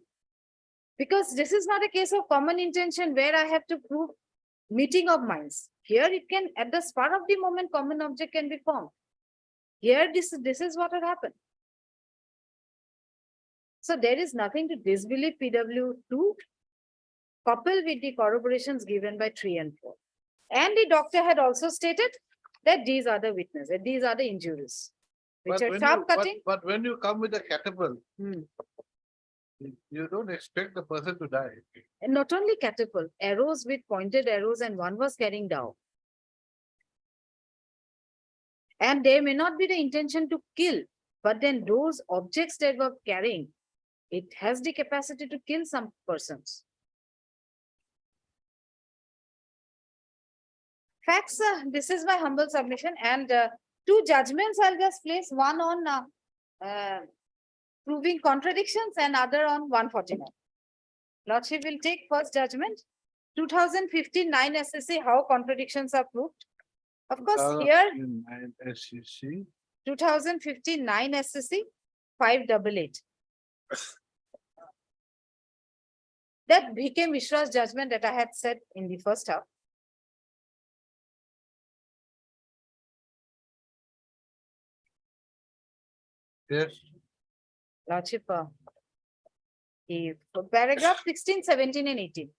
Because this is not a case of common intention where I have to prove meeting of minds. Here it can, at the spur of the moment, common object can be formed. Here, this is what had happened. So there is nothing to disbelieve PW2, coupled with the corroborations given by 3 and 4. And the doctor had also stated that these are the witnesses, these are the injuries, which are sharp cutting. But when you come with a catapult, Hmm. you don't expect the person to die. And not only catapult, arrows with pointed arrows, and one was carrying dao. And there may not be the intention to kill, but then those objects they were carrying, it has the capacity to kill some persons. Facts, this is my humble submission, and 2 judgments I'll just place, one on proving contradictions and other on 149. Lordship will take first judgment. 2015 9 SSC, how contradictions are proved. Of course, here 2015 9 SSC 588. That became Mishra's judgment that I had said in the first half. Yes, Lordship, paragraph 16, 17 and 18.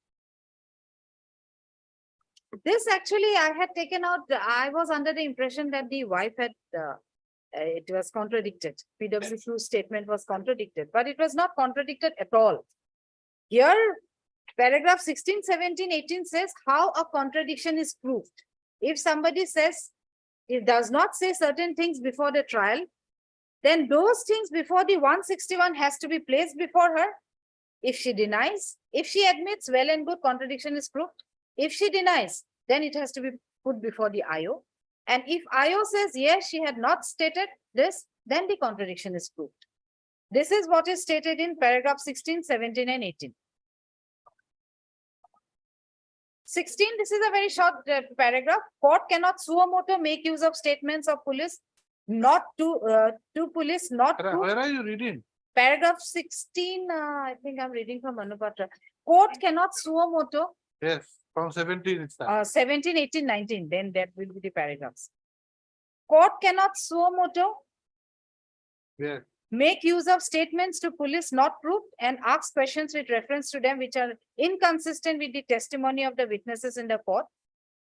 This actually I had taken out, I was under the impression that the wife had, it was contradicted. PW2's statement was contradicted, but it was not contradicted at all. Here, paragraph 16, 17, 18 says how a contradiction is proved. If somebody says, it does not say certain things before the trial, then those things before the 161 has to be placed before her. If she denies, if she admits, well and good, contradiction is proved. If she denies, then it has to be put before the IO. And if IO says, yes, she had not stated this, then the contradiction is proved. This is what is stated in paragraph 16, 17, and 18. 16, this is a very short paragraph. Court cannot suo moto make use of statements of police, not to police, not to. Where are you reading? Paragraph 16, I think I'm reading from Anupatra. Court cannot suo moto. Yes, from 17 it's that. 17, 18, 19, then that will be the paragraphs. Court cannot suo moto Yes, make use of statements to police not proved and ask questions with reference to them which are inconsistent with the testimony of the witnesses in the court.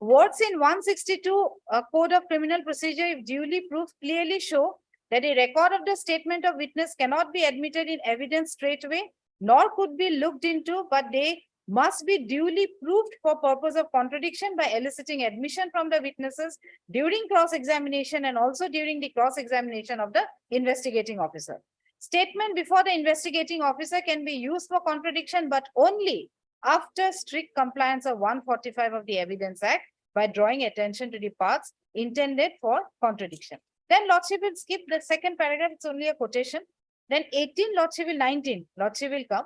Words in 162 Code of Criminal Procedure, if duly proved, clearly show that a record of the statement of witness cannot be admitted in evidence straightaway, nor could be looked into, but they must be duly proved for purpose of contradiction by eliciting admission from the witnesses during cross-examination and also during the cross-examination of the investigating officer. Statement before the investigating officer can be used for contradiction, but only after strict compliance of 145 of the Evidence Act by drawing attention to the parts intended for contradiction. Then Lordship will skip the second paragraph, it's only a quotation. Then 18, Lordship will 19, Lordship will come.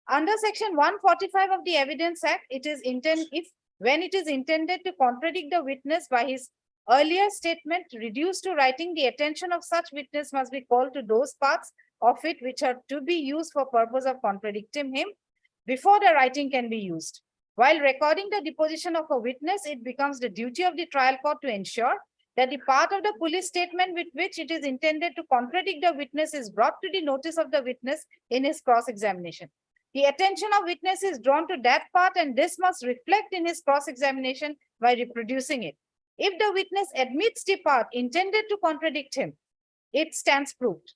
Under section 145 of the Evidence Act, it is when it is intended to contradict the witness by his earlier statement reduced to writing, the attention of such witness must be called to those parts of it which are to be used for purpose of contradicting him before the writing can be used. While recording the deposition of a witness, it becomes the duty of the trial court to ensure that the part of the police statement with which it is intended to contradict the witness is brought to the notice of the witness in his cross-examination. The attention of witness is drawn to that part, and this must reflect in his cross-examination by reproducing it. If the witness admits the part intended to contradict him, it stands proved.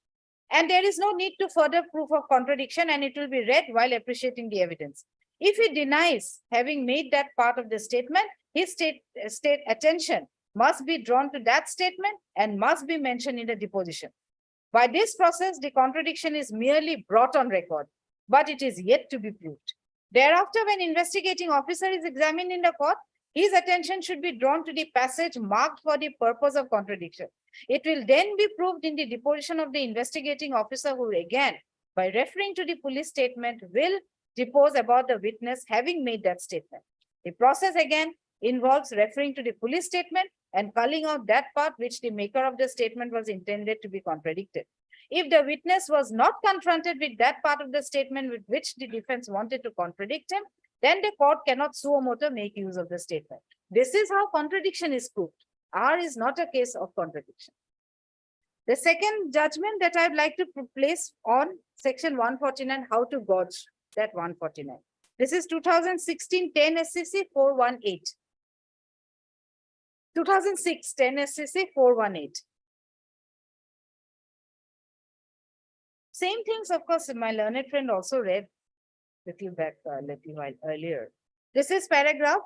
And there is no need to further proof of contradiction, and it will be read while appreciating the evidence. If he denies having made that part of the statement, his state attention must be drawn to that statement and must be mentioned in the deposition. By this process, the contradiction is merely brought on record, but it is yet to be proved. Thereafter, when investigating officer is examined in the court, his attention should be drawn to the passage marked for the purpose of contradiction. It will then be proved in the deposition of the investigating officer, who again, by referring to the police statement, will depose about the witness having made that statement. The process again involves referring to the police statement and culling out that part which the maker of the statement was intended to be contradicted. If the witness was not confronted with that part of the statement with which the defense wanted to contradict him, then the court cannot suo moto make use of the statement. This is how contradiction is proved. R is not a case of contradiction. The second judgment that I'd like to place on section 149, how to gauge that 149. This is 2016 10 SCC 418. 2006 10 SCC 418. Same things, of course, my learned friend also read little while earlier. This is paragraph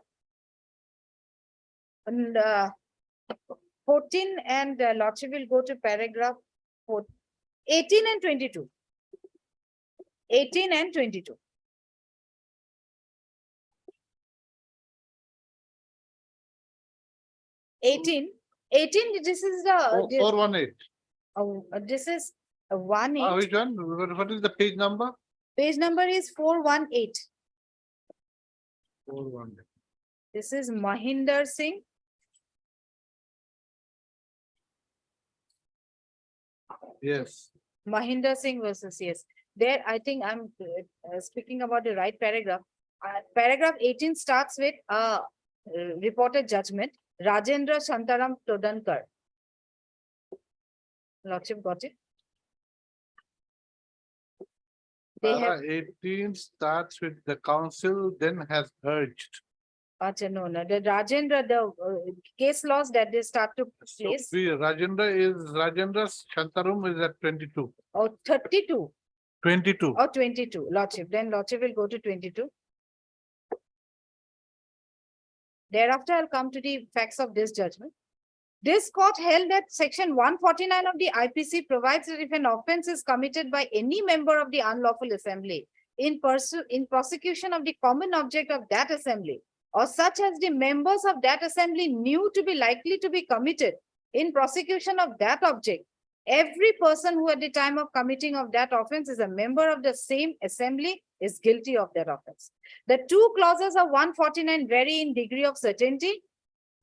14, and Lordship will go to paragraph 18 and 22. 18 and 22. Eighteen, this is the 418. This is 18. Which one? What is the page number? Page number is 418. 418. This is Mahinder Singh. Yes. Mahinder Singh versus yes. There, I think I'm speaking about the right paragraph. Paragraph 18 starts with a reported judgment. Rajendra Shantaram Todankar. Lordship got it? They have 18 starts with the counsel, then has urged. Acha, no, the Rajendra, the case laws that they start to So place, Rajendra's Shantaram is at 22. or 32 22. or 22, Lordship, then Lordship will go to 22. Thereafter, I'll come to the facts of this judgment. This court held that section 149 of the IPC provides that if an offense is committed by any member of the unlawful assembly in prosecution of the common object of that assembly, or such as the members of that assembly knew to be likely to be committed in prosecution of that object, every person who at the time of committing of that offense is a member of the same assembly is guilty of that offense. The two clauses of 149 vary in degree of certainty.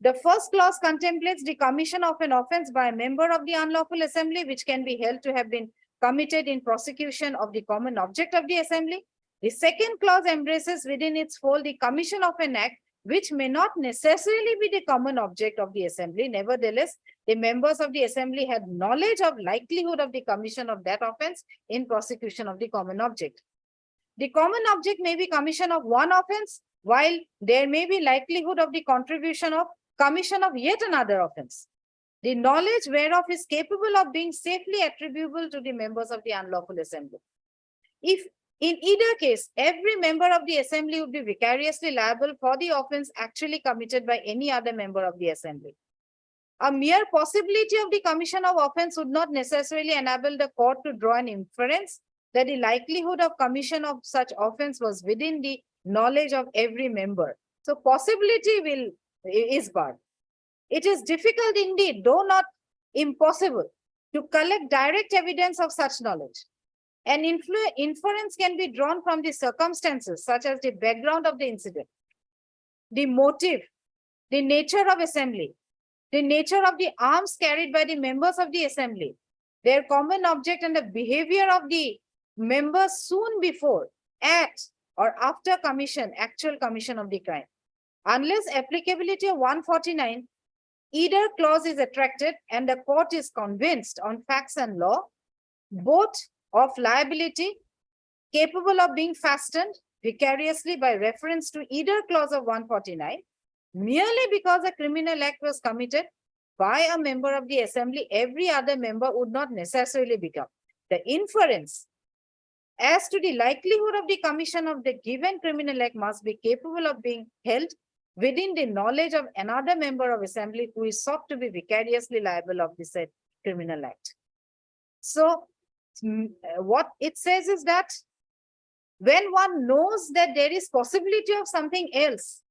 The first clause contemplates the commission of an offense by a member of the unlawful assembly, which can be held to have been committed in prosecution of the common object of the assembly. The second clause embraces within its fold the commission of an act, which may not necessarily be the common object of the assembly. Nevertheless, the members of the assembly had knowledge of likelihood of the commission of that offense in prosecution of the common object. The common object may be commission of one offense, while there may be likelihood of the contribution of commission of yet another offense, the knowledge whereof is capable of being safely attributable to the members of the unlawful assembly. If in either case, every member of the assembly would be vicariously liable for the offense actually committed by any other member of the assembly. A mere possibility of the commission of offense would not necessarily enable the court to draw an inference that the likelihood of commission of such offense was within the knowledge of every member. So possibility is barred. It is difficult indeed, though not impossible, to collect direct evidence of such knowledge. An inference can be drawn from the circumstances, such as the background of the incident, the motive, the nature of assembly, the nature of the arms carried by the members of the assembly, their common object, and the behavior of the members soon before, at, or after actual commission of the crime. Unless applicability of 149, either clause is attracted and the court is convinced on facts and law, both of liability capable of being fastened vicariously by reference to either clause of 149, merely because a criminal act was committed by a member of the assembly, every other member would not necessarily become. The inference as to the likelihood of the commission of the given criminal act must be capable of being held within the knowledge of another member of assembly who is sought to be vicariously liable of the said criminal act. So what it says is that when one knows that there is possibility of something else,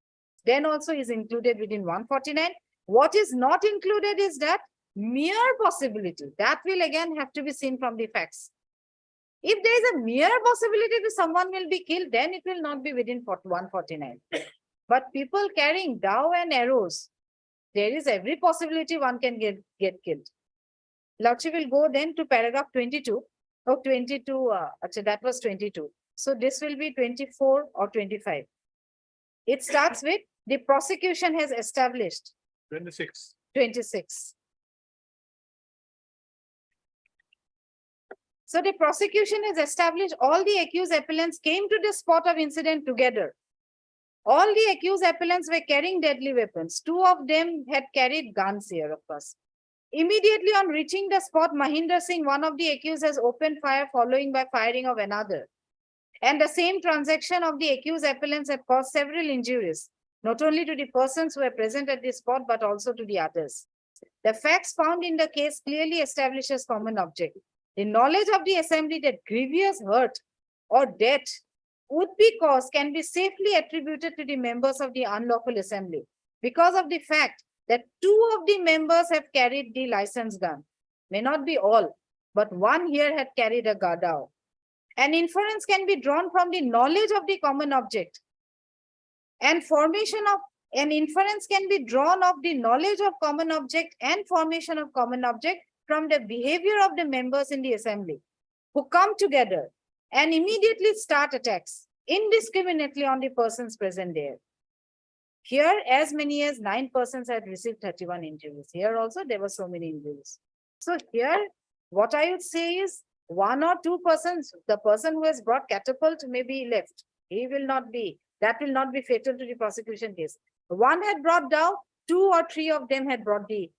then also is included within 149. What is not included is that mere possibility. That will again have to be seen from the facts. If there is a mere possibility that someone will be killed, then it will not be within 149. But people carrying bow and arrows, there is every possibility one can get killed. Lordship will go then to paragraph 22. Oh, 22, that was 22. So this will be 24 or 25. It starts with the prosecution has established 26. 26. So the prosecution has established all the accused appellants came to the spot of incident together. All the accused appellants were carrying deadly weapons. Two of them had carried guns here, of course. Immediately on reaching the spot, Mahinder Singh, one of the accused, has opened fire, following by firing of another. And the same transaction of the accused appellants had caused several injuries, not only to the persons who were present at the spot, but also to the others. The facts found in the case clearly establishes common object. The knowledge of the assembly that grievous hurt or death would be caused can be safely attributed to the members of the unlawful assembly because of the fact that two of the members have carried the licensed gun. May not be all, but one here had carried a gadao. An inference can be drawn from the knowledge of the common object. And formation of an inference can be drawn of the knowledge of common object and formation of common object from the behavior of the members in the assembly who come together and immediately start attacks indiscriminately on the persons present there. Here, as many as 9 persons had received 31 injuries. Here also, there were so many injuries. So here, what I would say is 1 or 2 persons, the person who has brought catapult may be left. He will not be, that will not be fatal to the prosecution case. One had brought down, 2 or 3 of them had brought the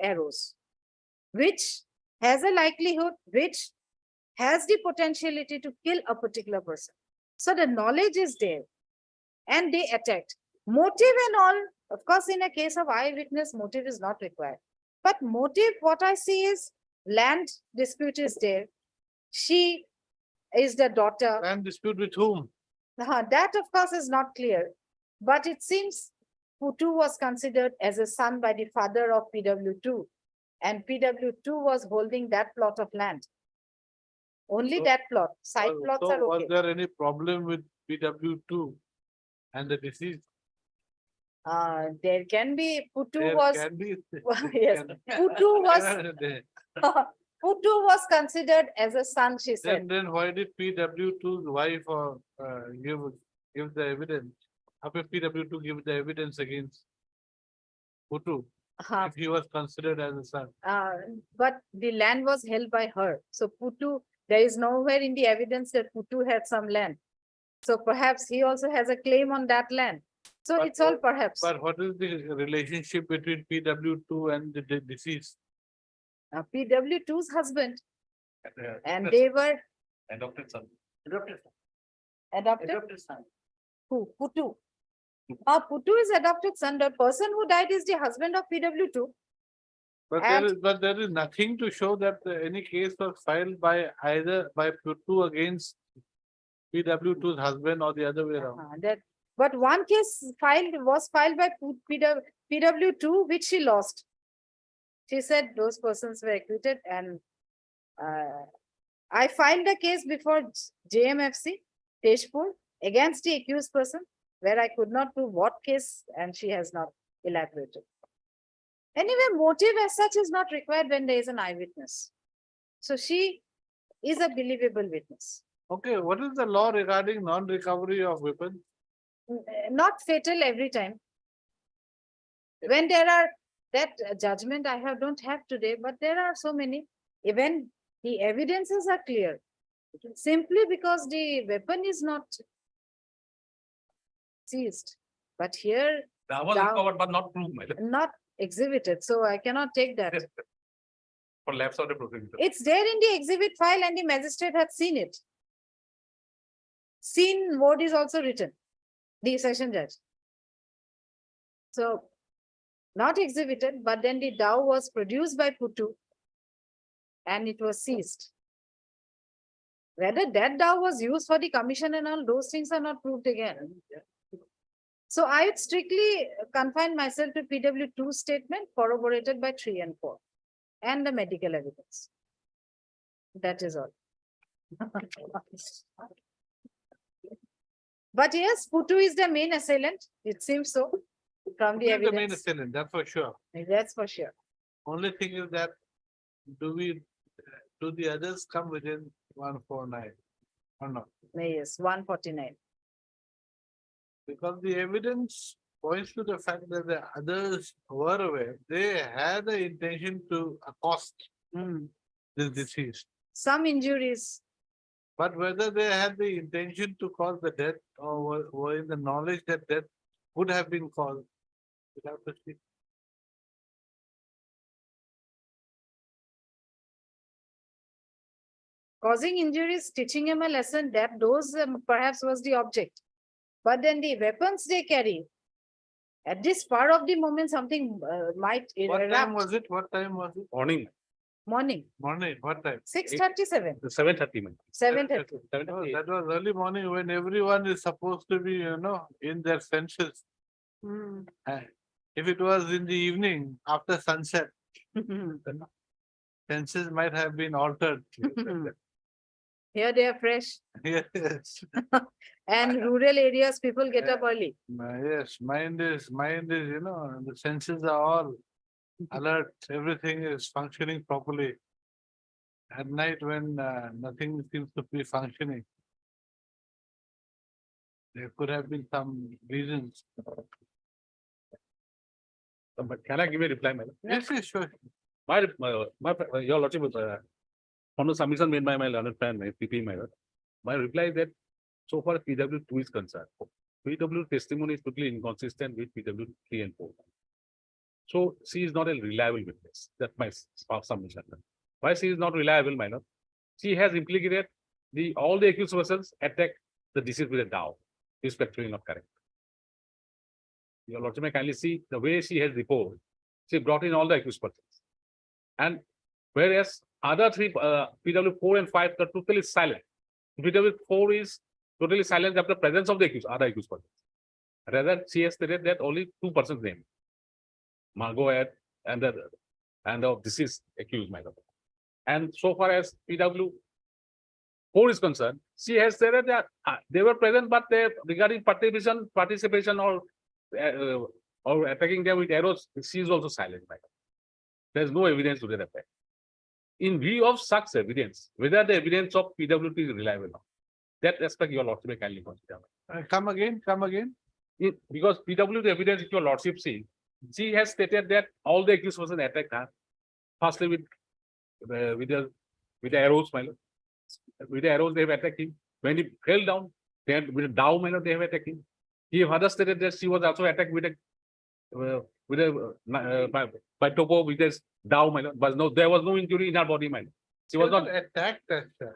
arrows, which has a likelihood, which has the potentiality to kill a particular person. So the knowledge is there and they attacked. Motive and all, of course, in a case of eyewitness, motive is not required. But motive, what I see is land dispute is there. She is the daughter. And dispute with whom? That of course is not clear, but it seems Putu was considered as a son by the father of PW2 and PW2 was holding that plot of land. Only So- that plot, side plots So are was okay. there any problem with PW2 and the deceased? There can be, Putu There was, can be. yes, can- Putu was, Then Putu was considered as a son, she said. then why did PW2's wife give the evidence? How did PW2 give the evidence against Putu Uh, if he was considered as a son? But the land was held by her. So Putu, there is nowhere in the evidence that Putu had some land. So perhaps he also has a claim on that land. So But it's all what- perhaps. But what is the relationship between PW2 and the deceased? PW2's husband, and they were Adopted son. adopted. Who? Putu. Putu is adopted son. The person who died is the husband of PW2. But there is nothing to show that any case was filed by either by Putu against PW2's husband or the other way around. But one case was filed by PW2, which she lost. She said those persons were acquitted and I filed a case before JMFC, Tejpur, against the accused person, where I could not prove what case and she has not elaborated. Anyway, motive as such is not required when there is an eyewitness. So she is a believable witness. Okay, what is the law regarding non-recovery of weapons? Not fatal every time. When there are that judgment don't have today, but there are so many, even the evidences are clear. Simply because the weapon is not seized. But here, That was Now- recovered but not proved, my lord, not exhibited, so I cannot take that. for lapse of the prosecutor. It's there in the exhibit file and the magistrate had seen it. Seen word is also written, the session judge. So, not exhibited, but then the dowry was produced by Putu and it was seized. Whether that dowry was used for the commission and all, those things are not proved again. So I would strictly confine myself to PW2 statement corroborated by 3 and 4 and the medical evidence. That is all. But yes, Putu is the main assailant. It seems so from the Who is the main evidence. assailant, that's for sure. That's for sure. Only thing is that do the others come within 149 or not? Yes, 149. Because the evidence points to the fact that the others were aware, they had the intention to accost the deceased. Some injuries, But whether they had the intention to cause the death or were in the knowledge that death would have been caused. we'll have to see. causing injuries, teaching him a lesson, that those perhaps was the object. But then the weapons they carry, at this part of the moment, something might What time erupt. was it? What time was it? Morning, Morning, Morning, what time? 6:37, 7:30, man. 7:30. Oh, 7:30. that was early morning when everyone is supposed to be, in their senses. If it was in the evening after sunset, senses might have been altered. Here they are fresh Yes, and rural areas, people get up early. yes, mind is, the senses are all alert, everything is functioning properly. At night when nothing seems to be functioning. There could have been some reasons. But can I give a reply, my lord? Yes, sure. Your lordship, from the submission made by my learned friend, my PP, my lord. My reply is that so far as PW2 is concerned, PW testimony is totally inconsistent with PW 3 and 4. So she is not a reliable witness. That's my submission. Why she is not reliable, my lord? She has implicated all the accused persons attack the deceased with a dowel. This is factually not correct. Your lordship may kindly see the way she has reported. She brought in all the accused persons. And whereas other three, PW 4 and 5 are totally silent. PW 4 is totally silent after the presence of the other accused persons. Rather, she has stated that only 2 persons named. Margot and the deceased accused, my lord. And so far as PW 4 is concerned, she has stated that they were present, but they regarding participation or attacking them with arrows, she is also silent, my lord. There is no evidence to that effect. In view of such evidence, whether the evidence of PWT is reliable or not, that aspect your lordship may kindly consider. Come again. Because PWT evidence, if your lordship see, she has stated that all the accused persons attacked her, firstly with the arrows, my lord. With the arrows, they have attacked him. When he fell down, they had with a dowel, my lord, they have attacked him. He further stated that she was also attacked with a by topo with his dowel, my lord. But no, there was no injury in her body, my lord. She was not attacked.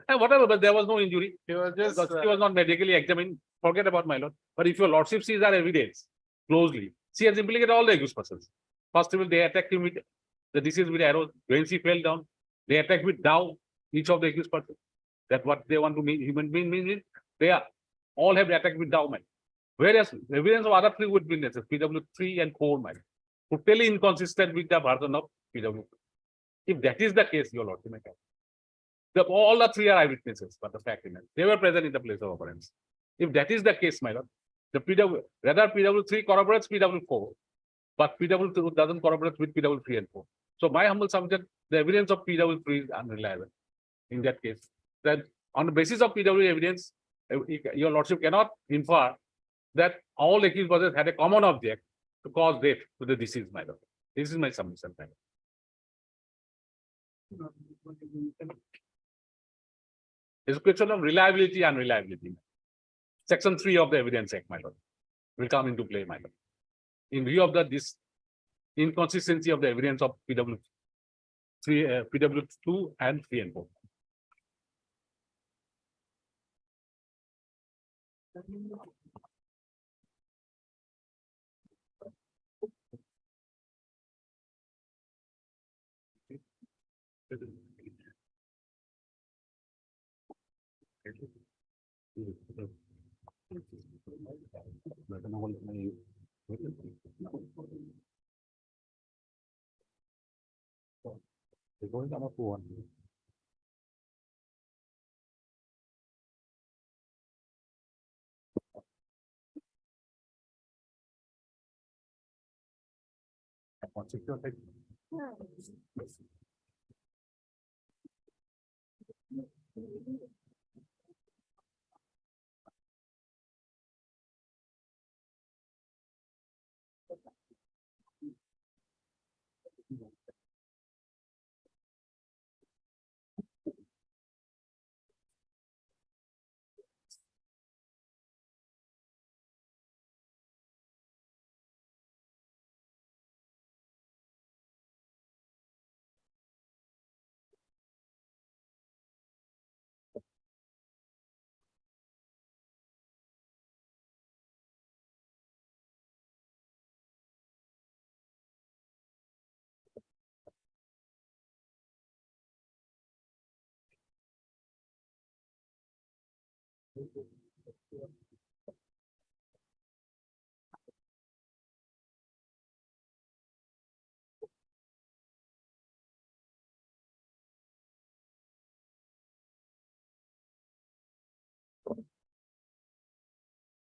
whatever, but there was no injury. She was just She was not medically examined. Forget about my lord. But if your lordship sees our evidence closely, she has implicated all the accused persons. First of all, they attacked him with the deceased with arrows. When she fell down, they attacked with dowel each of the accused persons. That's what they want to mean. Human being means they are all have attacked with dowel, man. Whereas evidence of other three witnesses, PW 3 and 4, man, totally inconsistent with the version of PW. If that is the case, your lordship, all the three are eyewitnesses, but the fact is they were present in the place of occurrence. If that is the case, my lord, the PW 3 corroborates PW 4, but PW 2 doesn't corroborate with PW 3 and 4. So my humble submission, the evidence of PW 3 is unreliable. In that case, that on the basis of PW evidence, your lordship cannot infer that all accused persons had a common object to cause death to the deceased, my lord. This is my submission, my lord. It's a question of reliability and unreliability. Section 3 of the Evidence Act, my lord, will come into play, my lord. In view of this inconsistency of the evidence of PW 3, PW 2 and 3 and 4.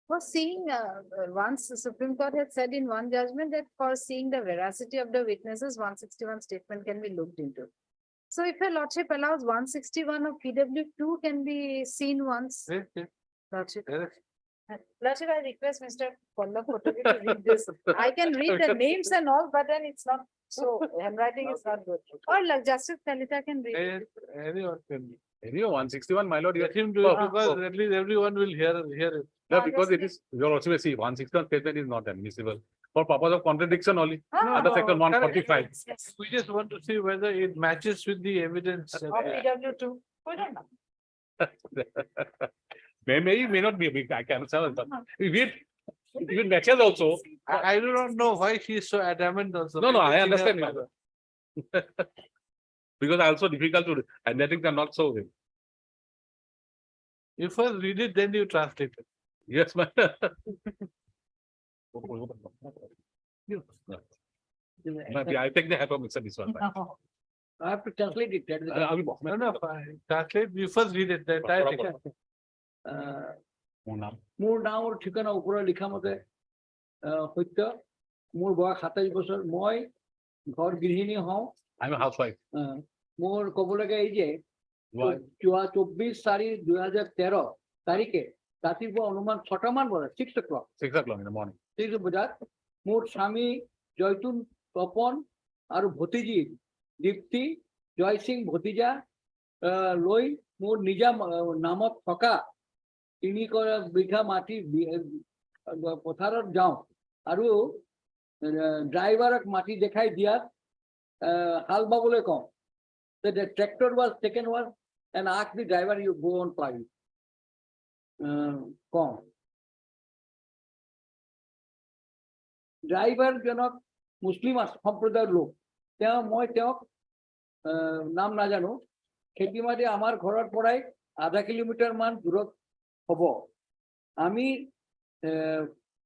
For seeing, once the Supreme Court had said in one judgment that for seeing the veracity of the witnesses, 161 statement can be looked into. So if your lordship allows 161 of PW2 can be seen once. Lordship. Lordship, I request Mr. Pallab Kottagiri to read this. I can read the names and all, but then it's not, so handwriting is not good. Or Justice Kalita can read it. Anyone can. Anyway, 161, my lord, you Let him do it Oh, because oh. at least everyone will hear it. No, because it is, your also see, 161 statement is not admissible. For purpose of contradiction only, under section 145. We just want to see whether it matches with the evidence. PW2. We don't know. May not be, I can tell, but it matches also. I do not know why she is so adamant also. No, I She understand, never- madam. Because also difficult to, and that things are not so. You first read it, then you translate it. Yes, madam. I take the help of Mr. Biswas. I have to translate it. That is the- No, fine. Translate, you first read it, the entire thing. মোৰ নাম আৰু ঠিকনা ওপৰত লিখা মতে সত্য মোৰ বয়স 27 বছৰ মই ঘৰ গৃহিণী হওঁ I'm a housewife. মোৰ ক'বলগীয়া এই যে Why? 24/4/2013 তাৰিখে ৰাতিপুৱা অনুমান 6টা মান বজাত 6 o'clock 6 o'clock in the morning. 6 বজাত মোৰ স্বামী জয়তুন তপন আৰু ভতিজী দীপ্তি জয় সিং ভতিজা লৈ মোৰ নিজা নামত থকা 3 বিঘা মাটি পথাৰত যাওঁ আৰু ড্ৰাইভাৰক মাটি দেখাই দিয়াত হাল বাবলৈ কওঁ the tractor was taken and asked the driver you go on plowing কওঁ ড্ৰাইভাৰ জনক মুছলিম সম্প্ৰদায়ৰ লোক মই তেওঁক নাম নাজানো খেতি মাটি আমাৰ ঘৰৰ পৰাই আধা কিলোমিটাৰ মান দূৰত হ'ব আমি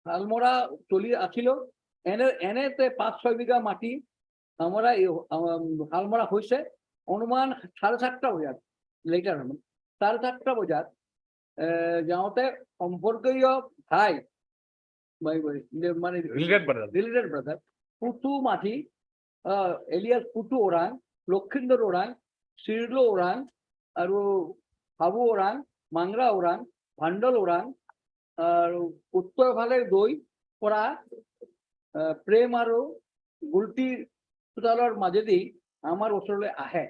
হালমৰা চলি আছিলো এনেতে 5-6 বিঘা মাটি আমরা হালমৰা হৈছে অনুমান 7:30 বজাত লেটাৰ 7:30 বজাত যাওঁতে সম্পৰ্কীয় ভাই মানে related brother Putu Majhi alias Putu Oraon Lakhindar Oraon Shirlo Oraon আৰু হাবু ওরাং মাংৰা ওরাং ভাণ্ডল ওরাং আৰু উত্তৰ ফালে গৈ পৰা প্ৰেম আৰু গুলটি চোতালৰ মাজেদি আমাৰ ওচৰলৈ আহে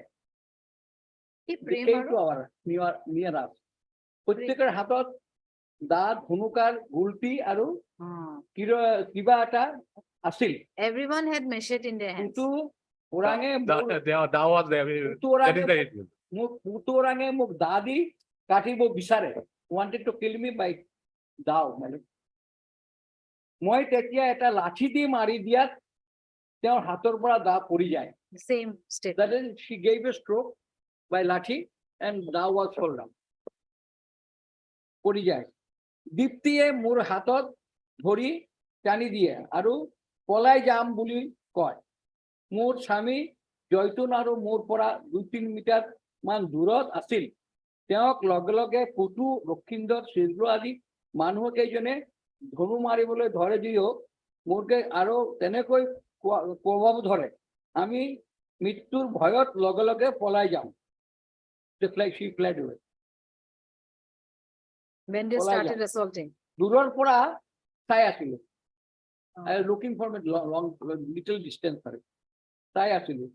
প্ৰত্যেকৰ হাতত দাঁত ধনুকাৰ গুলটি আৰু কিবা এটা আছিল Everyone had machete in their hands. পুতু ওৰাঙে পুতু ওৰাঙে মোক দা দি কাটিব বিচাৰে wanted to kill me by দাও মানে মই তেতিয়া এটা লাঠি দি মাৰি দিয়াত তেওঁৰ হাতৰ পৰা দা পৰি যায় Same state. that is she gave a stroke by lathi and da was fall down পৰি যায় দীপ্তিয়ে মোৰ হাতত ধৰি টানি দিয়ে আৰু পলাই যাম বুলি কয় মোৰ স্বামী জয়তুন আৰু মোৰ পৰা 2-3 মিটাৰ মান দূৰত আছিল তেওঁক লগে লগে পুতু লক্ষিন্দৰ শিৰলো আদি মানুহ কেইজনে ধনু মাৰিবলৈ ধৰে দিও মোৰকে আৰু তেনেকৈ কোবাব ধৰে আমি মৃত্যুৰ ভয়ত লগে লগে পলাই যাওঁ just like she fled away When they Polaya. started assaulting. দূৰৰ পৰা চাই আছিলো I was looking for a long little distance চাই আছিলো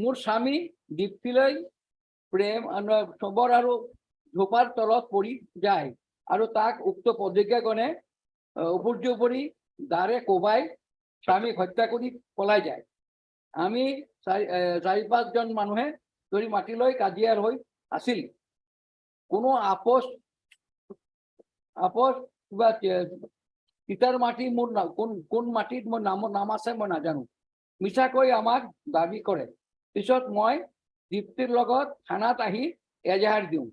মোৰ স্বামী দীপ্তিলৈ প্ৰেম চবৰ আৰু ঝোপাৰ তলত পৰি যায় আৰু তাক উক্ত প্ৰতিজ্ঞাগণে উপৰ্যুপৰি দাৰে কোবাই স্বামীক হত্যা কৰি পলাই যায় আমি 4-5জন মানুহে ধৰি মাটিলৈ কাজিয়াৰ হৈ আছিল কোনো আপোচ কিবা ইটাৰ মাটি মোৰ কোন মাটিত মোৰ নাম আছে মই নাজানো মিছাকৈ আমাক দাবী কৰে পিছত মই দীপ্তিৰ লগত থানাত আহি এজাহাৰ দিওঁ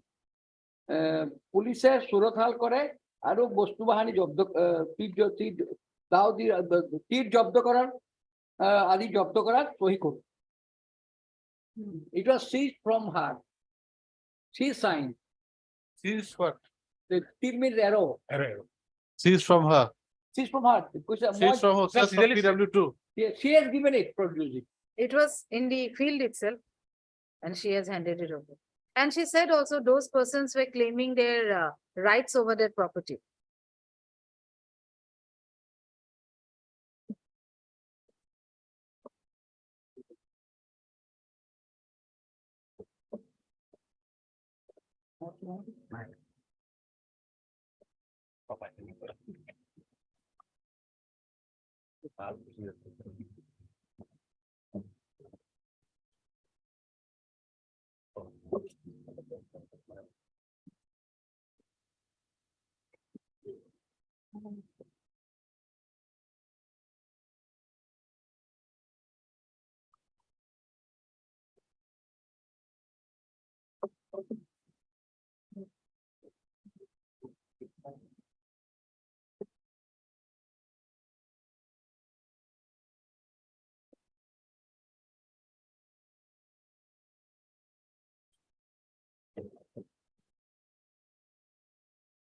পুলিচে সুৰতাল কৰে আৰু বস্তু বাহানি জব্দ তীৰ জব্দ কৰাৰ আদি জব্দ কৰাত সহি কৰোঁ it was seized from her she signed Seized what? the tir means arrow Seized from her. seized from her Seized from her, seized from PW2. she has given it produce it It was in the field itself and she has handed it over. And she said also those persons were claiming their rights over their property.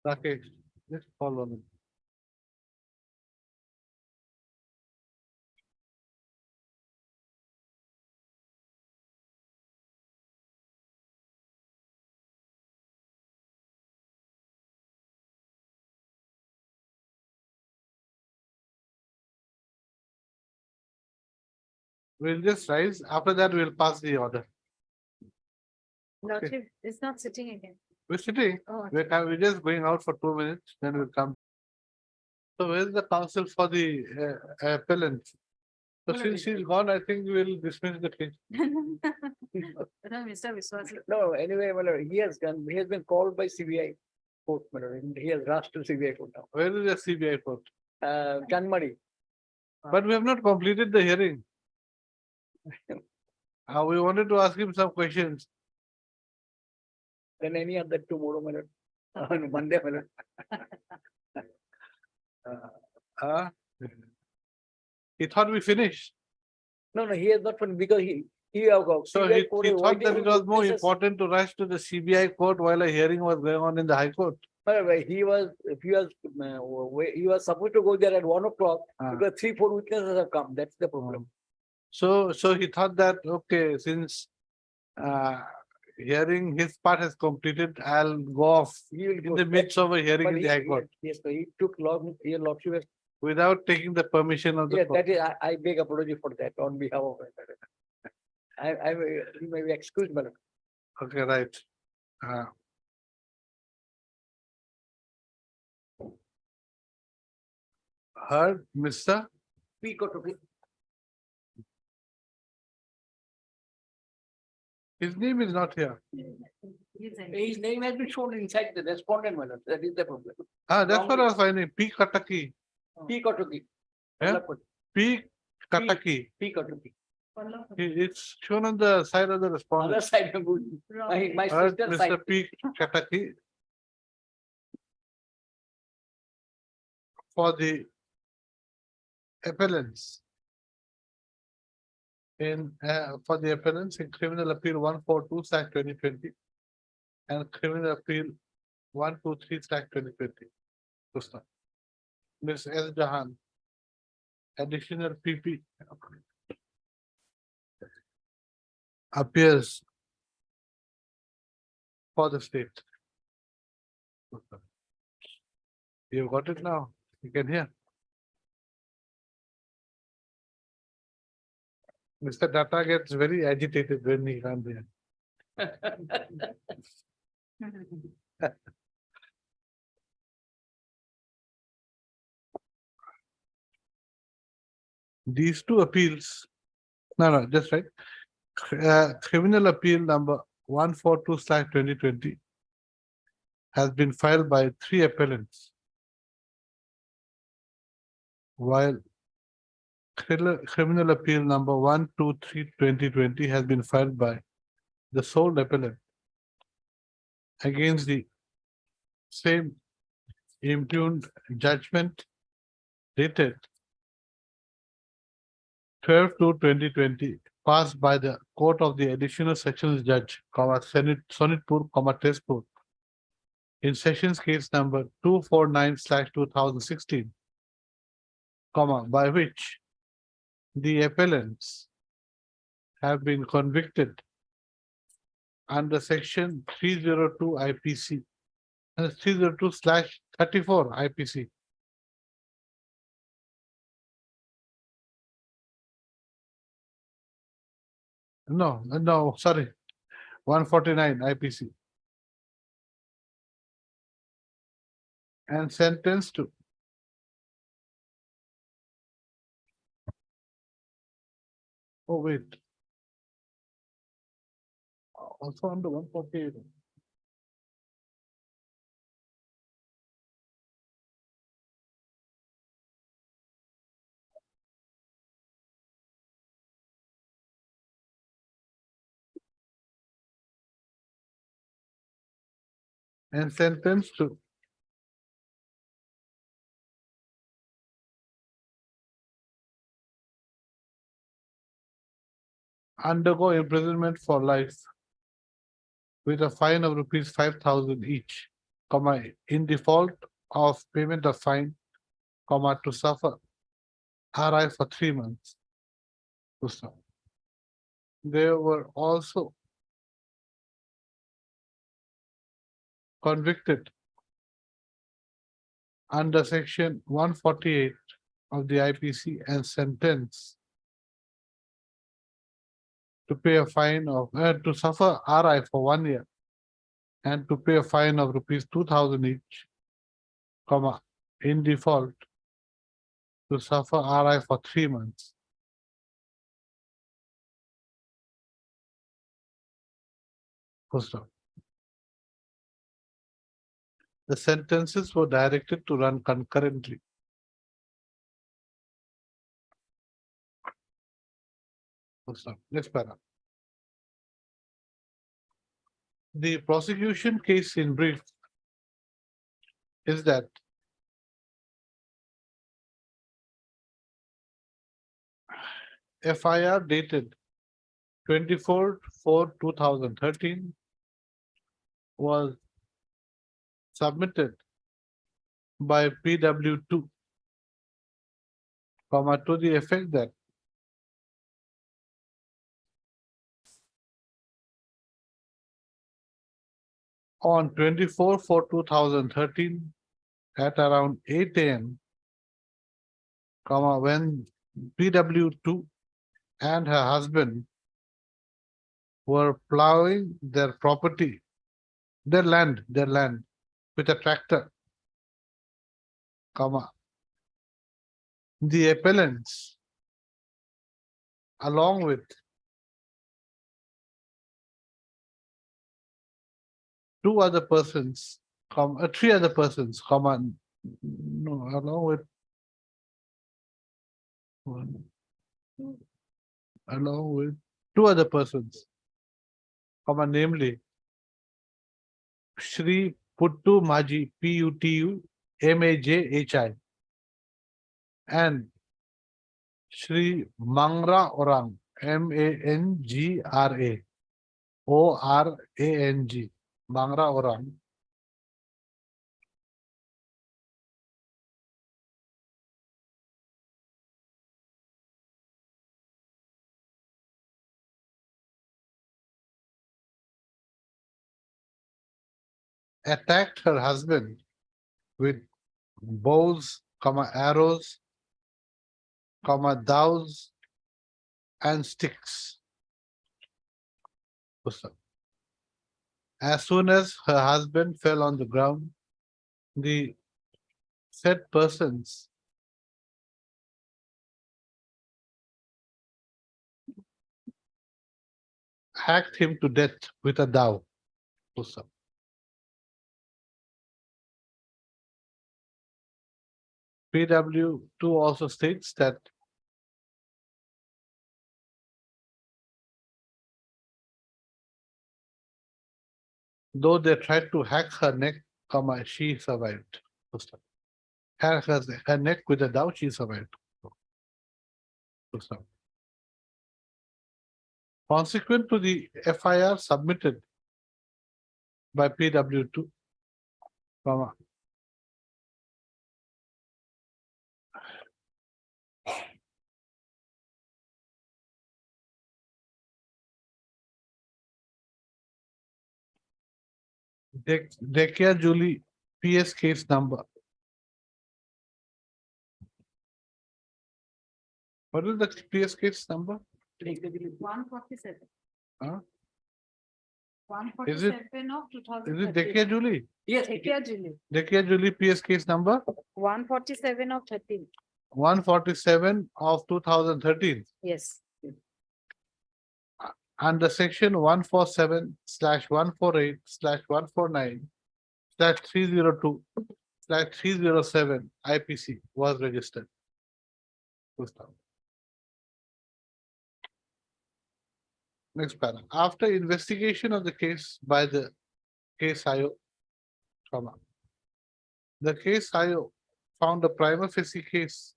Rakesh, just follow me. We'll just rise. After that, we'll pass the order. Lordship is not sitting again. We're sitting. Oh, We're just going out for 2 minutes, then we'll come. So where's the counsel for the appellant? So since she's gone, I think we'll dismiss the case. no, Mr. Viswas. No, anyway, well, he has been called by CBI court, and he has rushed to CBI court now. Where is the CBI court? Janmari. But we have not completed the hearing. We wanted to ask him some questions. Then any other tomorrow, on Monday, He thought we finished. No, he has not fun because he have got. So CBI he court thought is that it was more witnesses. important to rush to the CBI court while a hearing was going on in the High Court. Well, he was supposed to go there at 1 o'clock Ah. because 3-4 witnesses have come. That's the problem. So he thought that, okay, since hearing his part has completed, I'll go off He will in go. the midst of a hearing But in the High Court Yes, so he took long, your lordship has. without taking the permission of the Yeah, court. that is, I beg apology for that on behalf of. You may be excused, madam. Okay, right. Heard, Mr. Speak or to be. His name is not here. His name has been shown inside the respondent, madam. That is the problem. That's what I was finding. P. Kataki. Speak or to be. Yeah? P. Kataki. Speak or to be. It's shown on the side of the Other respondent. side, my Heard, sister side. Mr. P. Kataki. For the appellants. For the appellants in criminal appeal 142/2020 and criminal appeal 123/2020. Ms. S. Jahan, additional PP appears for the state. You've got it now. You can hear. Mr. Data gets very agitated when he comes here. These two appeals, no, just right. Criminal appeal number 142/2020 has been filed by 3 appellants. While criminal appeal number 123/2020 has been filed by the sole appellant against the same impugned judgment dated 12/2/2020 passed by the Court of the Additional Sections Judge, Sonitpur, Tezpur in Sessions Case number 249/2016, by which the appellants have been convicted under section 302 IPC and 302/34 IPC. No, sorry, 149 IPC. and sentenced to oh wait. Also under 148. And sentenced to undergo imprisonment for life with a fine of rupees 5,000 each, in default of payment of fine, to suffer RI for 3 months. They were also convicted under section 148 of the IPC and sentenced to pay a fine of to suffer RI for 1 year and to pay a fine of rupees 2,000 each, in default to suffer RI for 3 months. Full stop. The sentences were directed to run concurrently. Full stop. Next paragraph. The prosecution case in brief is that FIR dated 24/4/2013 was submitted by PW2, to the effect that on 24/4/2013 at around 8 a.m., when PW2 and her husband were plowing their property, their land with a tractor, the appellants, along with three other persons, along with two other persons, namely Shri Puttu Maji, Puttu Maji, and Shri Mangra Orang, Mangra Orang, Mangra Orang, attacked her husband with bows, arrows, daws, and sticks. As soon as her husband fell on the ground, the said persons hacked him to death with a dao. PW2 also states that though they tried to hack her neck, she survived. Hack her neck with a dao, she survived. Consequent to the FIR submitted by PW2, Dekia Julie PS case number. What is the PS case number? 147. Huh? Is it- 147 of Is it 2013. Dekia Julie? Yes, Dekia Julie, Dekia Julie PS case number 147 of 13. 147 of 2013 Yes. under section 147/148/149/302/307 IPC was registered. Next paragraph. After investigation of the case by the case IO, comma, the case IO found a prima facie case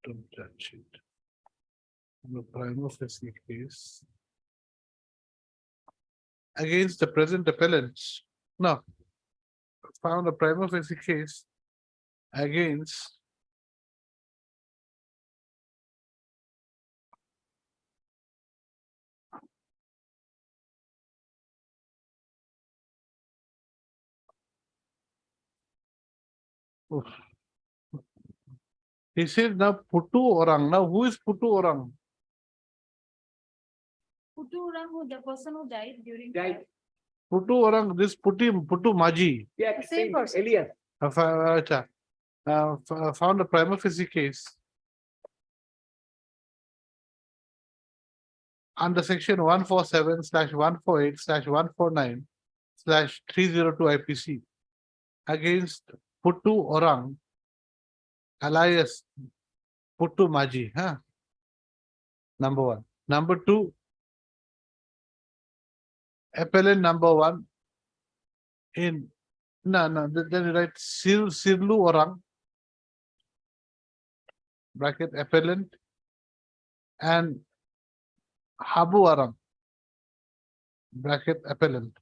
to judge it. The prima facie case against the present appellant. No. Found a prima facie case against Oof. He says now Putu Orang. Now who is Putu Orang? The person who died during. Died. Putu Orang, this Putu Maji. Yeah, Same person. Elias. Found a prima facie case under section 147/148/149/302 IPC against Putu Orang alias Putu Maji. Number one. Number two, appellant number one in then you write Sirlu Orang bracket appellant and Habu Orang bracket appellant.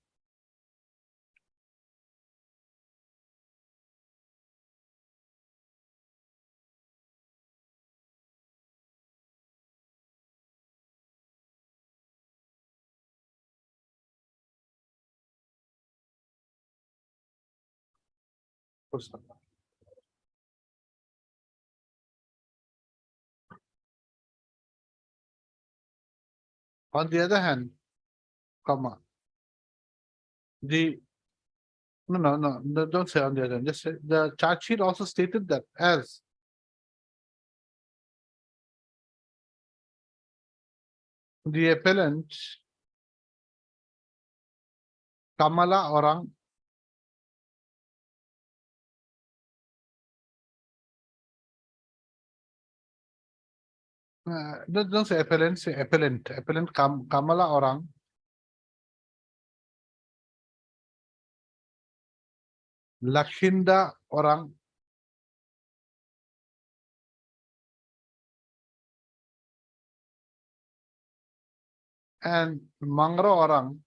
On the other hand, comma, don't say on the other hand, just say the charge sheet also stated that as the appellant Kamala Orang don't say appellant, say appellant. Appellant Kamala Orang Lakshinda Orang and Mangro Orang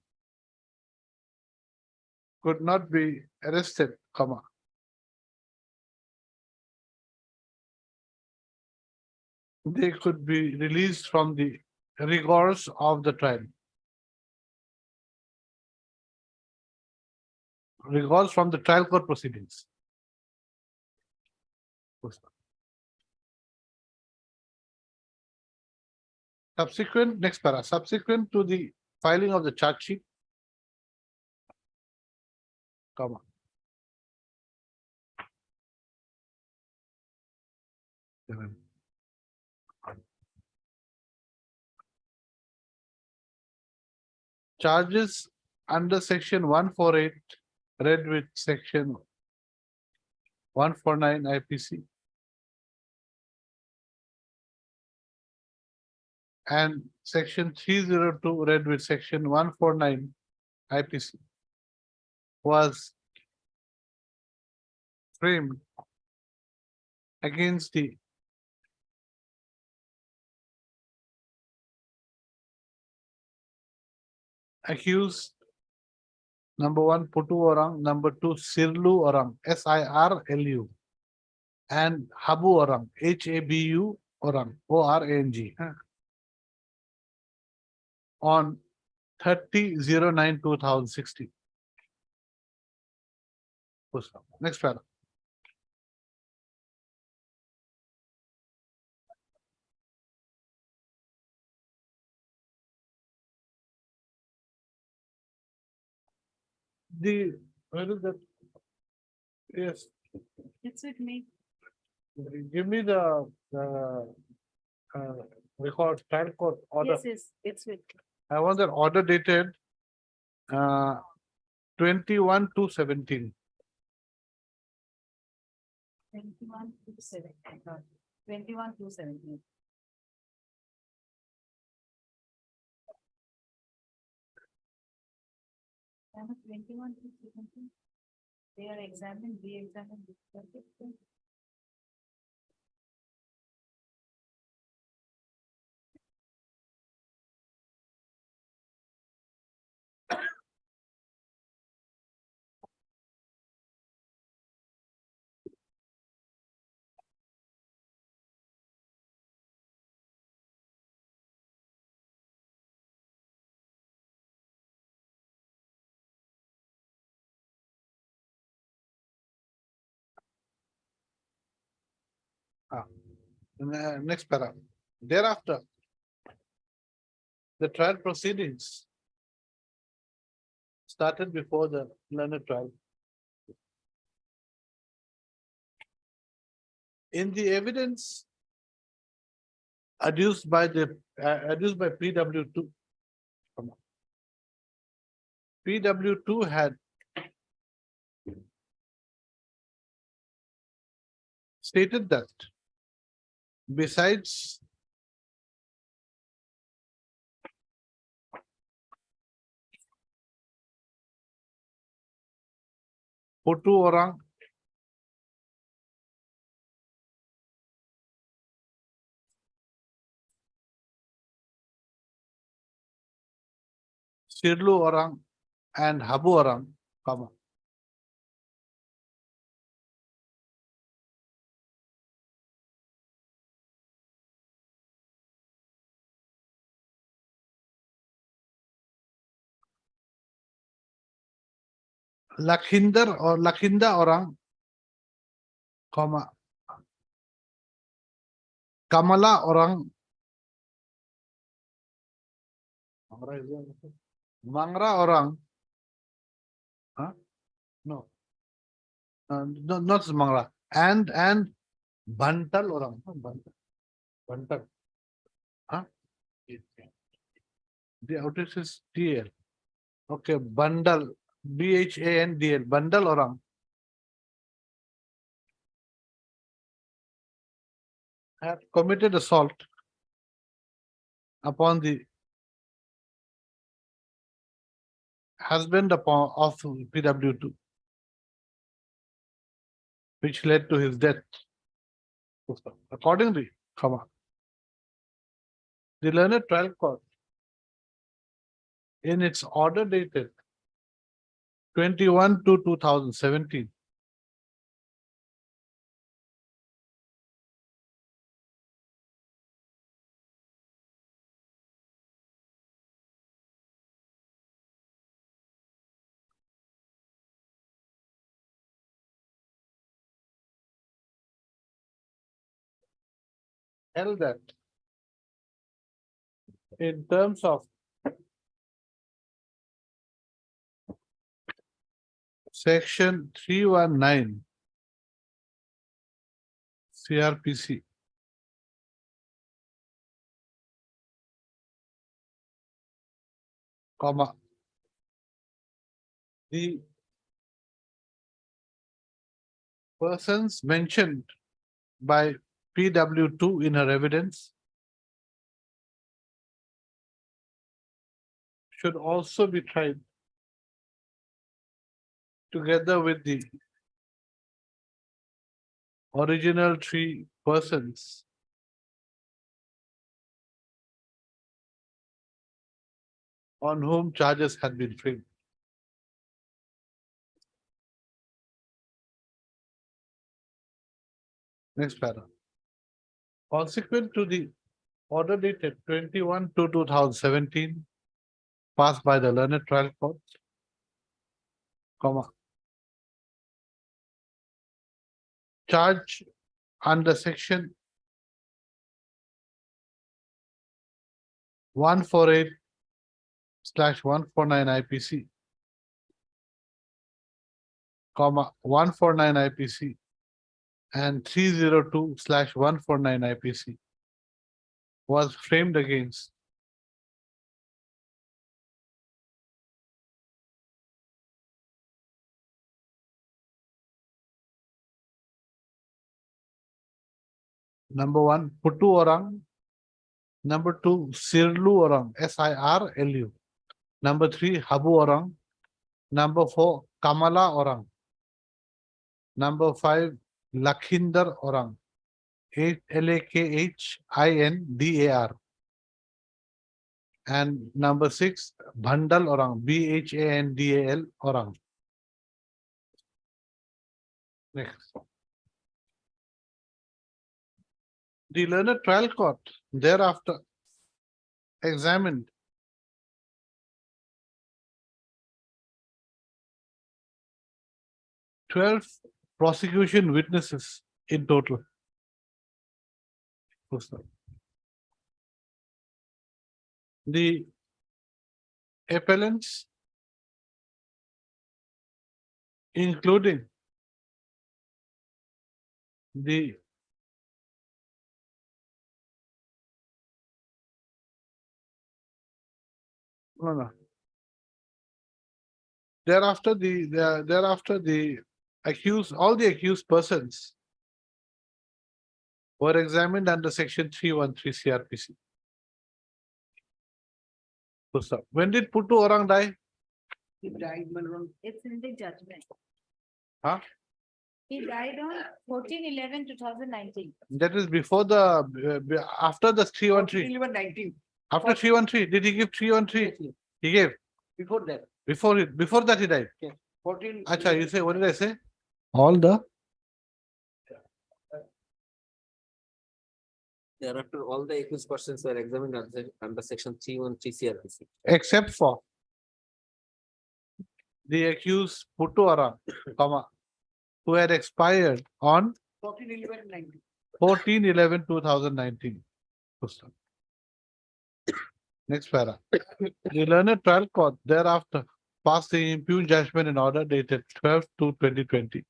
could not be arrested, comma. They could be released from the rigors of the trial. Rigors from the trial court proceedings. Subsequent, next para, subsequent to the filing of the charge sheet, comma. Charges under section 148 read with section 149 IPC and section 302 read with section 149 IPC was framed against the accused number one Putu Orang, number two Sirlu Orang, SIRLU, and Habu Orang, HABU Orang, ORANG, on 30/09/2016. Next paragraph. where is that? Yes, It's with me. give me the record, trial court order. Yes, it's with. I want that order dated 21/2/17. 21/2/17. 21/2/17. And 21/2/17. They are examined, re-examined. Next para. Thereafter, the trial proceedings started before the learned trial. In the evidence adduced by PW2. PW2 had stated that besides Putu orang Sirlu orang and Habu orang, comma. Lakhinder or Lakhinda orang, comma. Kamala orang. Mangra orang. Huh? No. No, not Mangra. And Bantal orang. Bantal. Huh? The outage is TL. Okay, Bandal. BHANDL. Bandal orang. Have committed assault upon the husband of PW2, which led to his death. Accordingly, comma, the learned trial court, in its order dated 21/2/2017, held that in terms of section 319 CRPC, comma, the persons mentioned by PW2 in her evidence should also be tried together with the original three persons on whom charges had been framed. Next paragraph. Consequent to the order dated 21/2/2017 passed by the learned trial court, comma, charge under section 148/149 IPC comma, 149 IPC and 302/149 IPC was framed against number one, Putu Orang. Number two, Sirlu Orang, SIRLU. Number three, Habu Orang. Number four, Kamala Orang. Number five, Lakhinder Orang. LAKHINDAR. And number six, Bhandal Orang, BHANDAL Orang. Next. The learned trial court thereafter examined twelve prosecution witnesses in total. The appellants, including the no. Thereafter, the accused, all the accused persons were examined under section 313 CRPC. Full stop. When did Putu Orang die? He died, Malron. It's in the judgment. Huh? He died on 14/11/2019. That is before the after the 313. 19. After 313, did he give 313? He gave Before that, before that he died. 14. Acha, you say, what did I say? All the Thereafter, all the accused persons were examined under section 313 CRPC. except for the accused Putu Orang, comma, who had expired on 14/11/19. 14/11/2019. Full stop. Next para. The learned trial court thereafter passed the impugned judgment in order dated 12/2/2020.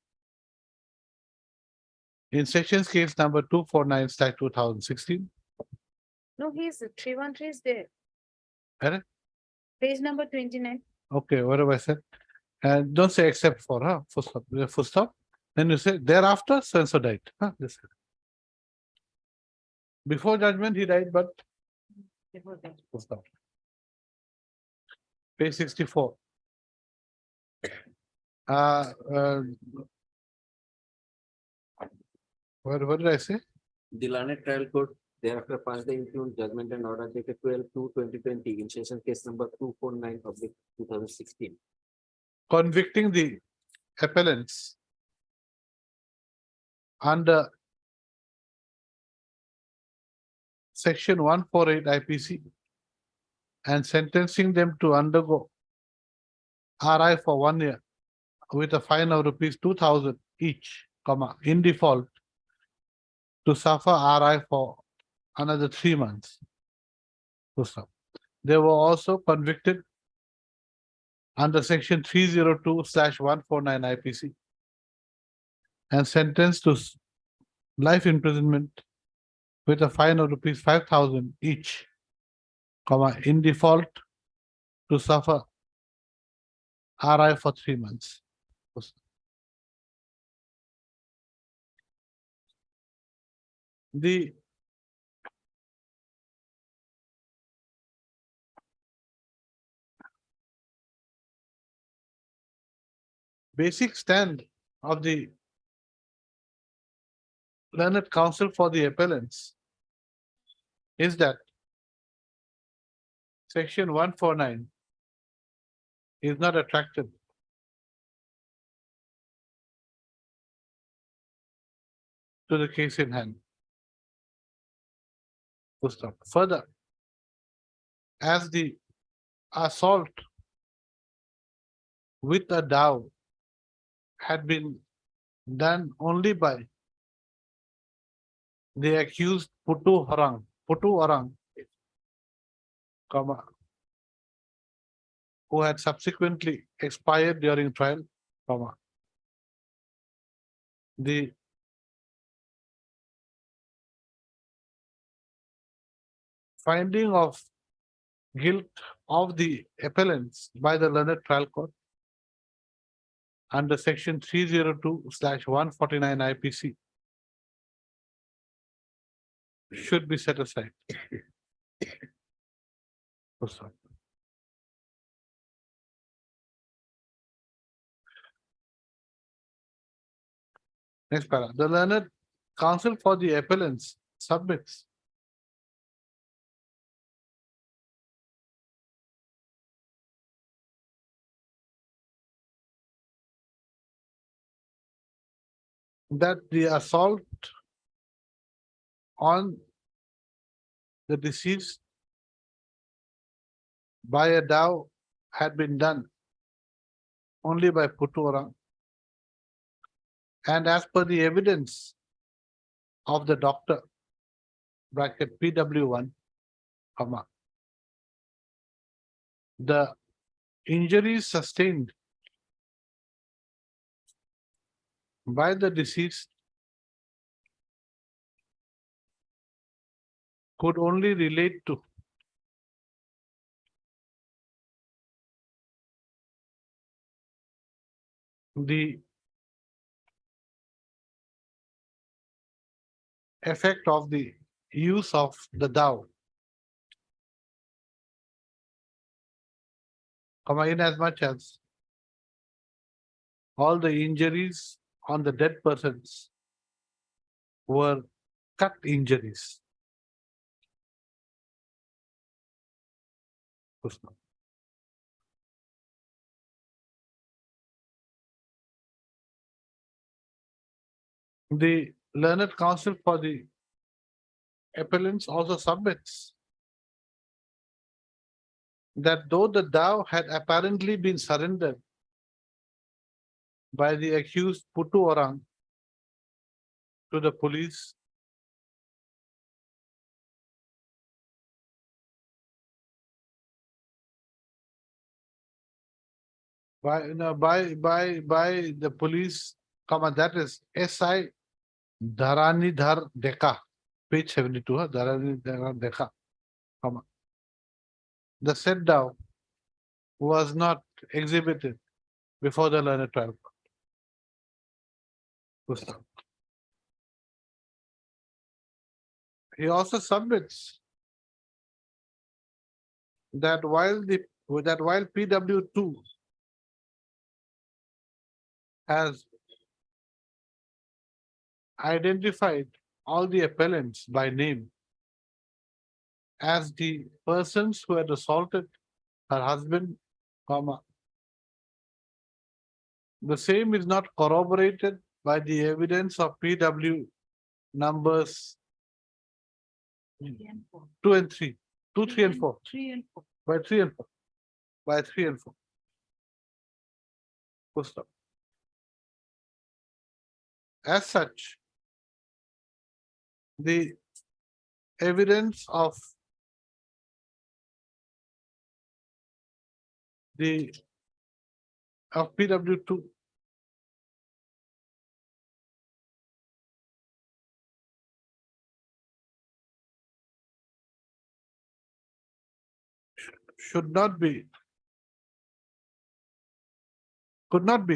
In sections case number 249/2016. No, he's 313 is there. Correct? Page number 29. Okay, what have I said? And don't say except for, huh? Full stop. Full stop. Then you say thereafter, so and so died. Huh? This. Before judgment, he died, but Before that. full stop. Page 64. What did I say? The learned trial court thereafter passed the impugned judgment and order dated 12/2/2020 in session case number 249 of the 2016. Convicting the appellants under section 148 IPC and sentencing them to undergo RI for 1 year with a fine of ₹2,000 each, comma, in default to suffer RI for another 3 months. Full stop. They were also convicted under section 302/149 IPC and sentenced to life imprisonment with a fine of ₹5,000 each, comma, in default to suffer RI for 3 months. The basic stand of the learned counsel for the appellants is that section 149 is not attractive to the case in hand. Full stop. Further, as the assault with a dowry had been done only by the accused Putu Orang, comma, who had subsequently expired during trial, comma, the finding of guilt of the appellants by the learned trial court under section 302/149 IPC should be set aside. Oh, sorry. Next paragraph. The learned counsel for the appellants submits that the assault on the deceased by a dove had been done only by Putura, and as per the evidence of the doctor bracket PW1, comma, the injuries sustained by the deceased could only relate to the effect of the use of the dove, comma, inasmuch as all the injuries on the dead persons were cut injuries. The learned counsel for the appellants also submits that though the dove had apparently been surrendered by the accused Putu Orang to the police, by the police, comma, that is SI Dharanidhar Deka, page 72, Dharanidhar Deka, comma. The said dove was not exhibited before the learned trial court. He also submits that while PW2 has identified all the appellants by name as the persons who had assaulted her husband, comma, the same is not corroborated by the evidence of PW numbers 2 and 3, 2, 3 and 4. 3 and 4. By 3 and 4. By 3 and 4. Full stop. As such, the evidence of PW2 should not be, could not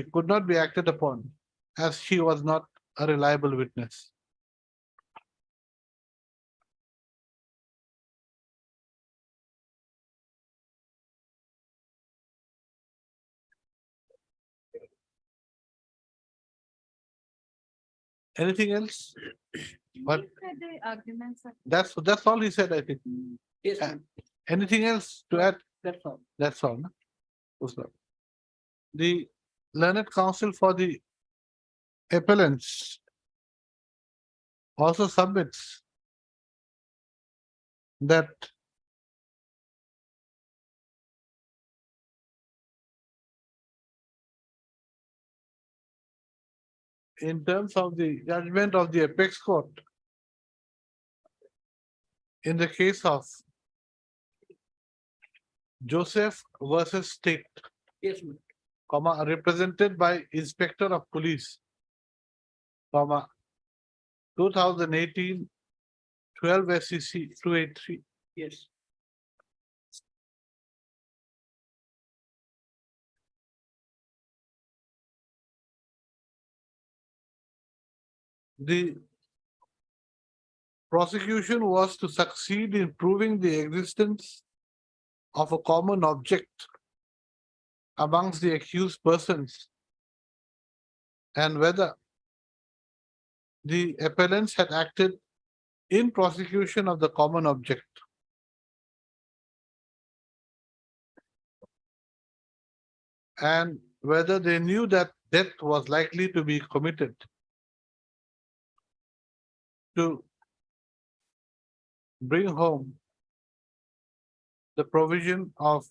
be acted upon, as she was not a reliable witness. Anything else? But The arguments are. that's all he said, I think. Yes, Anything else to add? that's all. That's all. No? That's all. The learned counsel for the appellants also submits that in terms of the judgment of the apex court, in the case of Joseph versus State, Yes, ma'am. comma, represented by Inspector of Police comma, 2018, 12 SCC 283. Yes. The prosecution was to succeed in proving the existence of a common object amongst the accused persons and whether the appellants had acted in prosecution of the common object. And whether they knew that death was likely to be committed to bring home the provision of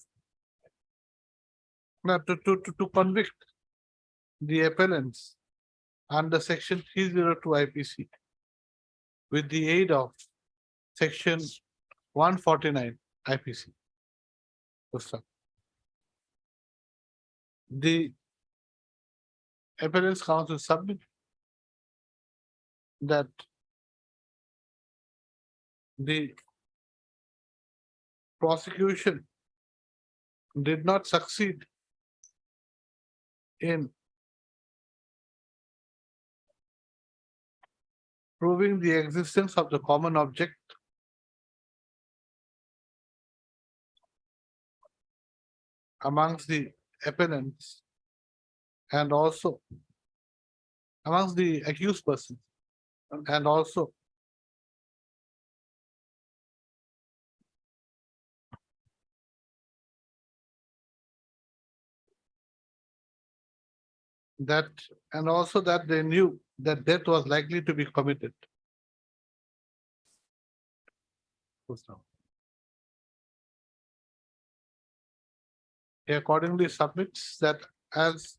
to convict the appellants under section 302 IPC with the aid of section 149 IPC. The appellants counsel submit that the prosecution did not succeed in proving the existence of the common object amongst the appellants and also amongst the accused persons and also that and also that they knew that death was likely to be committed. He accordingly submits that as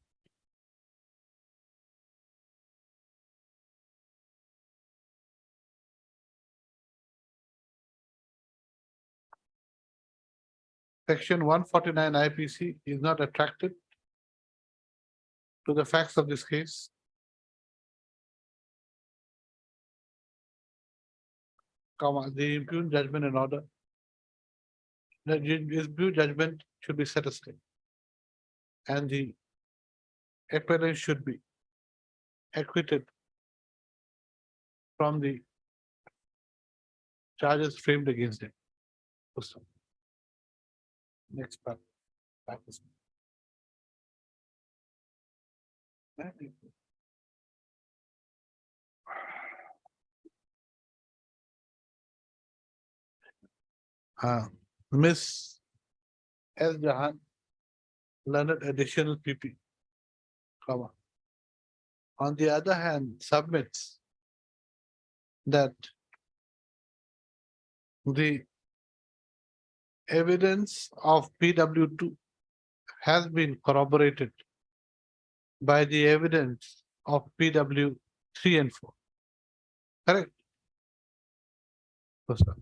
section 149 IPC is not attracted to the facts of this case, the impugned judgment and order. The impugned judgment should be set aside, and the appellant should be acquitted from the charges framed against them. Next part. Miss S. Jahan, learned additional PP, comma. On the other hand, submits that the evidence of PW2 has been corroborated by the evidence of PW 3 and 4. Correct? Yes, sir.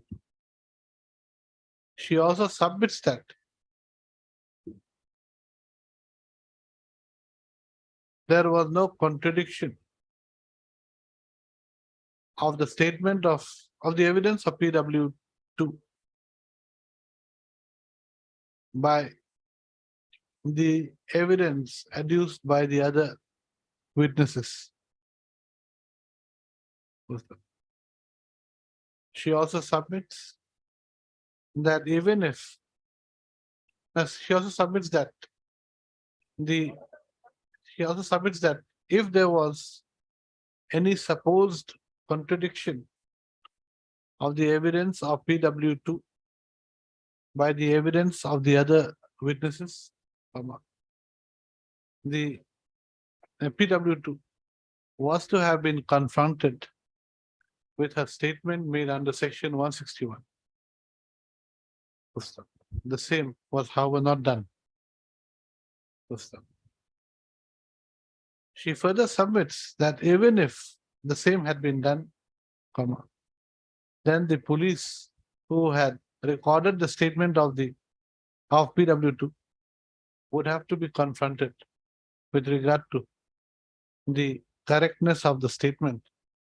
She also submits that there was no contradiction of the statement of the evidence of PW2 by the evidence adduced by the other witnesses. She also submits that even if she also submits that if there was any supposed contradiction of the evidence of PW2 by the evidence of the other witnesses, the PW2 was to have been confronted with her statement made under section 161. The same was, however, not done. She further submits that even if the same had been done, then the police who had recorded the statement of PW2 would have to be confronted with regard to the correctness of the statement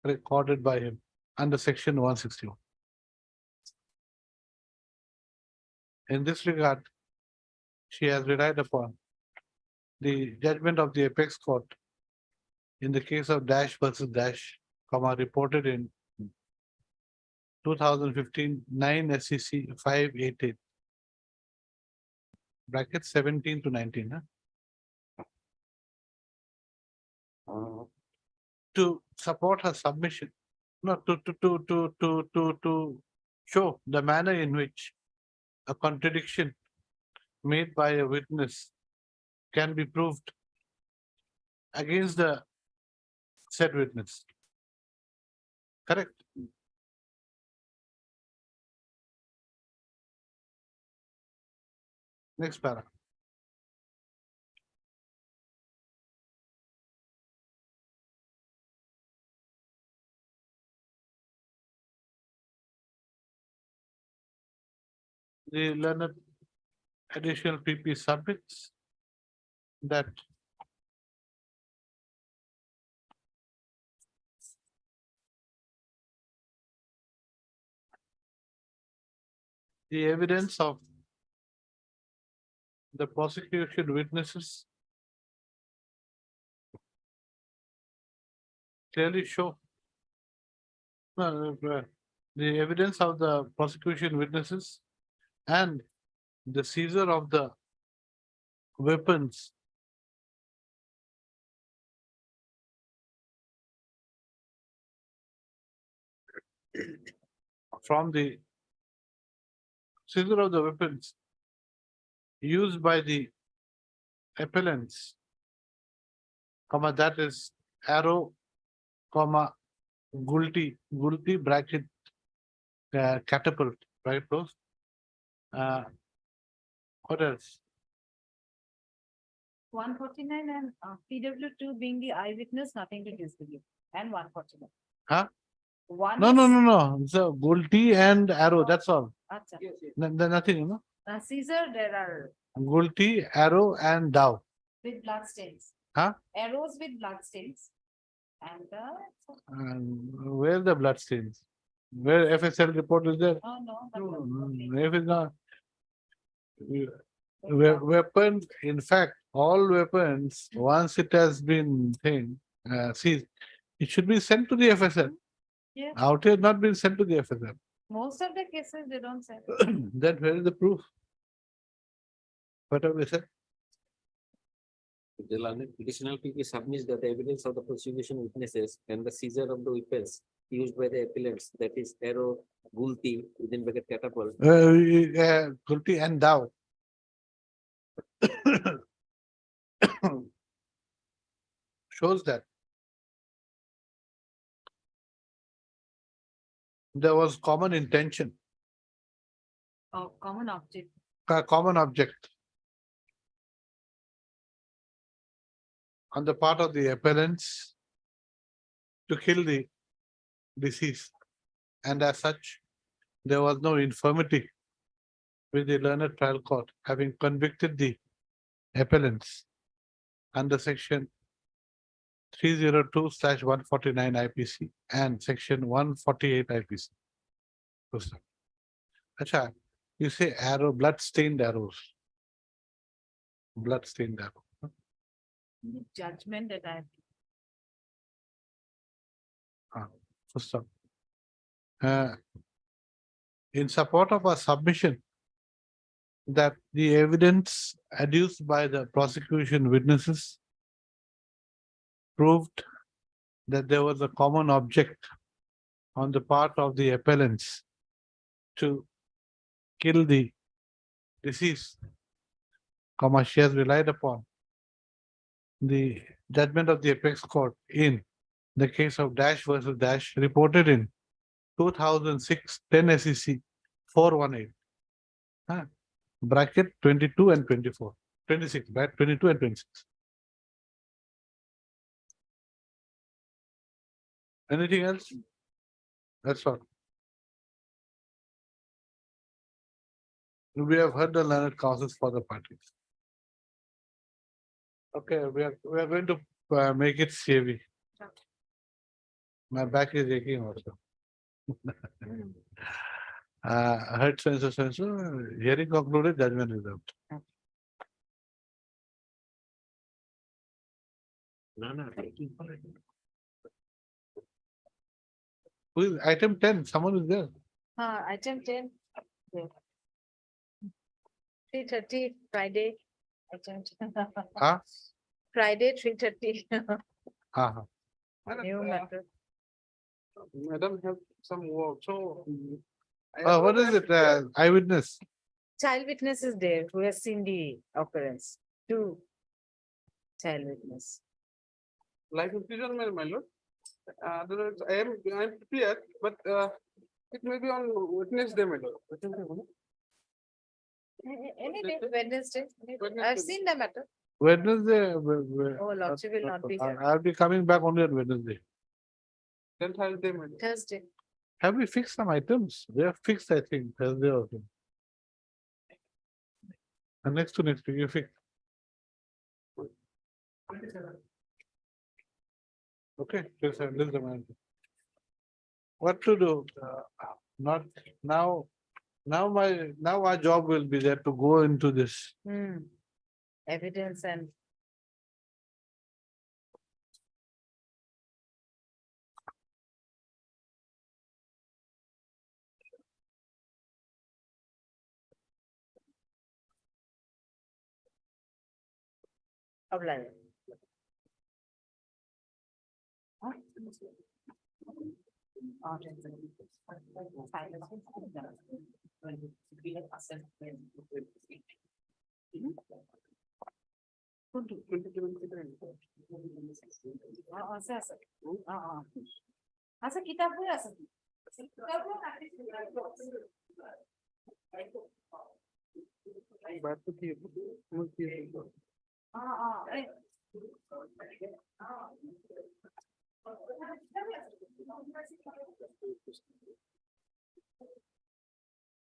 recorded by him under section 161. In this regard, she has relied upon the judgment of the apex court in the case of Dash versus Dash, reported in 2015 9 SEC 588. Bracket 17 to 19. To support her submission, no, to show the manner in which a contradiction made by a witness can be proved against the said witness. Correct? Next para. The learned additional PP submits that the evidence of the prosecution witnesses clearly show the evidence of the prosecution witnesses and the seizure of the weapons from the seizure of the weapons used by the appellants, that is arrow, gulti bracket catapult, right? Close. What else? 149 and PW2 being the eyewitness, nothing to dispute. And 149. Huh? One No, is- no, no, no. So gulti and arrow, that's all. Acha. Nothing, you know. Caesar, there are Gulti, arrow, and dao. with blood stains. Huh? Arrows with blood stains. And And where the blood stains? Where FSL report is there? oh no. If it's not. Weapons, in fact, all weapons, once it has been seized, it should be sent to the FSL. Yeah. Out here not been sent to the FSL. Most of the cases they don't say. Then where is the proof? What have we said? The learned additional PP submits that the evidence of the prosecution witnesses and the seizure of the weapons used by the appellants, that is arrow, gulti, within bracket catapult, Gulti and dao. Shows that there was common intention, Common object. common object on the part of the appellants to kill the deceased. And as such, there was no infirmity with the learned trial court having convicted the appellants under section 302/149 IPC and section 148 IPC. Acha, you say arrow, blood-stained arrows. Blood-stained arrow. The judgment that I First up. In support of a submission that the evidence adduced by the prosecution witnesses proved that there was a common object on the part of the appellants to kill the deceased, she has relied upon the judgment of the apex court in the case of Dash versus Dash reported in 2006 10 SEC 418. Bracket 22 and 24. 26, right? 22 and 26. Anything else? That's all. We have heard the learned causes for the parties. Okay, we are going to make it CAV. My back is aching also. Heard so and so, hearing concluded, judgment is out. Who is item 10? Someone is there. Item 10. 3:30 Friday. Item 10. Friday, 3:30. New matter. Madam have some work, so. What is it? Eyewitness. Child witness is there who has seen the occurrence. Two child witness. Life imprisonment, my lord. I am prepared, but it may be on witness day, my lord. Any day, Wednesday. I've seen the matter. Wednesday. Oh, Lordship will not be here. I'll be coming back only on Wednesday. Then Thursday, my lord. Thursday. Have we fixed some items? They are fixed, I think, Thursday also. And next to next week, you fix. Okay, this is the man. What to do? Not now. Now our job will be there to go into this. Evidence and outline. আচ্ছা কিতাপ বই আছে